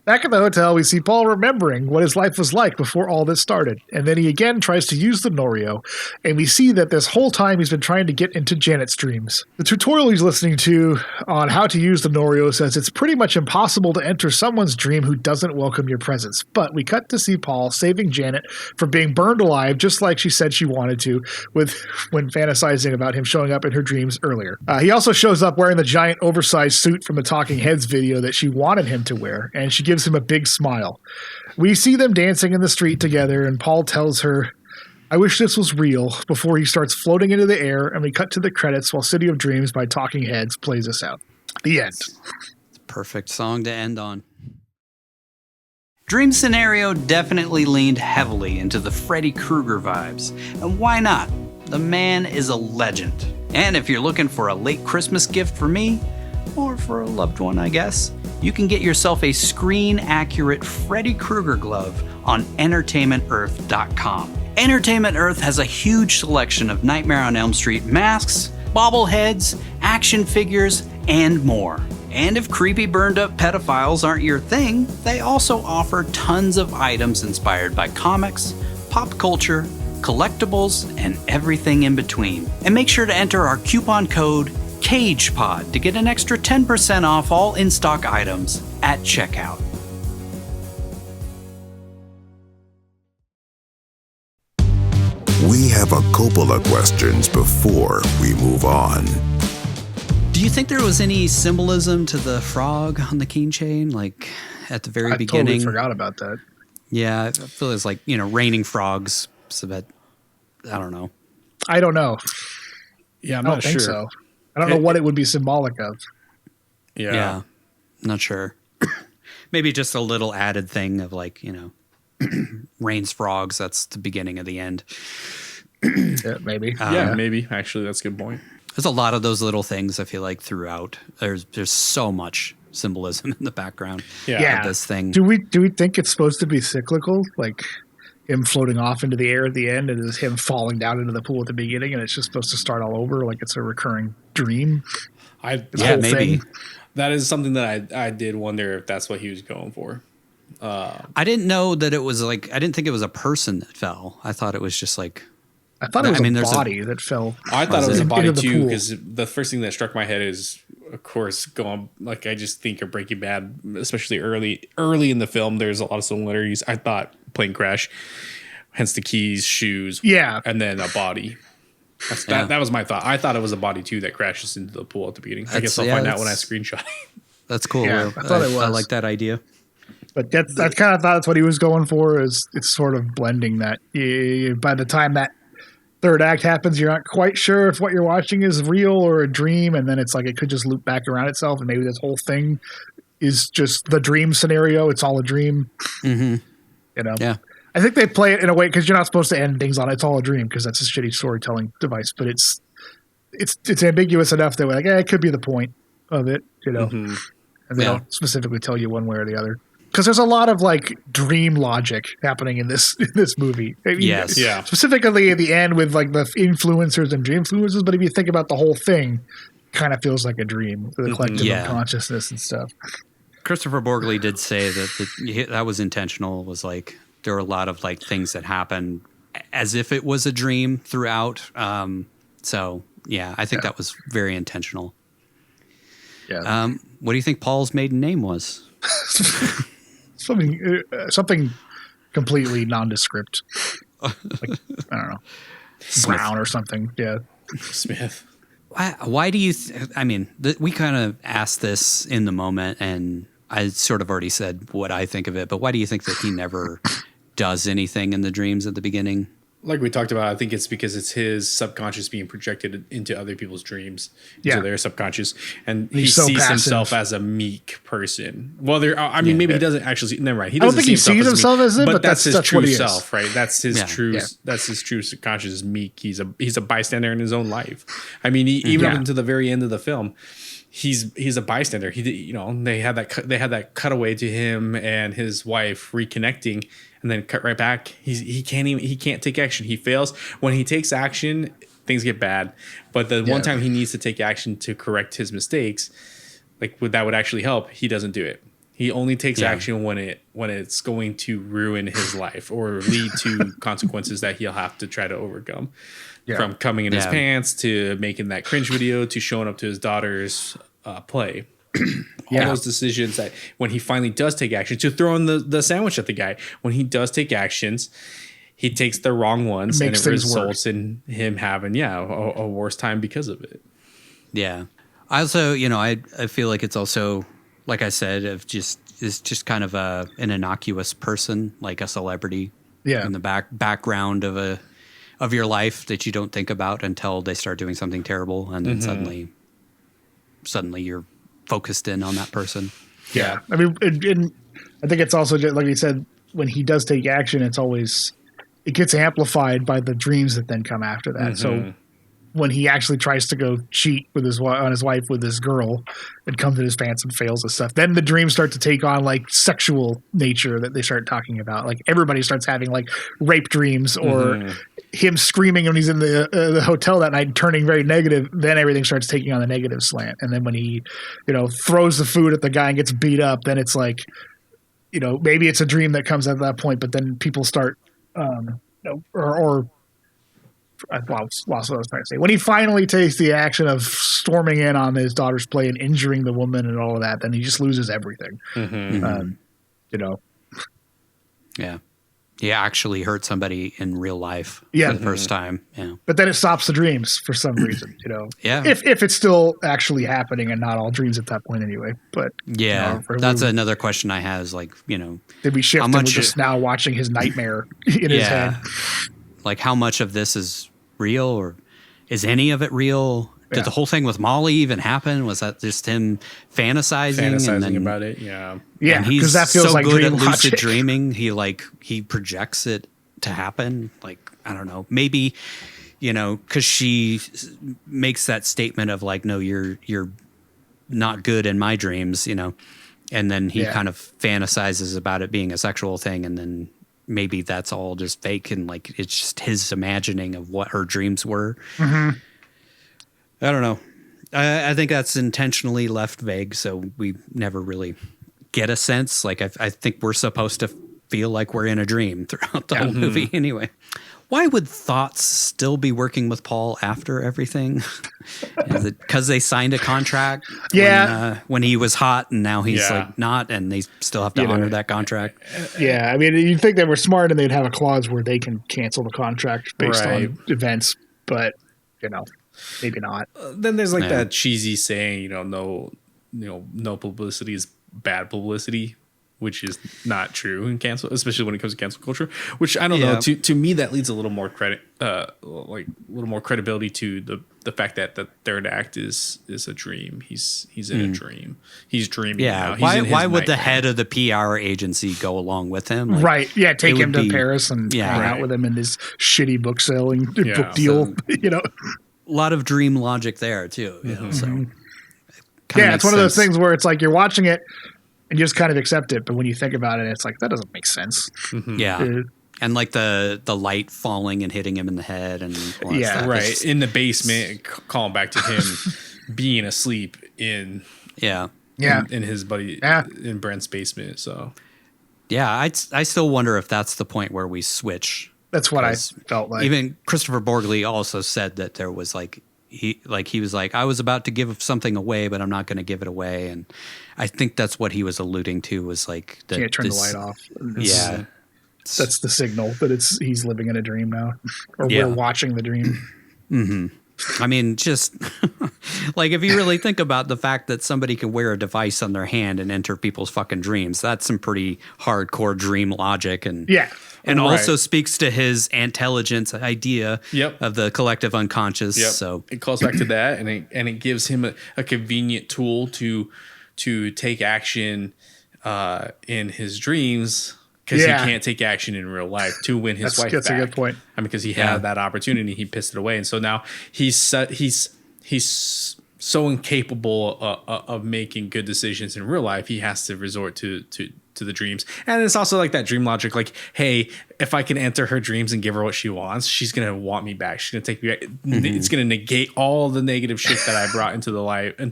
Back at the hotel, we see Paul remembering what his life was like before all this started. And then he again tries to use the Norio. And we see that this whole time he's been trying to get into Janet's dreams. The tutorial he's listening to on how to use the Norio says it's pretty much impossible to enter someone's dream who doesn't welcome your presence. But we cut to see Paul saving Janet from being burned alive, just like she said she wanted to, when fantasizing about him showing up in her dreams earlier. He also shows up wearing the giant oversized suit from the Talking Heads video that she wanted him to wear. And she gives him a big smile. We see them dancing in the street together, and Paul tells her, "I wish this was real," before he starts floating into the air, and we cut to the credits while City of Dreams by Talking Heads plays us out. The end. Perfect song to end on. Dream Scenario definitely leaned heavily into the Freddy Krueger vibes. And why not? The man is a legend. And if you're looking for a late Christmas gift for me, or for a loved one, I guess, you can get yourself a screen-accurate Freddy Krueger glove on EntertainmentEarth.com. Entertainment Earth has a huge selection of Nightmare on Elm Street masks, bobbleheads, action figures, and more. And if creepy burned-up pedophiles aren't your thing, they also offer tons of items inspired by comics, pop culture, collectibles, and everything in between. And make sure to enter our coupon code CAGEPOD to get an extra 10% off all in-stock items at checkout. We have a couple of questions before we move on. Do you think there was any symbolism to the frog on the keychain, like at the very beginning? I totally forgot about that. Yeah, I feel it's like, raining frogs. So that, I don't know. I don't know. Yeah, I'm I don't not think sure. so. I don't know what it would be symbolic of. Yeah. Not sure. Maybe just a little added thing of like, rains frogs. That's the beginning of the end. Yeah, maybe. Maybe. Actually, that's a good point. There's a lot of those little things I feel like throughout. There's so much symbolism in the background of this thing. Do we think it's supposed to be cyclical? Like him floating off into the air at the end, and is him falling down into the pool at the beginning, and it's just supposed to start all over like it's a recurring dream? Maybe. That is something that I did wonder if that's what he was going for. I didn't know that it was like, I didn't think it was a person that fell. I thought it was just like, I thought it was a body that fell. I thought it was a body into the too, pool. because the first thing that struck my head is, of course, I just think of Breaking Bad, especially early in the film. There's a lot of similarities. I thought plane crash, hence the keys, shoes, and then a body. That was my thought. I thought it was a body too that crashes into the pool at the beginning. I guess I'll find out when I screenshot. That's cool. Yeah, I thought it was. I like that idea. But I kind of thought that's what he was going for. Is it's sort of blending that. By the time that third act happens, you're not quite sure if what you're watching is real or a dream, and then it's like it could just loop back around itself, and maybe this whole thing is just the dream scenario. It's all a dream. Mm-hmm. Yeah. I think they play it in a way because you're not supposed to end things on "it's all a dream" because that's a shitty storytelling device. But it's ambiguous enough that we're like, it could be the point of it, and they don't specifically tell you one way or the other. Because there's a lot of like dream logic happening in this movie. I mean, specifically at the end with like the influencers and dream influencers. But if you think about the whole thing, it kind of feels like a dream, the collective of consciousness and stuff. Christopher Borgley did say that that was intentional. Was like there were a lot of like things that happened as if it was a dream throughout. So yeah, I think that was very intentional. Yeah. What do you think Paul's maiden name was? Something completely nondescript. Like, I don't know, Brown or something. Yeah, Smith. Why do you? We kind of asked this in the moment, and I sort of already said what I think of it, but why do you think that he never does anything in the dreams at the beginning? Like we talked about, I think it's because it's his subconscious being projected into other people's dreams, into their subconscious, and he so sees passive. himself as a meek person. Well, maybe he doesn't actually. Never mind. He I don't doesn't think he see sees himself as it, but that's his that's true what he is. self, right? That's his true. Yeah. That's his true subconscious is meek. He's a bystander in his own life. I mean, even up until the very end of the film. He's a bystander. They had that cutaway to him and his wife reconnecting, and then cut right back. He can't take action. He fails. When he takes action, things get bad. But the one time he needs to take action to correct his mistakes, that would actually help, he doesn't do it. He only takes action when it's going to ruin his life or lead to consequences that he'll have to try to overcome. Yeah. From coming in his pants to making that cringe video to showing up to his daughter's play. All those decisions that when he finally does take action, to throw in the sandwich at the guy, when he does take actions, he takes the wrong ones and it results in him having a worse time because of it. Yeah. I also, I feel like it's also, like I said, it's just kind of an innocuous person, like a celebrity in the background of your life that you don't think about until they start doing something terrible, and then suddenly you're focused in on that person. Yeah. I mean, I think it's also just, like you said, when he does take action, it gets amplified by the dreams that then come after that. So when he actually tries to go cheat with his wife with this girl, it comes in his pants and fails and stuff. Then the dreams start to take on like sexual nature that they start talking about. Like everybody starts having like rape dreams or him screaming when he's in the hotel that night, turning very negative. Then everything starts taking on the negative slant. And then when he, throws the food at the guy and gets beat up, then it's like, maybe it's a dream that comes at that point, but then people start, I lost what I was trying to say. When he finally takes the action of storming in on his daughter's play and injuring the woman and all of that, then he just loses everything. Yeah. He actually hurt somebody in real life for the first time. Yeah. But then it stops the dreams for some reason, Yeah. If it's still actually happening and not all dreams at that point anyway. But that's another question I have is like, did we shift and we're just now watching his nightmare in his head? Like how much of this is real, or is any of it real? Did the whole thing with Molly even happen? Was that just him fantasizing about it? Yeah. And he's that feels so like good dream at lucid logic. dreaming. He projects it to happen. Like, I don't know, maybe, cause she makes that statement of like, no, you're not good in my dreams, and then he kind of fantasizes about it being a sexual thing. And then maybe that's all just fake. And like, it's just his imagining of what her dreams were. I don't know. I think that's intentionally left vague, so we never really get a sense. Like, I think we're supposed to feel like we're in a dream throughout the whole movie anyway. Why would thoughts still be working with Paul after everything? Is it because they signed a contract when he was hot and now he's like not, and they still have to honor that contract? Yeah, I mean, you'd think they were smart and they'd have a clause where they can cancel the contract based on events, but, maybe not. Then there's like that cheesy saying, no publicity is bad publicity, which is not true in cancel, especially when it comes to cancel culture. Which I don't know. To me, that leads a little more credibility to the fact that the third act is a dream. He's in a dream. He's dreaming. Yeah. Now. Why would the head of the PR agency go along with him? Like, right. Yeah. Take him to Paris and hang out with him in this shitty book selling book deal. So, a lot of dream logic there too. So it's one of those things where it's like you're watching it and you just kind of accept it, but when you think about it, it's like that doesn't make sense. And like the light falling and hitting him in the head and all that stuff. Right just, in the basement, calling back to him being asleep in his buddy in Brent's basement. So I still wonder if that's the point where we switch. That's what I felt like. Even Christopher Borgli also said that there was he was like, I was about to give something away, but I'm not going to give it away. And I think that's what he was alluding to was like, can't turn the light off. That's the signal that he's living in a dream now, or we're watching the dream. I mean, just like if you really think about the fact that somebody can wear a device on their hand and enter people's fucking dreams, that's some pretty hardcore dream logic. And also speaks to his intelligence idea of the collective unconscious. So it calls back to that, and it gives him a convenient tool to take action in his dreams. Because he can't take action in real life to win his wife back. That's a good point. I mean, because he had that opportunity, he pissed it away, and so now he's so incapable of making good decisions in real life. He has to resort to the dreams, and it's also like that dream logic. Like, hey, if I can enter her dreams and give her what she wants, she's gonna want me back. She's gonna take me back. Mm-hmm. It's gonna negate all the negative shit that I brought into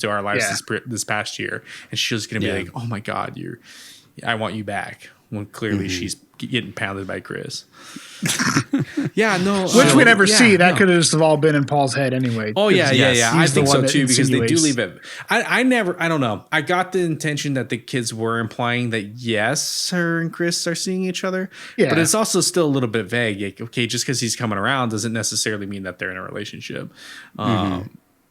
our lives this past year, and she's gonna be like, "Oh my God, I want you back." When clearly she's getting pounded by Chris. Which we never see. That could have just all been in Paul's head anyway. Oh yeah. I think so too, because they do leave it. I don't know. I got the intention that the kids were implying that yes, her and Chris are seeing each other. Yeah. But it's also still a little bit vague. Like, okay, just because he's coming around doesn't necessarily mean that they're in a relationship. You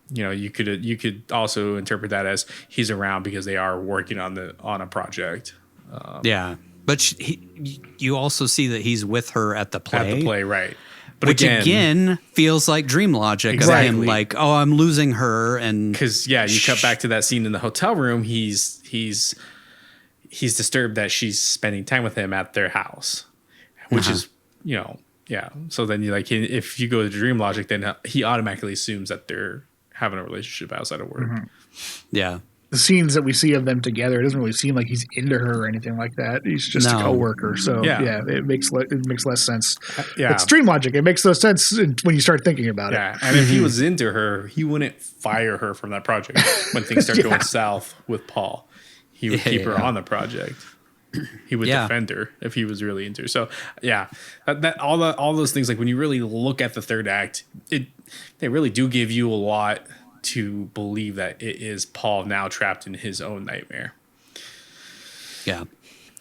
know, you could also interpret that as he's around because they are working on a project. But you also see that he's with her at the play. At the play, right. But which again feels like dream logic of him like, oh, I'm losing her. And because, you cut back to that scene in the hotel room. He's disturbed that she's spending time with him at their house, which is, So then you like, if you go to dream logic, then he automatically assumes that they're having a relationship outside of work. Mm-hmm. Yeah. The scenes that we see of them together, it doesn't really seem like he's into her or anything like that. He's just a coworker. So it makes less sense. It's dream logic. It makes no sense when you start thinking about it. And if he was into her, he wouldn't fire her from that project when things start going south with Paul. He would keep her on the project. He would defend her if he was really into her. So that all those things, like when you really look at the third act, they really do give you a lot to believe that it is Paul now trapped in his own nightmare. Yeah.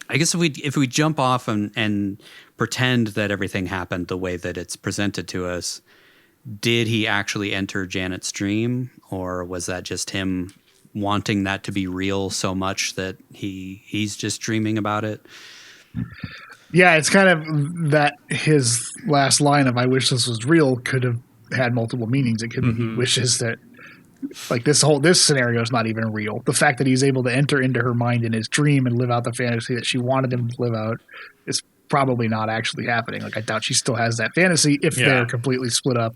I guess if we jump off and pretend that everything happened the way that it's presented to us, did he actually enter Janet's dream, or was that just him wanting that to be real so much that he's just dreaming about it? Yeah, it's kind of that his last line of "I wish this was real" could have had multiple meanings. It could be he wishes that like this scenario is not even real. The fact that he's able to enter into her mind in his dream and live out the fantasy that she wanted him to live out is probably not actually happening. Like, I doubt she still has that fantasy if they're completely split up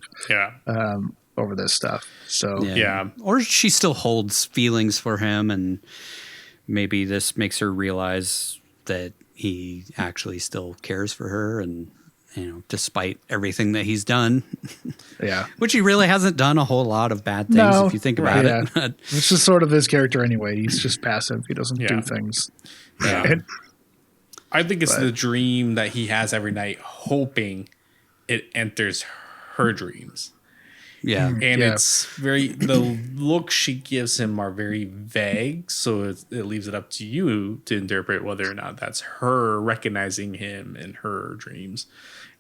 over this stuff. So or she still holds feelings for him, and maybe this makes her realize that he actually still cares for her, and despite everything that he's done. Which he really hasn't done a whole lot of bad things if you think about it. It's just sort of his character anyway. He's just passive. He doesn't do things. I think it's the dream that he has every night, hoping it enters her dreams. Yeah. And it's the looks she gives him are very vague. So it leaves it up to you to interpret whether or not that's her recognizing him in her dreams.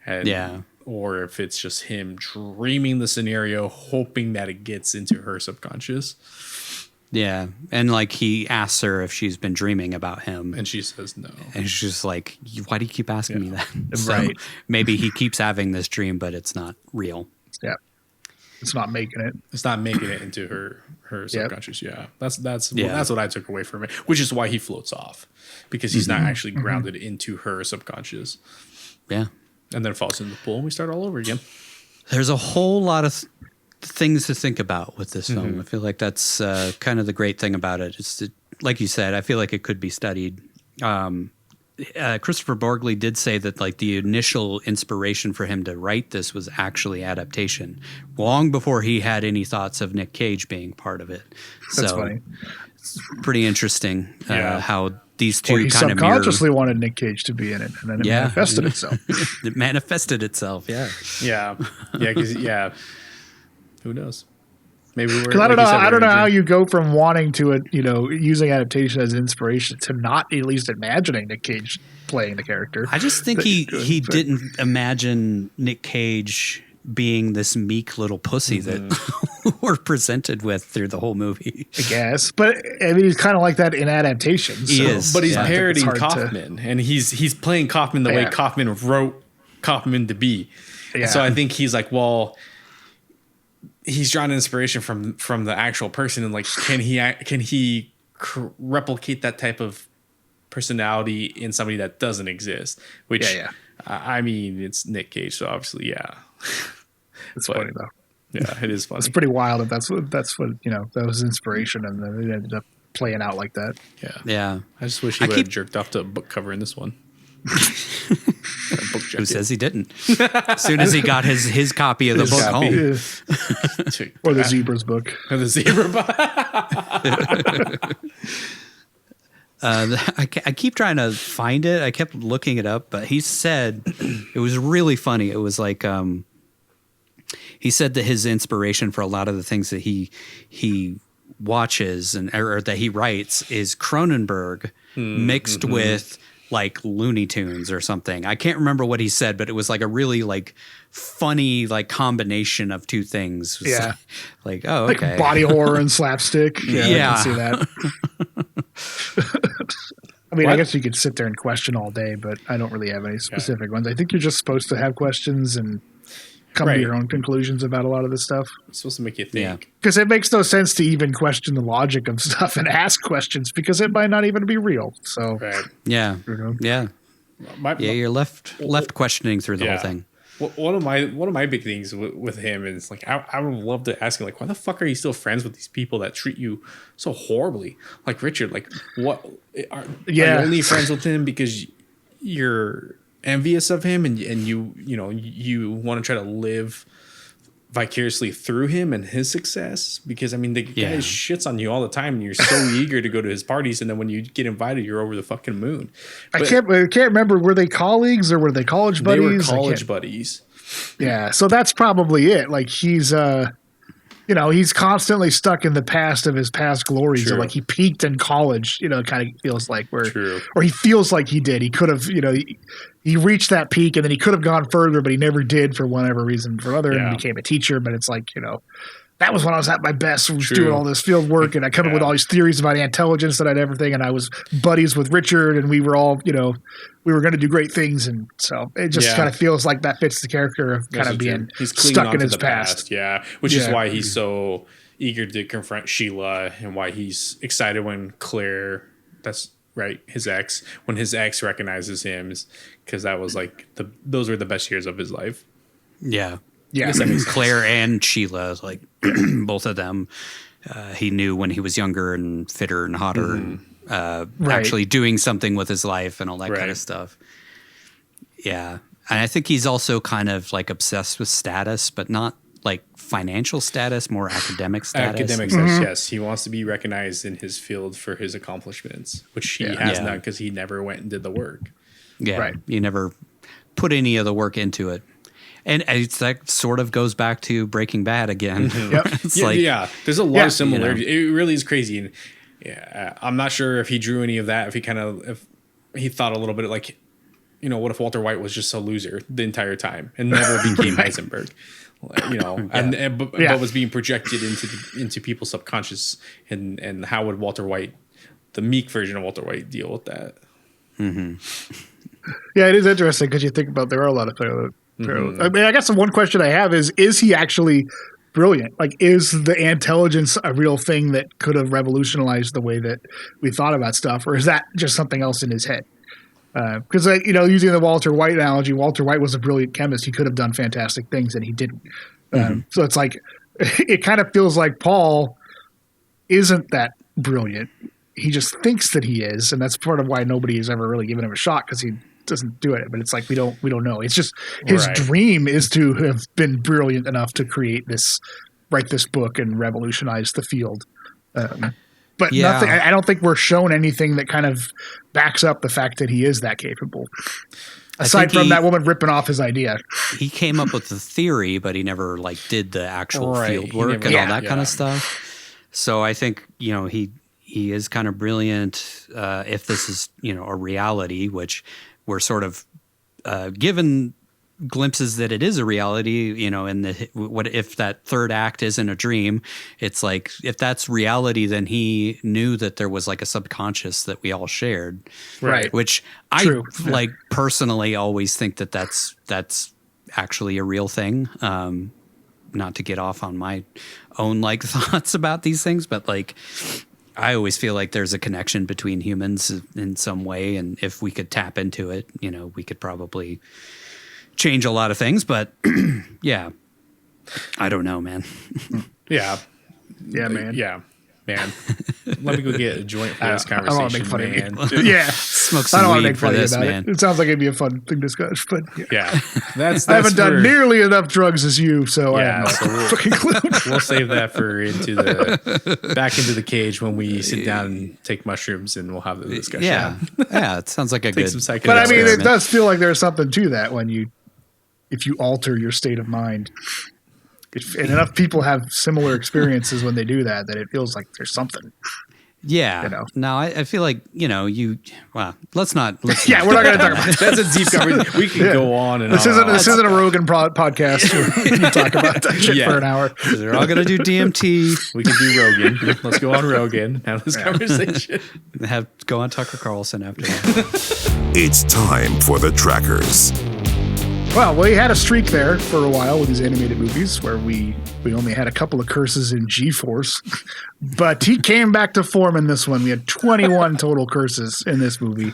And, or if it's just him dreaming the scenario, hoping that it gets into her subconscious. Yeah. And like he asks her if she's been dreaming about him. And she says no. And she's just like, why do you keep asking me that? So maybe he keeps having this dream, but it's not real. Yeah. It's not making it. It's not making it into her subconscious. Yeah. That's what I took away from it, which is why he floats off, because he's not actually grounded into her subconscious. Yeah. And then falls into the pool and we start all over again. There's a whole lot of things to think about with this film. I feel like that's kind of the great thing about it. It's like you said, I feel like it could be studied. Christopher Borgley did say that like the initial inspiration for him to write this was actually adaptation, long before he had any thoughts of Nic Cage being part of it. That's funny. It's pretty interesting how these two he kind of subconsciously wanted Nic Cage to be in it, and then it manifested itself. It manifested itself. Yeah. Because who knows? Maybe we're. Because I don't know how you go from wanting to using adaptation as inspiration to not at least imagining Nic Cage playing the character. I just think he didn't imagine Nic Cage being this meek little pussy that we're presented with through the whole movie. I guess, but I mean, he's kind of like that in adaptations. He is, but he's yeah. parodying Kaufman, and he's playing Kaufman the way Kaufman wrote Kaufman to be. Yeah. So I think he's like, well, he's drawing inspiration from the actual person, and like, can he replicate that type of personality in somebody that doesn't exist? Which, I mean, it's Nic Cage, so obviously, yeah. It's funny though. Yeah, it is funny. It's pretty wild if that's what that was inspiration, and then it ended up playing out like that. Yeah. I just wish he would have jerked off to a book cover in this one. Who says he didn't? As soon as he got his copy of the book home. Or the Zebra's book. Or the Zebra book. I keep trying to find it. I kept looking it up, but he said it was really funny. It was like he said that his inspiration for a lot of the things that he watches or that he writes is Cronenberg mixed with like Looney Tunes or something. I can't remember what he said, but it was like a really like funny like combination of two things. Yeah. Like, oh, okay. Like body horror and slapstick. Yeah. I can see that. I mean, I guess you could sit there and question all day, but I don't really have any specific ones. I think you're just supposed to have questions and come to your own conclusions about a lot of this stuff. It's supposed to make you think. Because it makes no sense to even question the logic of stuff and ask questions because it might not even be real. So, yeah. You're left questioning through the whole thing. One of my big things with him is like I would love to ask him like, why the fuck are you still friends with these people that treat you so horribly? Like Richard, like what are you only friends with him because you're envious of him and you want to try to live vicariously through him and his success? Because I mean the guy shits on you all the time and you're so eager to go to his parties, and then when you get invited you're over the fucking moon. But I can't remember, were they colleagues or were they college buddies? They were college buddies. Yeah, so that's probably it. Like he's he's constantly stuck in the past of his past glories. Or like he peaked in college, it kind of feels like or he feels like he did. He could have, he reached that peak and then he could have gone further, but he never did for whatever reason and became a teacher. But it's like, that was when I was at my best, was doing all this field work, and I come up with all these theories about intelligence and everything, and I was buddies with Richard, and we were all, we were going to do great things, and so it just kind of feels like that fits the character of kind of being stuck in his past. Which is why he's so eager to confront Sheila, and why he's excited when Claire, his ex, when his ex recognizes him, because that was like those were the best years of his life. Yeah. Yeah, Claire and Sheila, like both of them, he knew when he was younger and fitter and hotter, and actually doing something with his life and all that kind of stuff. Yeah, and I think he's also kind of like obsessed with status, but not like financial status, more academic status. Academic status, yes. He wants to be recognized in his field for his accomplishments, which he has not because he never went and did the work. Yeah, he never put any of the work into it. And that sort of goes back to Breaking Bad again. It's there's a lot of similarities. It really is crazy. And I'm not sure if he drew any of that, if he thought a little bit like, what if Walter White was just a loser the entire time and never became Heisenberg, but was being projected into people's subconscious, and how would Walter White, the meek version of Walter White, deal with that? Yeah, it is interesting because you think about there are a lot of things. I mean, I guess the one question I have is he actually brilliant? Like, is the intelligence a real thing that could have revolutionized the way that we thought about stuff? Or is that just something else in his head? Because, using the Walter White analogy, Walter White was a brilliant chemist. He could have done fantastic things, and he didn't. So it's like, it kind of feels like Paul isn't that brilliant. He just thinks that he is, and that's part of why nobody has ever really given him a shot, because he doesn't do it. But it's like we don't know. It's just his dream is to have been brilliant enough to write this book and revolutionize the field. But nothing. I don't think we're shown anything that kind of backs up the fact that he is that capable. Aside from that woman ripping off his idea, he came up with the theory, but he never did the actual field work and all that kind of stuff. So I think he is kind of brilliant if this is a reality, which we're sort of given glimpses that it is a reality, you know, and what if that third act isn't a dream? It's like, if that's reality, then he knew that there was like a subconscious that we all shared. Right. Which True. I like personally always think that that's actually a real thing. Not to get off on my own like thoughts about these things, but like, I always feel like there's a connection between humans in some way. And if we could tap into it, you know, we could probably change a lot of things, but yeah, I don't know, man. Yeah. Yeah, man. Yeah, man. Let me go get a joint for this conversation. I don't want to make fun man. of you. Yeah. Smoke I some don't want to weed make for fun this, of you man. about it. It sounds like it'd be a fun thing to discuss, but Yeah. That's I haven't done for- nearly enough drugs as you, so I Yeah, have so no fucking clue. We'll save that for back into the cage when we sit down and take mushrooms, and we'll have the discussion. Yeah. Yeah. It sounds like a Take good, some psychedelics. But I mean, it experiment. does feel like there's something to that if you alter your state of mind. And enough people have similar experiences when they do that it feels like there's something. Yeah. You know. No, I feel like, you know, let's not. Yeah, we're not going to talk about it. That's a deep conversation. We can go on and This on. isn't a Rogan podcast where you talk about that shit for an hour. They're all going to do DMT. We can do Rogan. Let's go on Rogan. Have this conversation. Go on Tucker Carlson after that. It's time for the trackers. Well, we had a streak there for a while with these animated movies where we only had a couple of curses in G-Force, but he came back to form in this one. We had 21 total curses in this movie.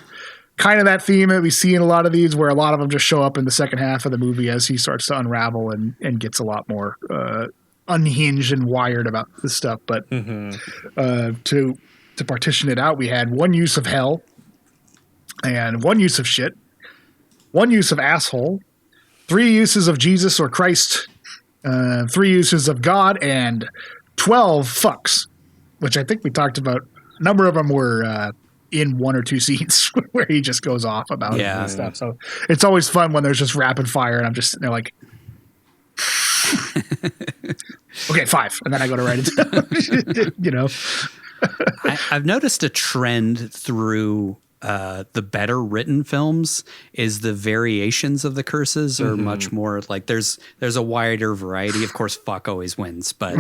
Kind of that theme that we see in a lot of these, where a lot of them just show up in the second half of the movie as he starts to unravel and gets a lot more unhinged and wired about this stuff. But to partition it out, we had one use of hell and one use of shit, one use of asshole, 3 uses of Jesus or Christ, 3 uses of God, and 12 fucks, which I think we talked about. A number of them were in 1 or 2 scenes where he just goes off about it and stuff. So it's always fun when there's just rapid fire and I'm just sitting there like, okay, 5. And then I go to write it down, you know. I've noticed a trend through the better written films is the variations of the curses are much more like there's a wider variety. Of course, fuck always wins, but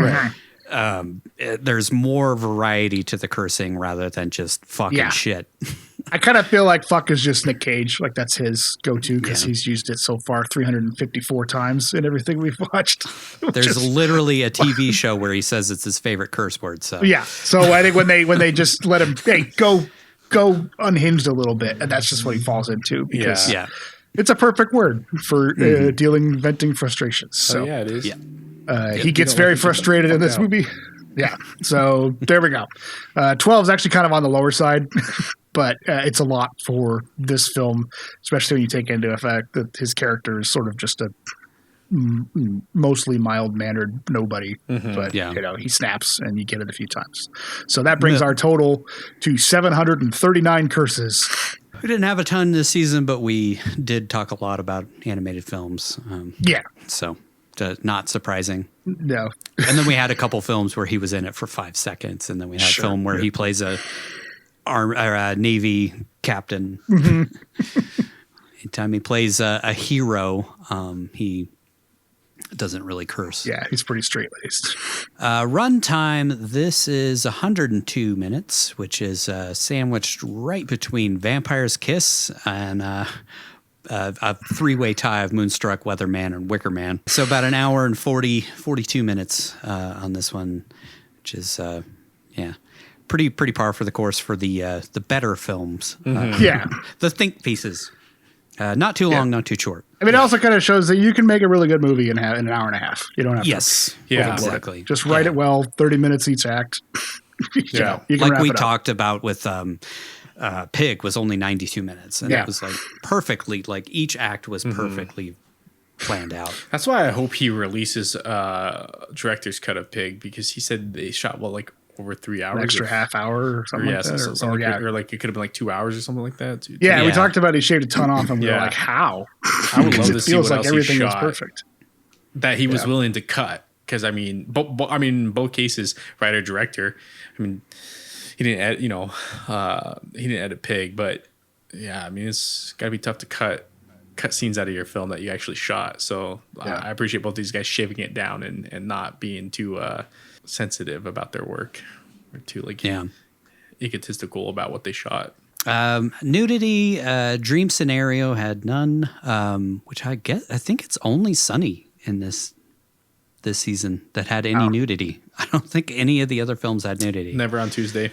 there's more variety to the cursing rather than just fucking shit. I kind of feel like fuck is just Nic Cage. Like that's his go-to because he's used it so far 354 times in everything we've watched. There's literally a TV show where he says it's his favorite curse word. So yeah. So I think when they just let him go unhinged a little bit, and that's just what he falls into because it's a perfect word for venting frustrations. So yeah, it is. Yeah. He gets very frustrated in this movie. Yeah. So there we go. 12 is actually kind of on the lower side, but it's a lot for this film, especially when you take into effect that his character is sort of just a mostly mild-mannered nobody. But, you know, he snaps and you get it a few times. So that brings our total to 739 curses. We didn't have a ton this season, but we did talk a lot about animated films. So not surprising. No. And then we had a couple films where he was in it for 5 seconds, and then we had a film where he plays a Navy captain. Anytime he plays a hero, he doesn't really curse. Yeah, he's pretty straight-laced. Runtime, this is 102 minutes, which is sandwiched right between Vampire's Kiss and a 3-way tie of Moonstruck, Weatherman, and Wicker Man. So about an hour and 42 minutes on this one, which is, pretty par for the course for the better films. The think pieces. Not too long, not too short. I mean, it also kind of shows that you can make a really good movie in an hour and a half. You don't have to. Exactly. Just write it well, 30 minutes each act. You know, you can like we wrap it up. talked about with Pig was only 92 minutes. And it was like perfectly, like each act was perfectly planned out. That's why I hope he releases director's cut of Pig, because he said they shot over 3 hours. An extra half hour or something like that. Or like it could have been like 2 hours or something like that. We talked about he shaved a ton off and we were like, how? I would love to it see feels what like else everything he was shot perfect. that he was willing to cut. Because I mean, both cases, writer director. I mean, he didn't edit, he didn't edit Pig, but yeah, I mean, it's got to be tough to cut cut scenes out of your film that you actually shot. So I appreciate both these guys shaving it down and not being too sensitive about their work or too egotistical about what they shot. Nudity, dream scenario had none, which I think it's only Sunny in this season that had any nudity. I don't think any of the other films had nudity. Never on Tuesday.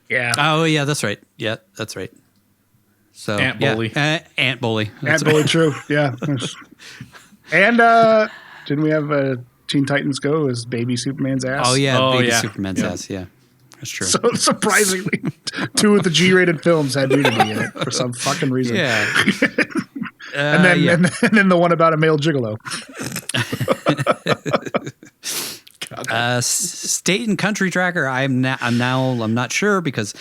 Yeah. Oh yeah, that's right. Yeah, that's right. So Ant Bully. Ant Bully. Ant Bully, true. Yeah. And didn't we have Teen Titans Go as Baby Superman's ass? Oh yeah, Baby Superman's ass. Yeah, that's true. So surprisingly, 2 of the G-rated films had nudity in it for some fucking reason. Yeah. And then the one about a male gigolo. State and country tracker. I'm not sure because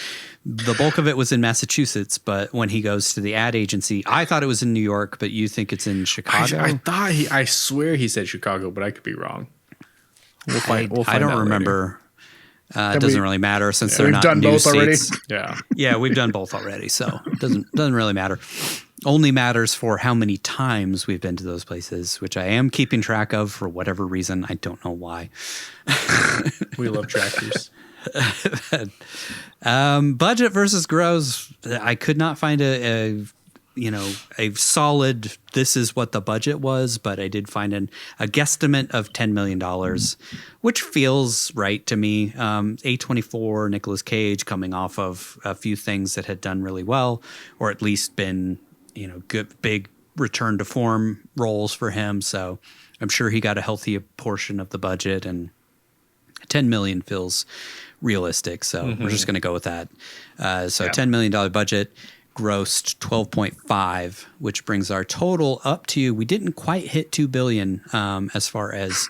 the bulk of it was in Massachusetts. But when he goes to the ad agency, I thought it was in New York, but you think it's in Chicago. I swear he said Chicago, but I could be wrong. We'll find I don't remember. It doesn't really matter since they're not done new both already. states. Yeah, we've done both already, so it doesn't really matter. Only matters for how many times we've been to those places, which I am keeping track of for whatever reason. I don't know why. We love trackers. Budget versus gross. I could not find a solid, this is what the budget was, but I did find a guesstimate of $10 million, which feels right to me. A24, Nicolas Cage coming off of a few things that had done really well, or at least been, good, big return to form roles for him. So I'm sure he got a healthy portion of the budget, and 10 million feels realistic. So we're just going to go with that. $10 million budget. Grossed 12.5, which brings our total up to, we didn't quite hit 2 billion as far as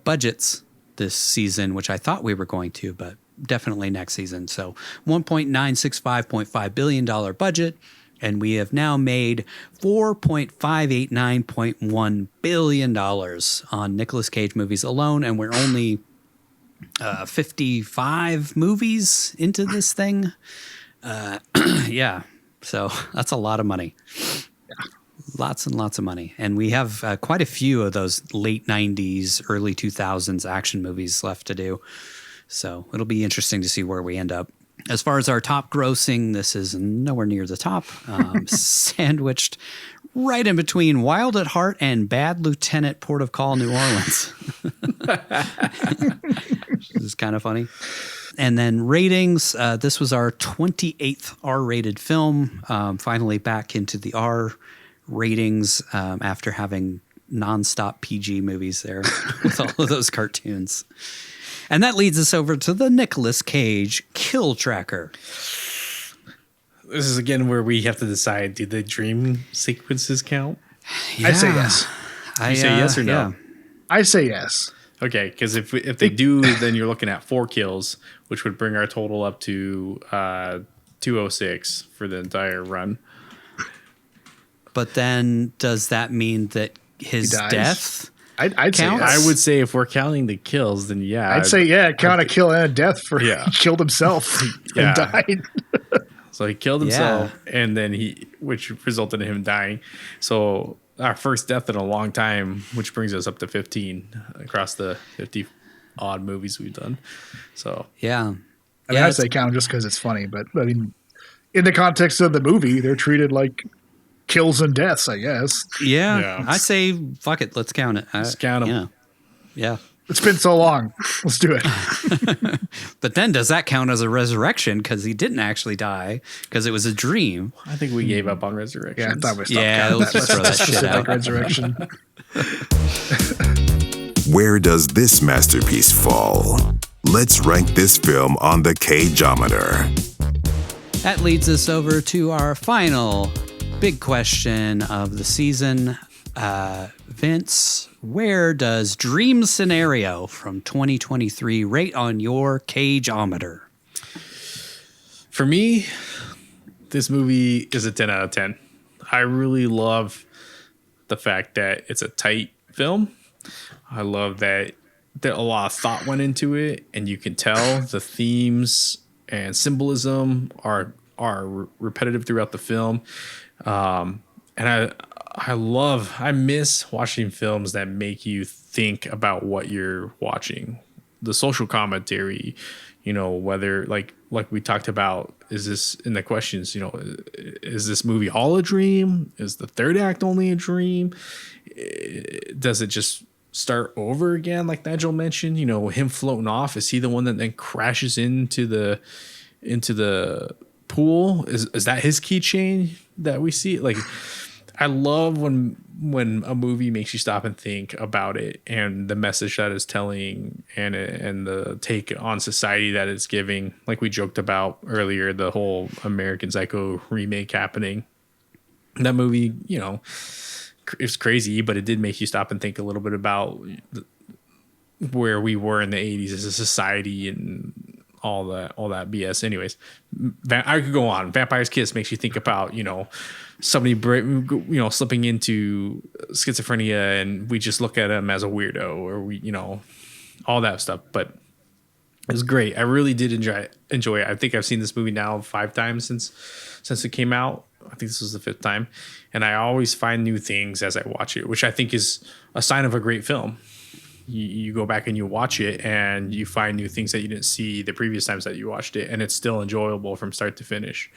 budgets this season, which I thought we were going to, but definitely next season. So $1.965.5 billion budget, and we have now made $4.589.1 billion on Nicolas Cage movies alone, and we're only 55 movies into this thing. Yeah. So that's a lot of money. Lots and lots of money. And we have quite a few of those late 90s, early 2000s action movies left to do. So it'll be interesting to see where we end up. As far as our top grossing, this is nowhere near the top. Sandwiched right in between Wild at Heart and Bad Lieutenant, Port of Call, New Orleans. This is kind of funny. And then ratings, this was our 28th R-rated film, finally back into the R ratings after having nonstop PG movies there with all of those cartoons. And that leads us over to the Nicolas Cage Kill Tracker. This is again where we have to decide, do the dream sequences count? Yeah. I say yes. You say yes or no? Yeah. I say yes. Okay, because if they do, then you're looking at 4 kills, which would bring our total up to 206 for the entire run. But then does that mean that his death I'd say yes. I would say if we're counting the kills, then yeah. I'd say count a kill and a death for he killed himself and died. So he killed himself, and then which resulted in him dying. So our first death in a long time, which brings us up to 15 across the 50 odd movies we've done. So yeah. I mean, I'd say count just because it's funny, but I mean, in the context of the movie, they're treated like kills and deaths, I guess. Yeah. I say fuck it, let's count it. Let's count them. Yeah. It's been so long. Let's do it. But then does that count as a resurrection? Because he didn't actually die because it was a dream. I think we gave up on resurrection. Yeah, I thought we stopped let's just throw that shit out. Resurrection. Where does this masterpiece fall? Let's rank this film on the Cageometer. That leads us over to our final big question of the season. Vince, where does Dream Scenario from 2023 rate on your Cageometer? For me, this movie is a 10 out of 10. I really love the fact that it's a tight film. I love that a lot of thought went into it, and you can tell the themes and symbolism are repetitive throughout the film. And I miss watching films that make you think about what you're watching. The social commentary, whether like we talked about, is this in the questions, is this movie all a dream? Is the third act only a dream? Does it just start over again? Like Nigel mentioned, him floating off. Is he the one that then crashes into the pool? Is that his keychain that we see? Like, I love when a movie makes you stop and think about it and the message that it's telling and the take on society that it's giving. Like we joked about earlier, the whole American Psycho remake happening. That movie, it's crazy, but it did make you stop and think a little bit about where we were in the 80s as a society and all that BS. Anyways, I could go on. Vampire's Kiss makes you think about, somebody, slipping into schizophrenia and we just look at him as a weirdo, or we, all that stuff. But it was great. I really did enjoy it. I think I've seen this movie now 5 times since it came out. I think this was the 5th time. And I always find new things as I watch it, which I think is a sign of a great film. You go back and you watch it and you find new things that you didn't see the previous times that you watched it, and it's still enjoyable from start to finish.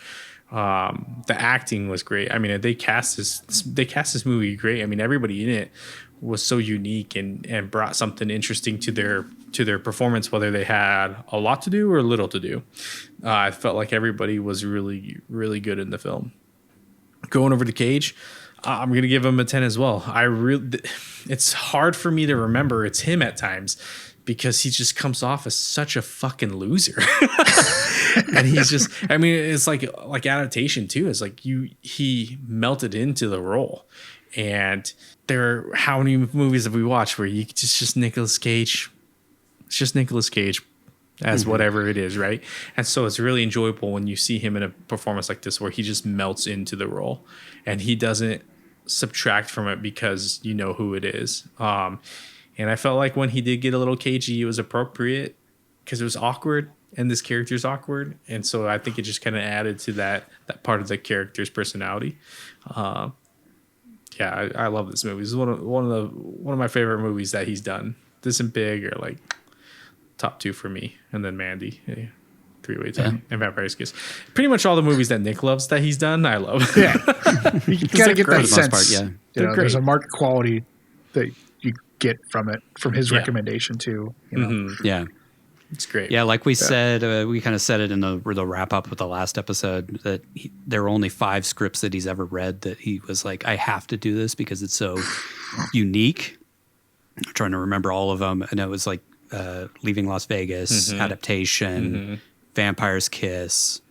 The acting was great. I mean, they cast this movie great. I mean, everybody in it was so unique and brought something interesting to their performance, whether they had a lot to do or little to do. I felt like everybody was really, really good in the film. Going over to Cage, I'm going to give him a 10 as well. It's hard for me to remember it's him at times because he just comes off as such a fucking loser. And he's just, I mean, it's like adaptation too. It's like he melted into the role. And how many movies have we watched where it's just Nicolas Cage? It's just Nicolas Cage as whatever it is, right? And so it's really enjoyable when you see him in a performance like this where he just melts into the role and he doesn't subtract from it because you know who it is. And I felt like when he did get a little cagey, it was appropriate because it was awkward and this character's awkward. And so I think it just kind of added to that part of the character's personality. I love this movie. This is one of my favorite movies that he's done. This and Big are like top 2 for me, and then Mandy, Three-Way Tie, and Vampire's Kiss. Pretty much all the movies that Nick loves that he's done, I love. Yeah, you gotta get that sense. Part, yeah, there's a marked quality that you get from his recommendation too. Yeah, it's great. Yeah, like we said, we kind of said it in the wrap up with the last episode that there are only 5 scripts that he's ever read that he was like, I have to do this because it's so unique. I'm trying to remember all of them, and it was like Leaving Las Vegas, Adaptation, Vampire's Kiss,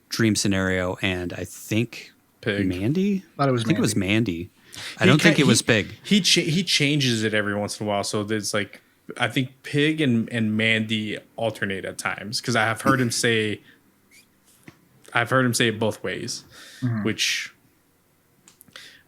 Dream Scenario, and I think Pig. Mandy. I think it was Mandy. I don't think it was Pig. He changes it every once in a while, so there's like I think Pig and Mandy alternate at times because I've heard him say it both ways, which.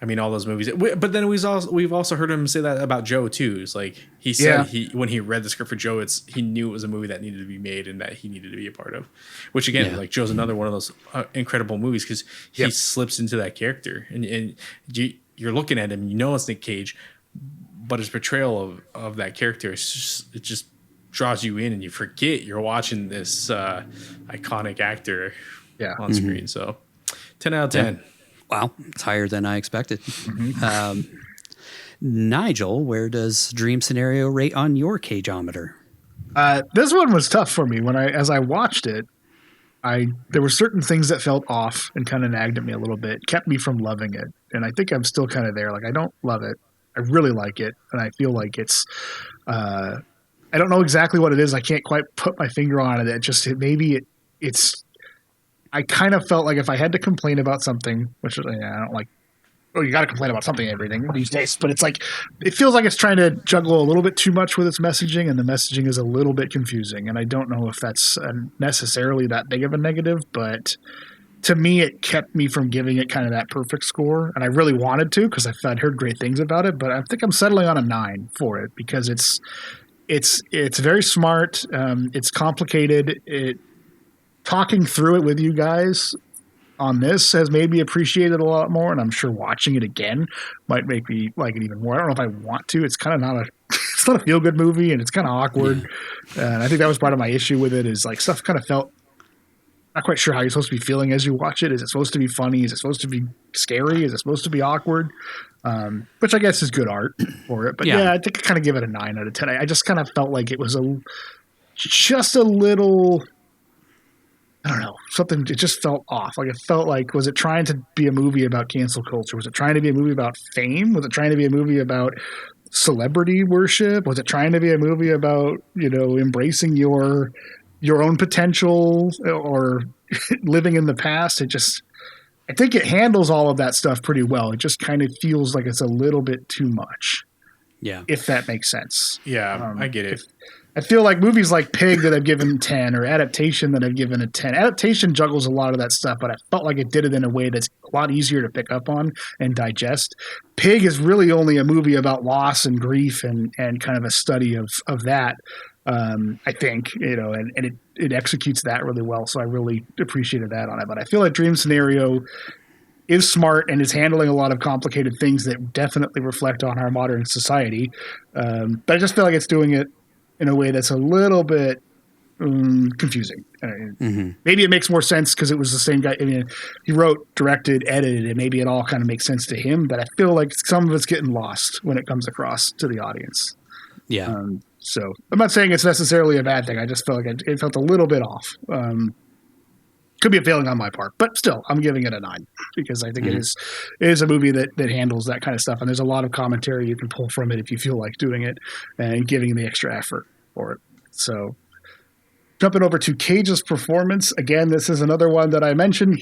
I mean, all those movies. But then we've also heard him say that about Joe, too. It's like he said when he read the script for Joe, he knew it was a movie that needed to be made and that he needed to be a part of. Which, again, like Joe's another one of those incredible movies because he slips into that character. And you're looking at him, you know it's Nic Cage, but his portrayal of that character, it just draws you in and you forget you're watching this iconic actor on screen. So 10 out of 10. Yeah. Wow, it's higher than I expected. Nigel, where does Dream Scenario rate on your Cageometer? This one was tough for me. As I watched it, there were certain things that felt off and kind of nagged at me a little bit, kept me from loving it. And I think I'm still kind of there. Like, I don't love it. I really like it. And I feel like it's, I don't know exactly what it is. I can't quite put my finger on it. I kind of felt like if I had to complain about something, which I don't like, you got to complain about something everything these days, but it's like, it feels like it's trying to juggle a little bit too much with its messaging, and the messaging is a little bit confusing. And I don't know if that's necessarily that big of a negative, but to me, it kept me from giving it kind of that perfect score. And I really wanted to, because I'd heard great things about it, but I think I'm settling on a 9 for it because it's very smart. It's complicated. Talking through it with you guys on this has made me appreciate it a lot more, and I'm sure watching it again might make me like it even more. I don't know if I want to. It's kind of not it's not a feel good movie, and it's kind of awkward. And I think that was part of my issue with it, is like stuff kind of felt not quite sure how you're supposed to be feeling as you watch it. Is it supposed to be funny? Is it supposed to be scary? Is it supposed to be awkward? Which I guess is good art for it. But yeah I think I kind of give it a 9 out of 10. I just kind of felt like it was just a little, I don't know, something, it just felt off. Like it felt like, was it trying to be a movie about cancel culture? Was it trying to be a movie about fame? Was it trying to be a movie about celebrity worship? Was it trying to be a movie about, embracing your own potential or living in the past? I think it handles all of that stuff pretty well. It just kind of feels like it's a little bit too much. Yeah. If that makes sense. Yeah, I get it. I feel like movies like Pig that I've given 10 or Adaptation that I've given a 10. Adaptation juggles a lot of that stuff, but I felt like it did it in a way that's a lot easier to pick up on and digest. Pig is really only a movie about loss and grief and kind of a study of that. I think, and it executes that really well. So I really appreciated that on it. But I feel like Dream Scenario is smart and is handling a lot of complicated things that definitely reflect on our modern society. But I just feel like it's doing it in a way that's a little bit confusing. Maybe it makes more sense because it was the same guy. I mean, he wrote, directed, edited, and maybe it all kind of makes sense to him. But I feel like some of it's getting lost when it comes across to the audience. Yeah. So I'm not saying it's necessarily a bad thing. I just felt like it felt a little bit off. Could be a failing on my part, but still, I'm giving it a 9 because I think it is a movie that handles that kind of stuff. And there's a lot of commentary you can pull from it if you feel like doing it and giving the extra effort for it. So jumping over to Cage's performance. Again, this is another one that I mentioned.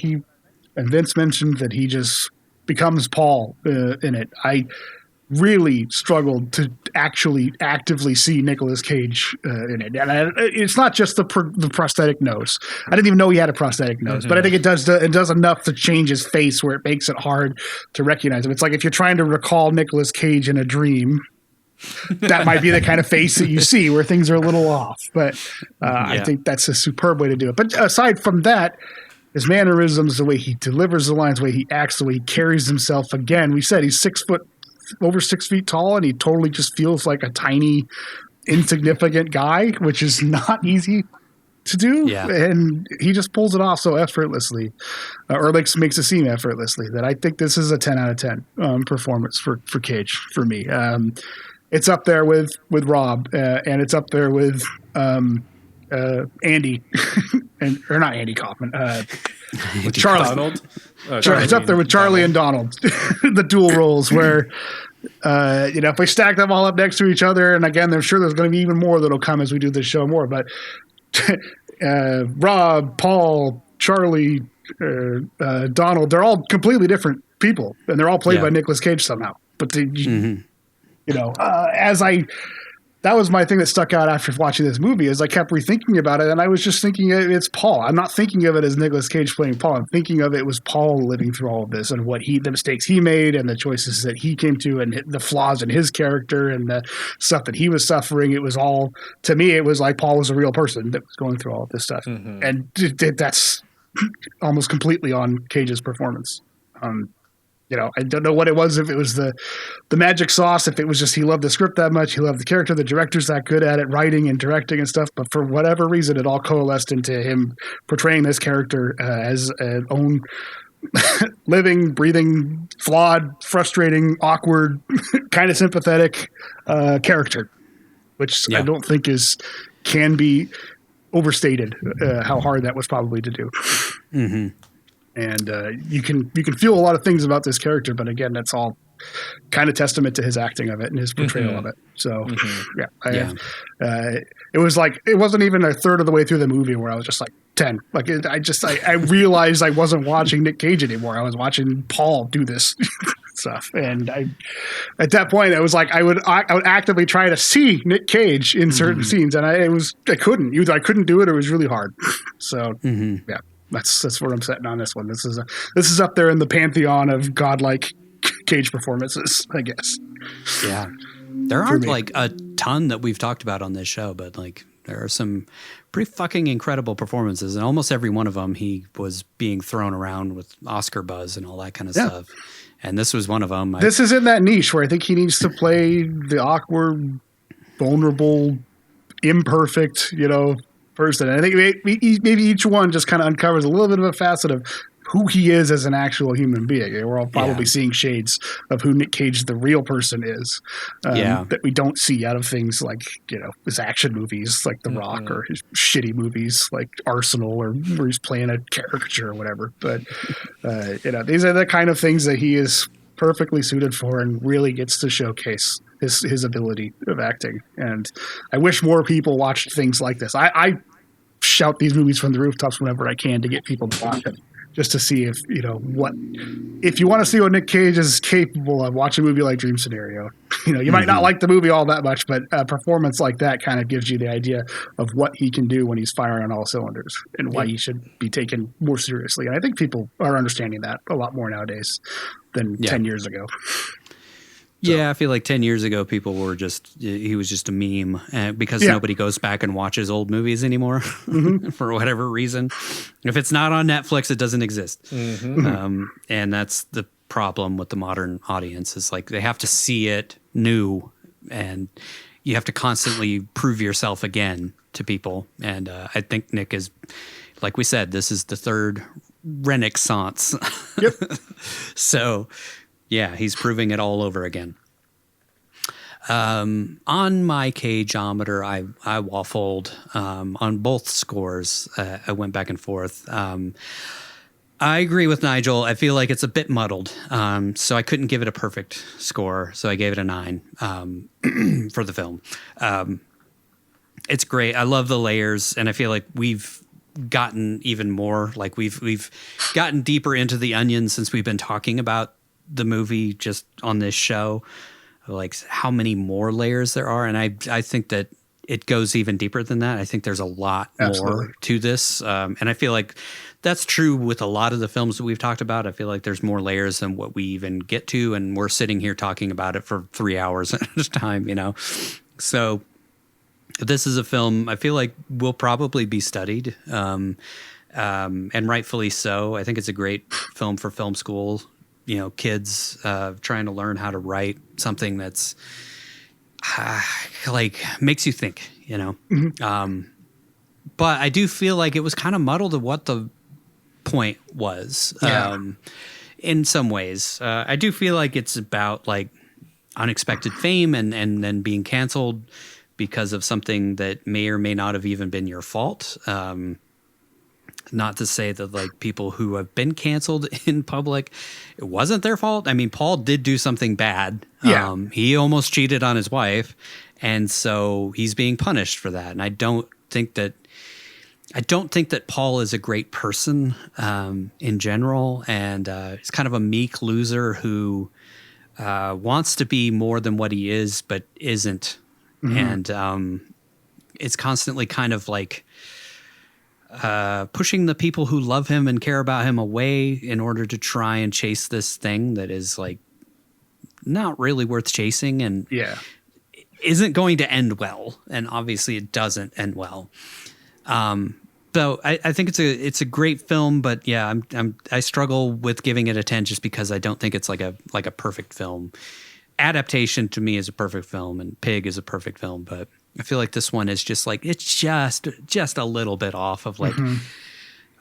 And Vince mentioned that he just becomes Paul in it. I really struggled to actually actively see Nicolas Cage in it. And it's not just the prosthetic nose. I didn't even know he had a prosthetic nose, but I think it does enough to change his face where it makes it hard to recognize him. It's like if you're trying to recall Nicolas Cage in a dream, that might be the kind of face that you see where things are a little off. But I think that's a superb way to do it. But aside from that, his mannerisms, the way he delivers the lines, the way he acts, the way he carries himself. Again, we said he's over 6 feet tall, and he totally just feels like a tiny, insignificant guy, which is not easy to do. Yeah. And he just pulls it off so effortlessly, or makes it seem effortlessly, that I think this is a 10 out of 10 performance for Cage for me. It's up there with Rob, and it's up there with Andy, or not Andy Kaufman, Charlie. Donald? It's up there with Charlie and Donald, the dual roles where, if we stack them all up next to each other, and again, I'm sure there's going to be even more that'll come as we do this show more, but Rob, Paul, Charlie, Donald, they're all completely different people, and they're all played by Nicolas Cage somehow. But that was my thing that stuck out after watching this movie, is I kept rethinking about it, and I was just thinking it's Paul. I'm not thinking of it as Nicolas Cage playing Paul. I'm thinking of it was Paul living through all of this and the mistakes he made and the choices that he came to and the flaws in his character and the stuff that he was suffering. It was all, to me, it was like Paul was a real person that was going through all of this stuff. And that's almost completely on Cage's performance. I don't know what it was, if it was the magic sauce, if it was just he loved the script that much, he loved the character, the director's that good at it, writing and directing and stuff. But for whatever reason, it all coalesced into him portraying this character as an own living, breathing, flawed, frustrating, awkward, kind of sympathetic character, which I don't think can be overstated how hard that was probably to do. And you can feel a lot of things about this character, but again, that's all kind of testament to his acting of it and his portrayal of it. So, it was like, it wasn't even a third of the way through the movie where I was just like 10. Like I realized I wasn't watching Nic Cage anymore. I was watching Paul do this stuff. And at that point, it was like I would actively try to see Nic Cage in certain scenes, and I couldn't. Either I couldn't do it, or it was really hard. So that's where I'm setting on this one. This is up there in the pantheon of godlike Cage performances, I guess. Yeah, there aren't like a ton that we've talked about on this show, but like There are some pretty fucking incredible performances, and almost every one of them he was being thrown around with Oscar buzz and all that kind of stuff. And this was one of them. This is in that niche where I think he needs to play the awkward, vulnerable, imperfect, person. And I think maybe each one just kind of uncovers a little bit of a facet of who he is as an actual human being. We're all probably seeing shades of who Nic Cage, the real person, is. That we don't see out of things like, his action movies like The Rock, or his shitty movies like Arsenal, or where he's playing a caricature or whatever. But, these are the kind of things that he is perfectly suited for and really gets to showcase his ability of acting. And I wish more people watched things like this. I shout these movies from the rooftops whenever I can to get people to watch them. Just to see if if you want to see what Nic Cage is capable of, watch a movie like Dream Scenario. You might not like the movie all that much, but a performance like that kind of gives you the idea of what he can do when he's firing on all cylinders, and why he should be taken more seriously. And I think people are understanding that a lot more nowadays than 10 years ago. So. Yeah, I feel like 10 years ago, people were he was just a meme because nobody goes back and watches old movies anymore for whatever reason. If it's not on Netflix, it doesn't exist. And that's the problem with the modern audience, is like they have to see it new, and you have to constantly prove yourself again to people. And I think Nick is, like we said, this is the third Ren-Nic-Sance. Yep. So... yeah, he's proving it all over again. On my Cageometer, I waffled on both scores. I went back and forth. I agree with Nigel. I feel like it's a bit muddled. So I couldn't give it a perfect score. So I gave it a 9 for the film. It's great. I love the layers, and I feel like we've gotten even more. Like we've gotten deeper into the onion since we've been talking about the movie just on this show, like how many more layers there are. And I think that it goes even deeper than that. I think there's a lot more to this. And I feel like that's true with a lot of the films that we've talked about. I feel like there's more layers than what we even get to. And we're sitting here talking about it for 3 hours at a time, So this is a film I feel like will probably be studied. And rightfully so. I think it's a great film for film school. Kids trying to learn how to write something that's like makes you think, But I do feel like it was kind of muddled of what the point was in some ways. I do feel like it's about like unexpected fame and then being canceled because of something that may or may not have even been your fault. Not to say that like people who have been canceled in public, it wasn't their fault. I mean, Paul did do something bad. Yeah. He almost cheated on his wife, and so he's being punished for that. And I don't think that Paul is a great person in general, and he's kind of a meek loser who wants to be more than what he is, but isn't. And it's constantly kind of like pushing the people who love him and care about him away in order to try and chase this thing that is like not really worth chasing and isn't going to end well. And obviously it doesn't end well. So I think it's a great film, but yeah, I struggle with giving it a 10 just because I don't think it's like a perfect film. Adaptation to me is a perfect film, and Pig is a perfect film, but I feel like this one is just like, it's just a little bit off of like,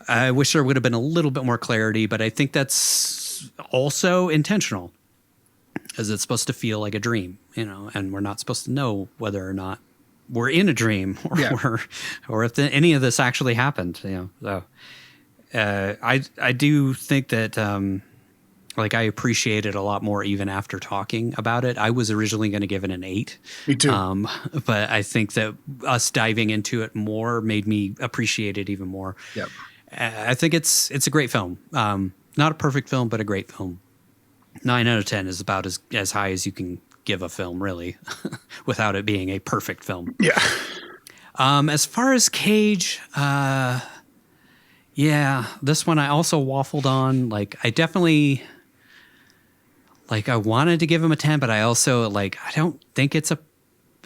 I wish there would have been a little bit more clarity, but I think that's also intentional, as it's supposed to feel like a dream, and we're not supposed to know whether or not we're in a dream or if any of this actually happened, So I do think that like I appreciate it a lot more even after talking about it. I was originally going to give it an 8. Me too. But I think that us diving into it more made me appreciate it even more. Yep. I think it's a great film. Not a perfect film, but a great film. 9 out of 10 is about as high as you can give a film, really, without it being a perfect film. Yeah. As far as Cage, this one I also waffled on. Like, I definitely, like, I wanted to give him a 10, but I also, like, I don't think it's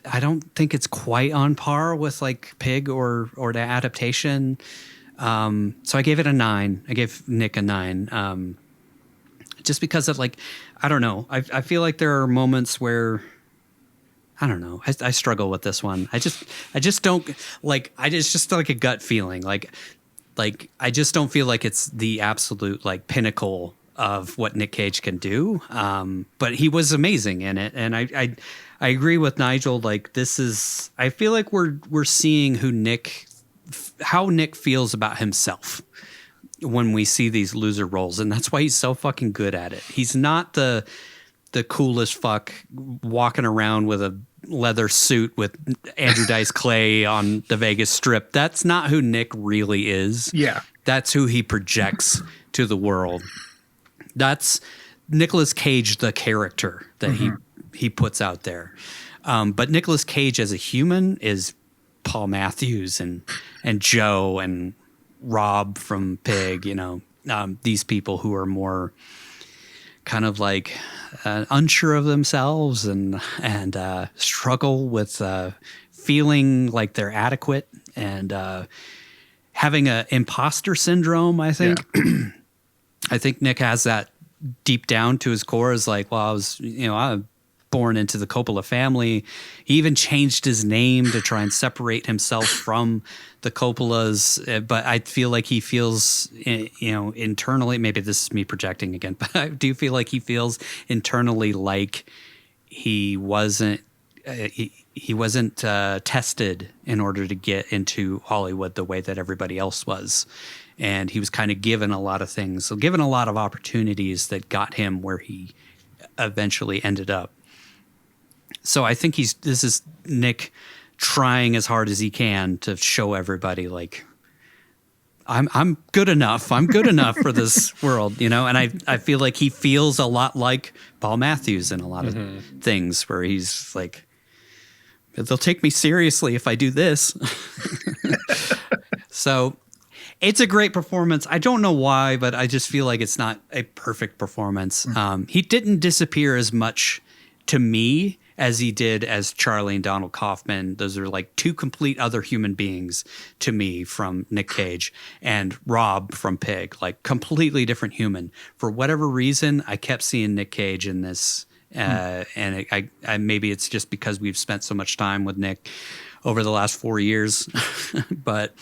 I don't think it's quite on par with like Pig or the adaptation. So I gave it a 9. I gave Nick a 9. Just because of like, I don't know. I feel like there are moments where, I don't know. I struggle with this one. I just don't like, it's just like a gut feeling. Like I just don't feel like it's the absolute like pinnacle of what Nic Cage can do. But he was amazing in it. And I agree with Nigel. Like I feel like we're seeing how Nick feels about himself when we see these loser roles. And that's why he's so fucking good at it. He's not the coolest fuck walking around with a leather suit with Andrew Dice Clay on the Vegas Strip. That's not who Nick really is. Yeah. That's who he projects to the world. That's Nicolas Cage, the character that he puts out there. But Nicolas Cage as a human is Paul Matthews and Joe and Rob from Pig, these people who are more kind of like unsure of themselves and struggle with feeling like they're adequate and having an imposter syndrome, I think. Yeah. I think Nick has that deep down to his core is like, well, I'm born into the Coppola family. He even changed his name to try and separate himself from the Coppolas. But I feel like he feels, internally, maybe this is me projecting again, but I do feel like he feels internally like he wasn't tested in order to get into Hollywood the way that everybody else was. And he was kind of given a lot of things, so given a lot of opportunities that got him where he eventually ended up. So I think this is Nick trying as hard as he can to show everybody like I'm good enough. I'm good enough for this world, and I feel like he feels a lot like Paul Matthews in a lot of things where he's like, they'll take me seriously if I do this. So it's a great performance. I don't know why, but I just feel like it's not a perfect performance. He didn't disappear as much to me as he did as Charlie and Donald Kaufman. Those are like two complete other human beings to me from Nic Cage, and Rob from Pig, like completely different human. For whatever reason, I kept seeing Nic Cage in this. And I maybe it's just because we've spent so much time with Nick over the last 4 years, but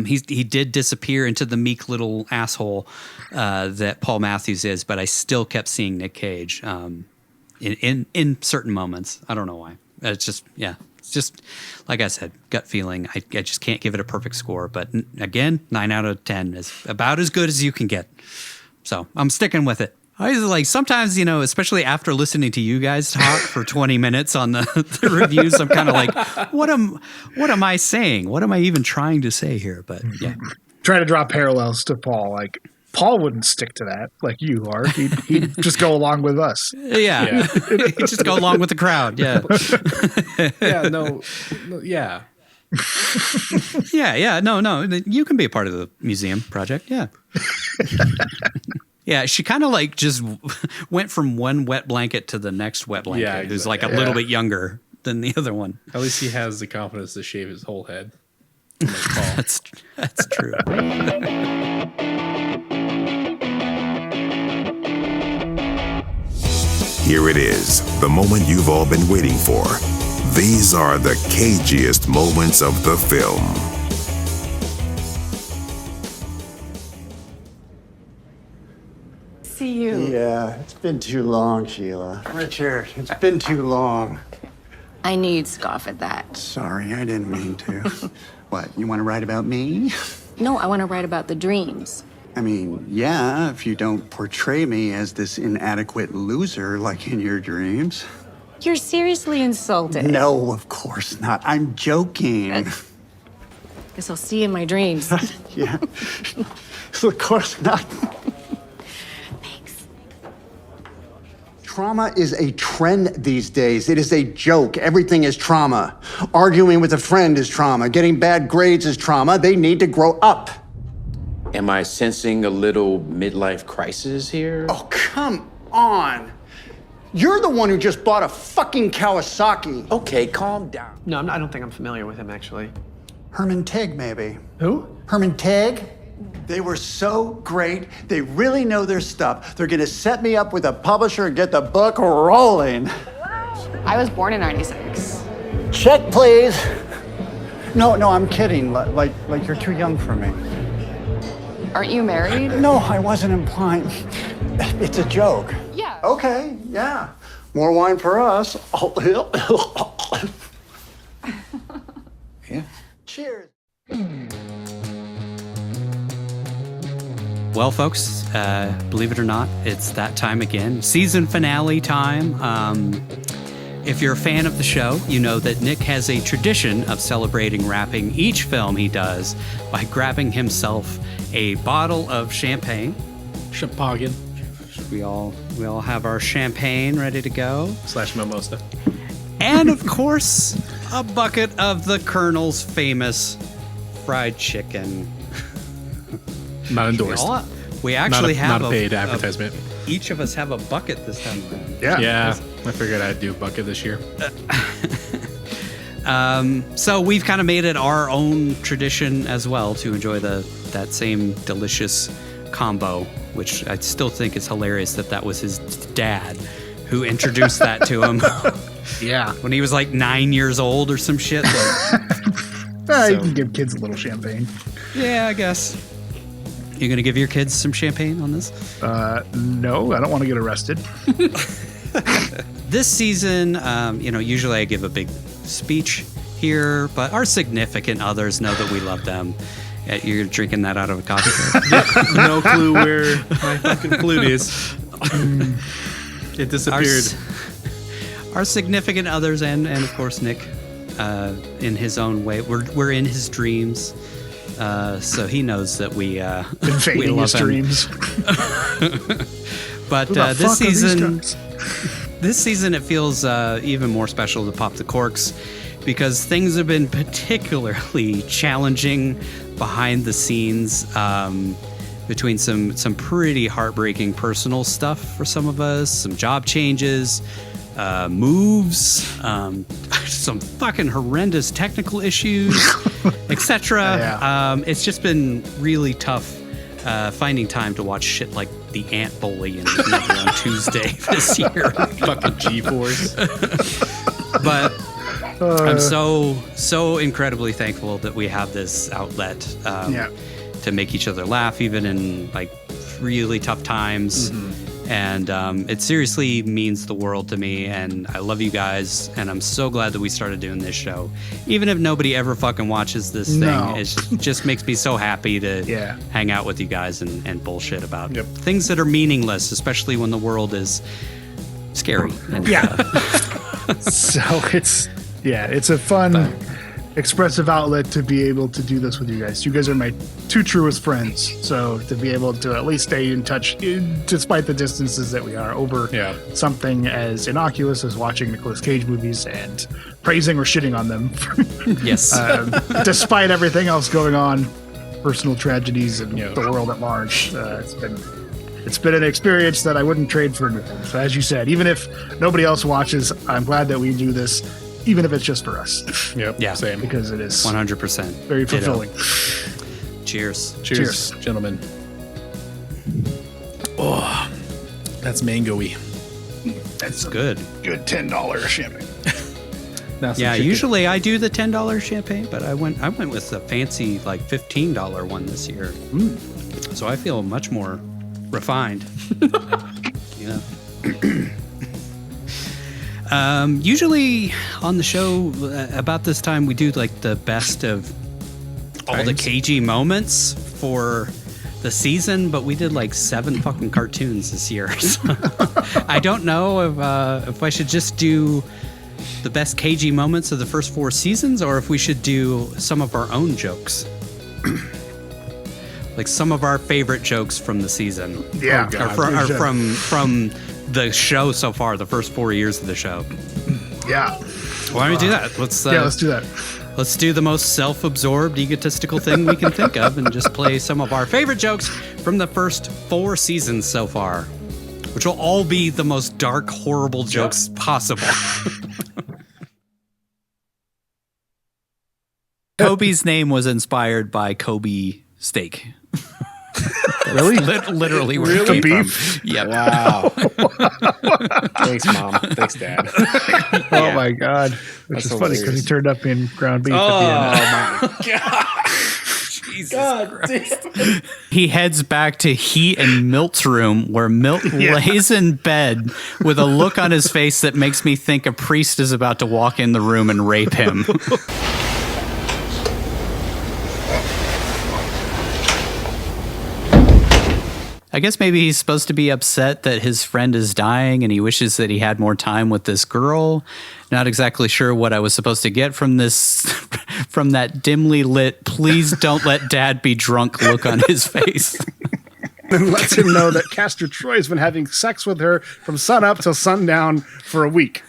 he did disappear into the meek little asshole that Paul Matthews is, but I still kept seeing Nic Cage in certain moments. I don't know why. It's just like I said, gut feeling. I just can't give it a perfect score, but again, 9 out of 10 is about as good as you can get. So I'm sticking with it. I was like, sometimes, especially after listening to you guys talk for 20 minutes on the reviews, I'm kind of like, what am I saying? What am I even trying to say here? But yeah. Try to draw parallels to Paul. Like, Paul wouldn't stick to that like you are. He'd just go along with us. Yeah. He'd just go along with the crowd. Yeah. Yeah. Yeah. No. You can be a part of the museum project. Yeah. Yeah, she kind of like just went from one wet blanket to the next wet blanket. Yeah, exactly. Who's like a little bit younger than the other one. At least he has the confidence to shave his whole head. Like Paul. That's true. Here it is, the moment you've all been waiting for. These are the cagiest moments of the film. See you. Yeah, it's been too long, Sheila. Richard, it's been too long. I knew you'd scoff at that. Sorry, I didn't mean to. What, you want to write about me? No, I want to write about the dreams. I mean, yeah, if you don't portray me as this inadequate loser like in your dreams. You're seriously insulted. No, of course not. I'm joking. Guess I'll see you in my dreams. Yeah. Of course not. Trauma is a trend these days. It is a joke. Everything is trauma. Arguing with a friend is trauma. Getting bad grades is trauma. They need to grow up. Am I sensing a little midlife crisis here? Oh, come on. You're the one who just bought a fucking Kawasaki. Okay, calm down. No, I don't think I'm familiar with him, actually. Herman Tig, maybe. Who? Herman Tig? They were so great. They really know their stuff. They're gonna set me up with a publisher and get the book rolling. I was born in 96. Check, please. No, I'm kidding. Like you're too young for me. Aren't you married? No, I wasn't implying. It's a joke. Yeah. Okay, yeah. More wine for us. Yeah. Cheers. Well, folks, believe it or not, it's that time again. Season finale time. If you're a fan of the show, you know that Nic has a tradition of celebrating wrapping each film he does by grabbing himself a bottle of champagne. Champagne. We all have our champagne ready to go. / mimosa. And of course, a bucket of the Colonel's famous fried chicken. Not endorsed. We actually have not a paid advertisement. Each of us have a bucket this time around. Yeah. I figured I'd do a bucket this year. So we've kind of made it our own tradition as well to enjoy that same delicious combo, which I still think is hilarious that was his dad who introduced that to him. Yeah. When he was like 9 years old or some shit. You can give kids a little champagne. Yeah, I guess. You gonna give your kids some champagne on this? No, I don't want to get arrested. This season, usually I give a big speech here, but our significant others know that we love them. You're drinking that out of a coffee cup. No clue where my fucking flute is. It disappeared. Our significant others and of course Nic, in his own way. We're in his dreams. So he knows that we invading love his dreams. But this season it feels even more special to pop the corks because things have been particularly challenging behind the scenes, between some pretty heartbreaking personal stuff for some of us, some job changes, moves, some fucking horrendous technical issues, etc. Yeah. It's just been really tough finding time to watch shit like The Ant Bully and Never on Tuesday this year. Fucking G-Force. But I'm so incredibly thankful that we have this outlet to make each other laugh, even in like really tough times. Mm-hmm. And it seriously means the world to me, and I love you guys, and I'm so glad that we started doing this show. Even if nobody ever fucking watches this thing, it just makes me so happy to hang out with you guys and bullshit about things that are meaningless, especially when the world is scary. And, So it's a fun, expressive outlet to be able to do this with you guys. You guys are my two truest friends, so to be able to at least stay in touch despite the distances that we are over something as innocuous as watching Nicolas Cage movies and praising or shitting on them. Yes. Despite everything else going on, personal tragedies and the world at large. It's been an experience that I wouldn't trade for anything. So as you said, even if nobody else watches, I'm glad that we do this, even if it's just for us. Yep. Yeah. Same. Because it is 100% very fulfilling. Cheers. Cheers, gentlemen. Oh, that's mango-y. That's good. Good $10 champagne. Yeah, usually I do the $10 champagne, but I went with a fancy like $15 one this year. So I feel much more refined. Usually on the show about this time we do like the best of all the cagey moments for the season, but we did like 7 fucking cartoons this year. So I don't know if I should just do the best cagey moments of the first 4 seasons, or if we should do some of our own jokes. Like some of our favorite jokes from the season. Yeah. Or from the show so far, the first 4 years of the show. Yeah. Why don't we do that? Let's do that. Let's do the most self-absorbed, egotistical thing we can think of and just play some of our favorite jokes from the first 4 seasons so far. which will all be the most dark, horrible jokes possible. Kobe's name was inspired by Kobe steak. Really? Literally where it came beef? from. Yep. Wow. Thanks, Mom. Thanks, Dad. Oh my God. Which is funny because he turned up in ground beef at the end. my God. Jesus Christ. He heads back to Heat and Milt's room where Milt lays in bed with a look on his face that makes me think a priest is about to walk in the room and rape him. I guess maybe he's supposed to be upset that his friend is dying and he wishes that he had more time with this girl. Not exactly sure what I was supposed to get from this, from that dimly lit, please don't let dad be drunk look on his face. And lets him know that Castor Troy's been having sex with her from sun up till sundown for a week.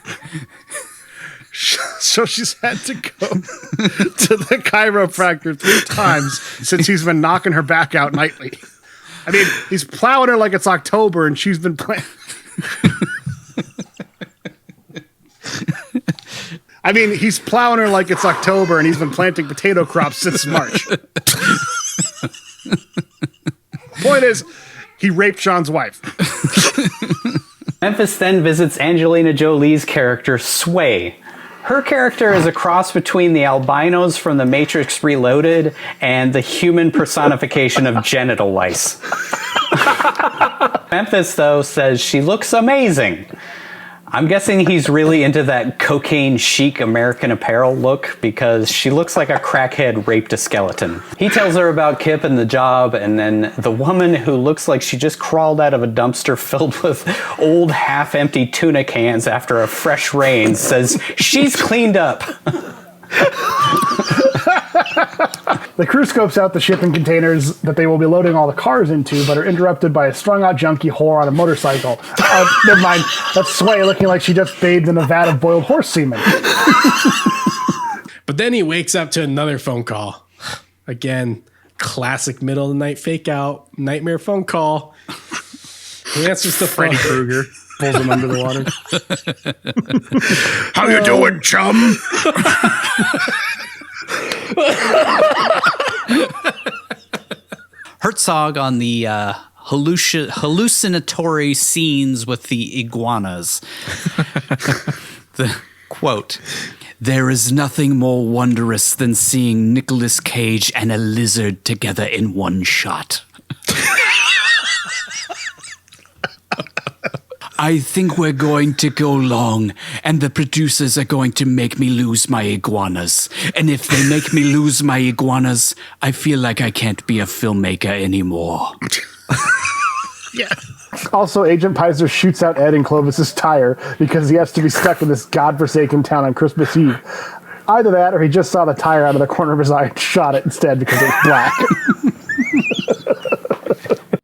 So she's had to go to the chiropractor 3 times since he's been knocking her back out nightly. I mean, he's plowing her like it's October, and she's been playing. I mean, he's plowing her like it's October, and he's been planting potato crops since March. Point is, he raped Sean's wife. Memphis then visits Angelina Jolie's character, Sway. Her character is a cross between the albinos from The Matrix Reloaded and the human personification of genital lice. Memphis, though, says she looks amazing. I'm guessing he's really into that cocaine chic American Apparel look because she looks like a crackhead raped a skeleton. He tells her about Kip and the job, and then the woman who looks like she just crawled out of a dumpster filled with old half-empty tuna cans after a fresh rain says she's cleaned up. The crew scopes out the shipping containers that they will be loading all the cars into, but are interrupted by a strung-out junkie whore on a motorcycle. Never mind. That's Sway looking like she just bathed in a vat of boiled horse semen. But then he wakes up to another phone call. Again, classic middle of the night fake out, nightmare phone call. He answers the Freddy Krueger pulls him under the water. How you doing, chum? Herzog on the hallucinatory scenes with the iguanas. The quote, "There is nothing more wondrous than seeing Nicolas Cage and a lizard together in one shot." I think we're going to go long, and the producers are going to make me lose my iguanas. And if they make me lose my iguanas, I feel like I can't be a filmmaker anymore. Yeah. Also, Agent Pizer shoots out Ed and Clovis's tire because he has to be stuck in this godforsaken town on Christmas Eve. Either that, or he just saw the tire out of the corner of his eye and shot it instead because it's black.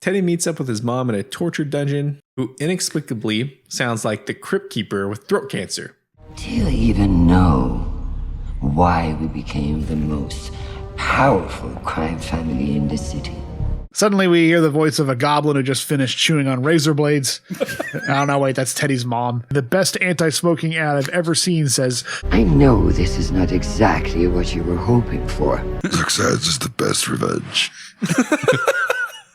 Teddy meets up with his mom in a torture dungeon, who inexplicably sounds like the crypt keeper with throat cancer. Do you even know why we became the most powerful crime family in the city? Suddenly we hear the voice of a goblin who just finished chewing on razor blades. Oh no, wait, that's Teddy's mom. The best anti-smoking ad I've ever seen says, I know this is not exactly what you were hoping for. Success is the best revenge.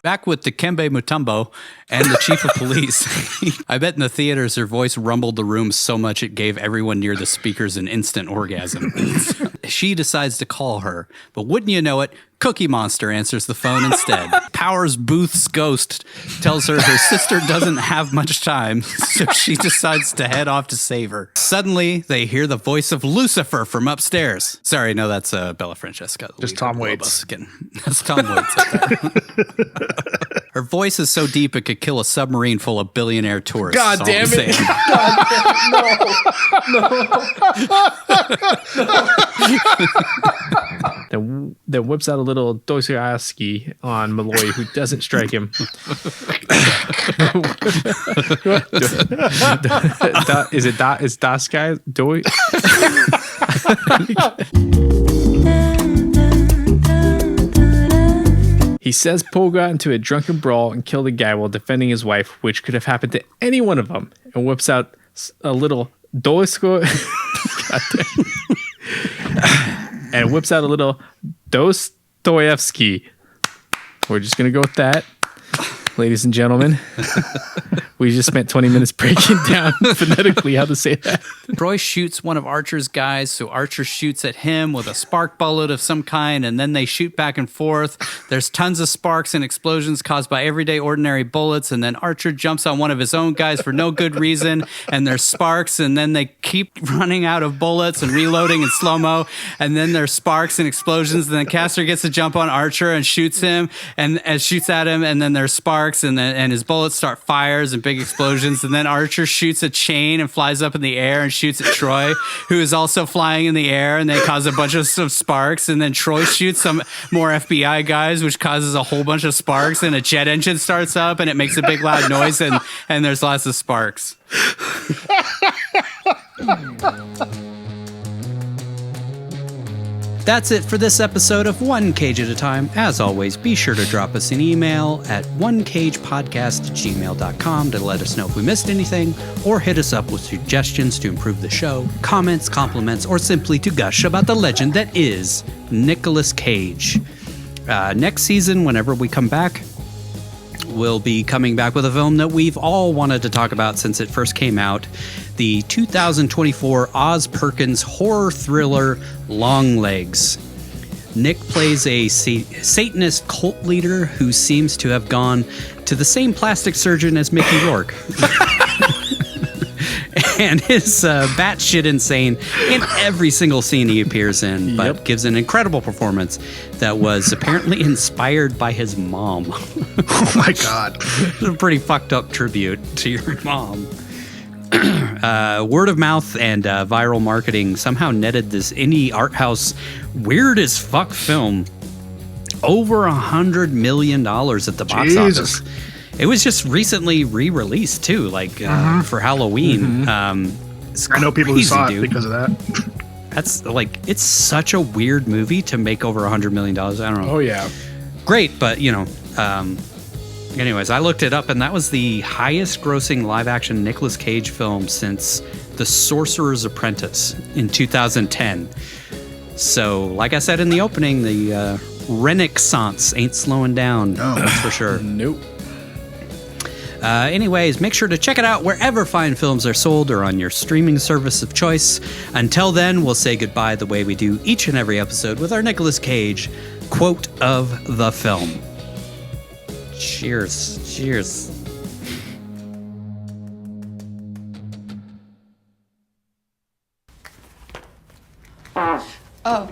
Back with Dikembe Mutombo and the chief of police. I bet in the theaters her voice rumbled the room so much it gave everyone near the speakers an instant orgasm. She decides to call her, but wouldn't you know it, Cookie Monster answers the phone instead. Powers Booth's ghost tells her sister doesn't have much time, so she decides to head off to save her. Suddenly, they hear the voice of Lucifer from upstairs. Sorry, no, that's Bella Francesca. Just Tom Waits. That's Tom Waits. Her voice is so deep it could kill a submarine full of billionaire tourists. God damn it. Then whips out a little Dostoevsky on Malloy, who doesn't strike him. Is das guy Doi? He says Poe got into a drunken brawl and killed a guy while defending his wife, which could have happened to any one of them, and whips out a little Dostoevsky. And whips out a little Dostoevsky. We're just going to go with that. Ladies and gentlemen, we just spent 20 minutes breaking down phonetically how to say that. Roy shoots one of Archer's guys, so Archer shoots at him with a spark bullet of some kind, and then they shoot back and forth. There's tons of sparks and explosions caused by everyday ordinary bullets, and then Archer jumps on one of his own guys for no good reason, and there's sparks, and then they keep running out of bullets and reloading in slow-mo, and then there's sparks and explosions, and then Castor gets to jump on Archer and shoots him, and shoots at him, and then there's sparks, and his bullets start fires and big explosions, and then Archer shoots a chain and flies up in the air and shoots at Troy, who is also flying in the air, and they cause a bunch of sparks, and then Troy shoots some more FBI guys, which causes a whole bunch of sparks, and a jet engine starts up, and it makes a big loud noise, and there's lots of sparks. That's it for this episode of One Cage at a Time. As always, be sure to drop us an email at onecagepodcast@gmail.com to let us know if we missed anything, or hit us up with suggestions to improve the show, comments, compliments, or simply to gush about the legend that is Nicolas Cage. Next season, whenever we come back, we'll be coming back with a film that we've all wanted to talk about since it first came out. The 2024 Oz Perkins horror thriller Longlegs. Nick plays a Satanist cult leader who seems to have gone to the same plastic surgeon as Mickey Rourke. And is batshit insane in every single scene he appears in, but gives an incredible performance that was apparently inspired by his mom. Oh my God. It's a pretty fucked up tribute to your mom. Word of mouth and viral marketing somehow netted this indie art house weird as fuck film over $100 million at the box office. It was just recently re-released too, for Halloween. I know people who saw it because of that. That's it's such a weird movie to make over $100 million. I don't know. Oh yeah, great, but anyways, I looked it up, and that was the highest-grossing live-action Nicolas Cage film since The Sorcerer's Apprentice in 2010. So, like I said in the opening, the Ren-Nic-Sance ain't slowing down. Oh. That's for sure. Nope. Anyways, make sure to check it out wherever fine films are sold or on your streaming service of choice. Until then, we'll say goodbye the way we do each and every episode with our Nicolas Cage quote of the film. Cheers. Cheers. Oh. I'm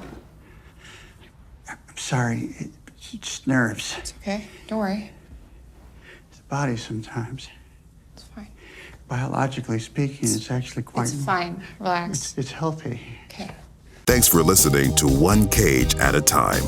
sorry. It's just nerves. It's okay. Don't worry. It's the body sometimes. It's fine. Biologically speaking, it's actually quite... It's fine. Relax. It's healthy. Okay. Thanks for listening to One Cage at a Time.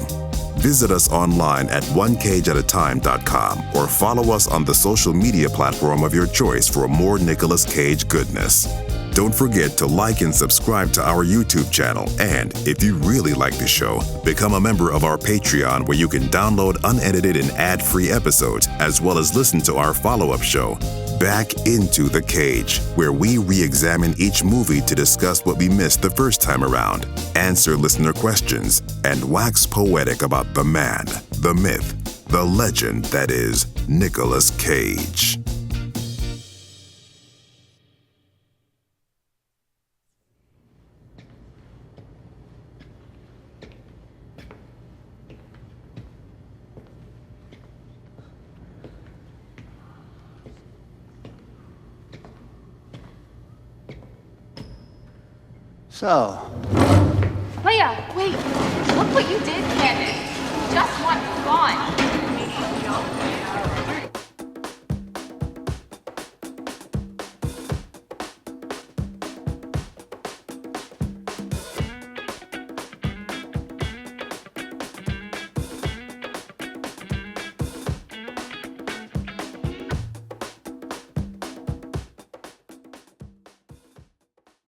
Visit us online at onecageatatime.com or follow us on the social media platform of your choice for more Nicolas Cage goodness. Don't forget to like and subscribe to our YouTube channel, and if you really like the show, become a member of our Patreon where you can download unedited and ad-free episodes, as well as listen to our follow-up show, Back Into the Cage, where we re-examine each movie to discuss what we missed the first time around, answer listener questions, and wax poetic about the man, the myth, the legend that is Nicolas Cage. So, Leia, wait. Look what you did, Candace. You just want fun.